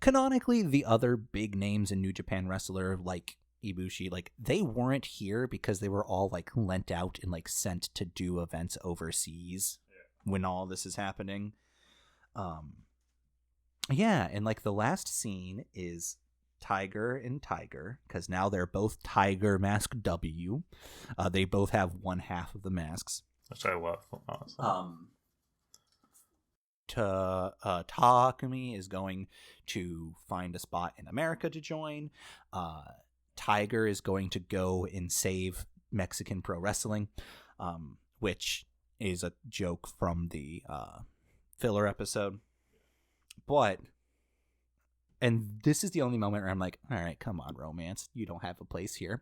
Speaker 1: Canonically, the other big names in New Japan Wrestler, like Ibushi, like they weren't here because they were all like lent out and like sent to do events overseas when all this is happening. Yeah, and like the last scene is Tiger and Tiger, because now they're both Tiger Mask W. They both have one half of the masks,
Speaker 2: which I love. Awesome.
Speaker 1: Takumi is going to find a spot in America to join. Tiger is going to go and save Mexican pro wrestling, which is a joke from the filler episode. And this is the only moment where I'm like, all right, come on, romance. You don't have a place here.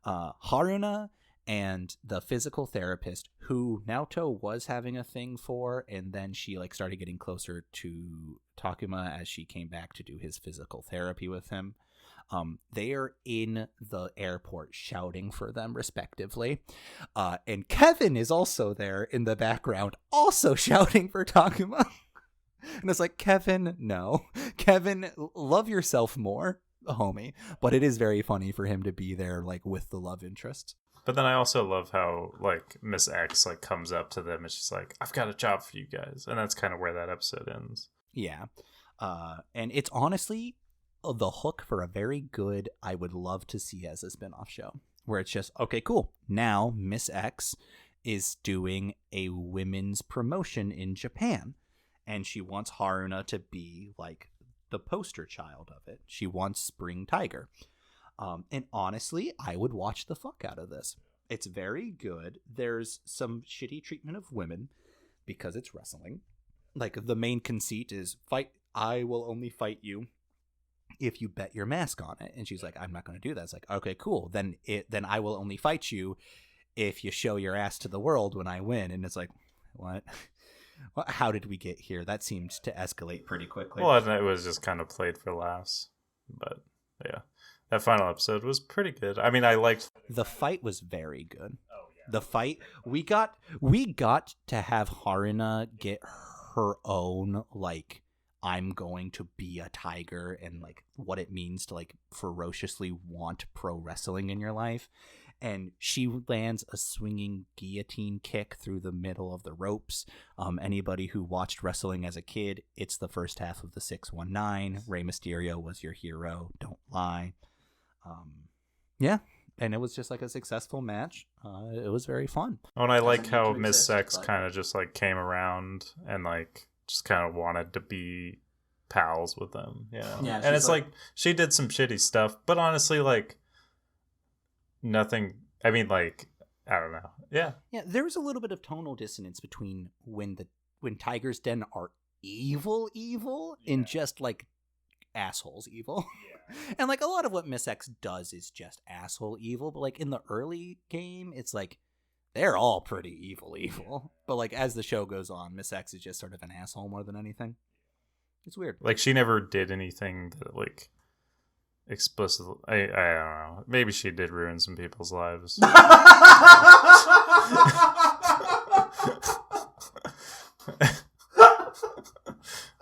Speaker 1: Haruna and the physical therapist, who Naoto was having a thing for, and then she like started getting closer to Takuma as she came back to do his physical therapy with him. They are in the airport shouting for them respectively. And Kevin is also there in the background, also shouting for Takuma. And it's like, Kevin, no. Kevin, love yourself more, homie. But it is very funny for him to be there, like, with the love interest.
Speaker 2: But then I also love how, like, Miss X, like, comes up to them and she's like, I've got a job for you guys. And that's kind of where that episode ends.
Speaker 1: Yeah. And it's honestly the hook for a very good, I would love to see as a spinoff show. Where it's just, okay, cool. Now Miss X is doing a women's promotion in Japan. And she wants Haruna to be, like, the poster child of it. She wants Spring Tiger. And honestly, I would watch the fuck out of this. It's very good. There's some shitty treatment of women because it's wrestling. Like, the main conceit is, I will only fight you if you bet your mask on it. And she's like, I'm not going to do that. It's like, okay, cool. Then I will only fight you if you show your ass to the world when I win. And it's like, what? How did we get here? That seemed to escalate pretty quickly.
Speaker 2: Well, it was just kind of played for laughs. But, yeah. That final episode was pretty good. I mean, I liked...
Speaker 1: The fight was very good. Oh, yeah. The fight... We got to have Haruna get her own, like, I'm going to be a tiger, and, like, what it means to, like, ferociously want pro wrestling in your life. And she lands a swinging guillotine kick through the middle of the ropes. Anybody who watched wrestling as a kid, it's the first half of the 619. Rey Mysterio was your hero. Don't lie. Yeah, and it was just like a successful match. It was very fun.
Speaker 2: Oh, and I like how Miss Sex kind of just like came around and like just kind of wanted to be pals with them. Yeah, and it's like she did some shitty stuff, but honestly, like nothing. I mean, like I don't know. Yeah,
Speaker 1: there was a little bit of tonal dissonance between when Tiger's Den are evil, and just like assholes evil. And like a lot of what Miss X does is just asshole evil, but like in the early game it's like they're all pretty evil, but like as the show goes on, Miss X is just sort of an asshole more than anything. It's weird.
Speaker 2: Like she never did anything that like explicitly I don't know, maybe she did ruin some people's lives.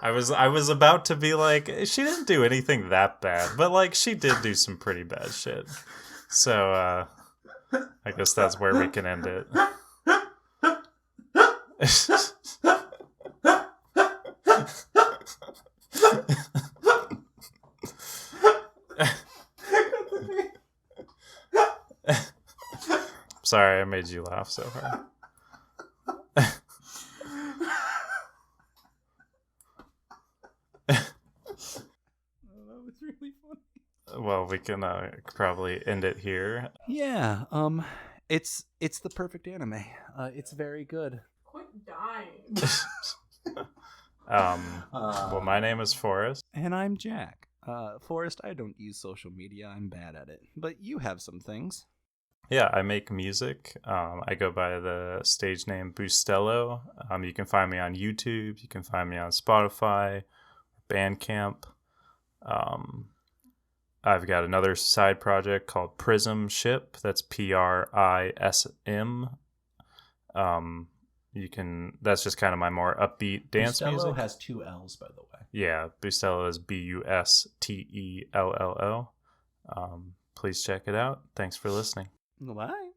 Speaker 2: I was about to be like, she didn't do anything that bad, but like she did do some pretty bad shit. So I guess that's where we can end it. Sorry, I made you laugh so hard. Well, we can probably end it here.
Speaker 1: Yeah, it's the perfect anime. It's very good.
Speaker 4: Quit dying.
Speaker 2: Well, my name is Forrest.
Speaker 1: And I'm Jack. Forrest, I don't use social media. I'm bad at it. But you have some things.
Speaker 2: Yeah, I make music. I go by the stage name Boostello. You can find me on YouTube. You can find me on Spotify, Bandcamp. I've got another side project called Prism Ship. That's PRISM. That's just kind of my more upbeat dance
Speaker 1: Boostello
Speaker 2: music.
Speaker 1: has 2 L's, by the way.
Speaker 2: Yeah, Boostello is BUSTELLO. Please check it out. Thanks for listening.
Speaker 1: Bye.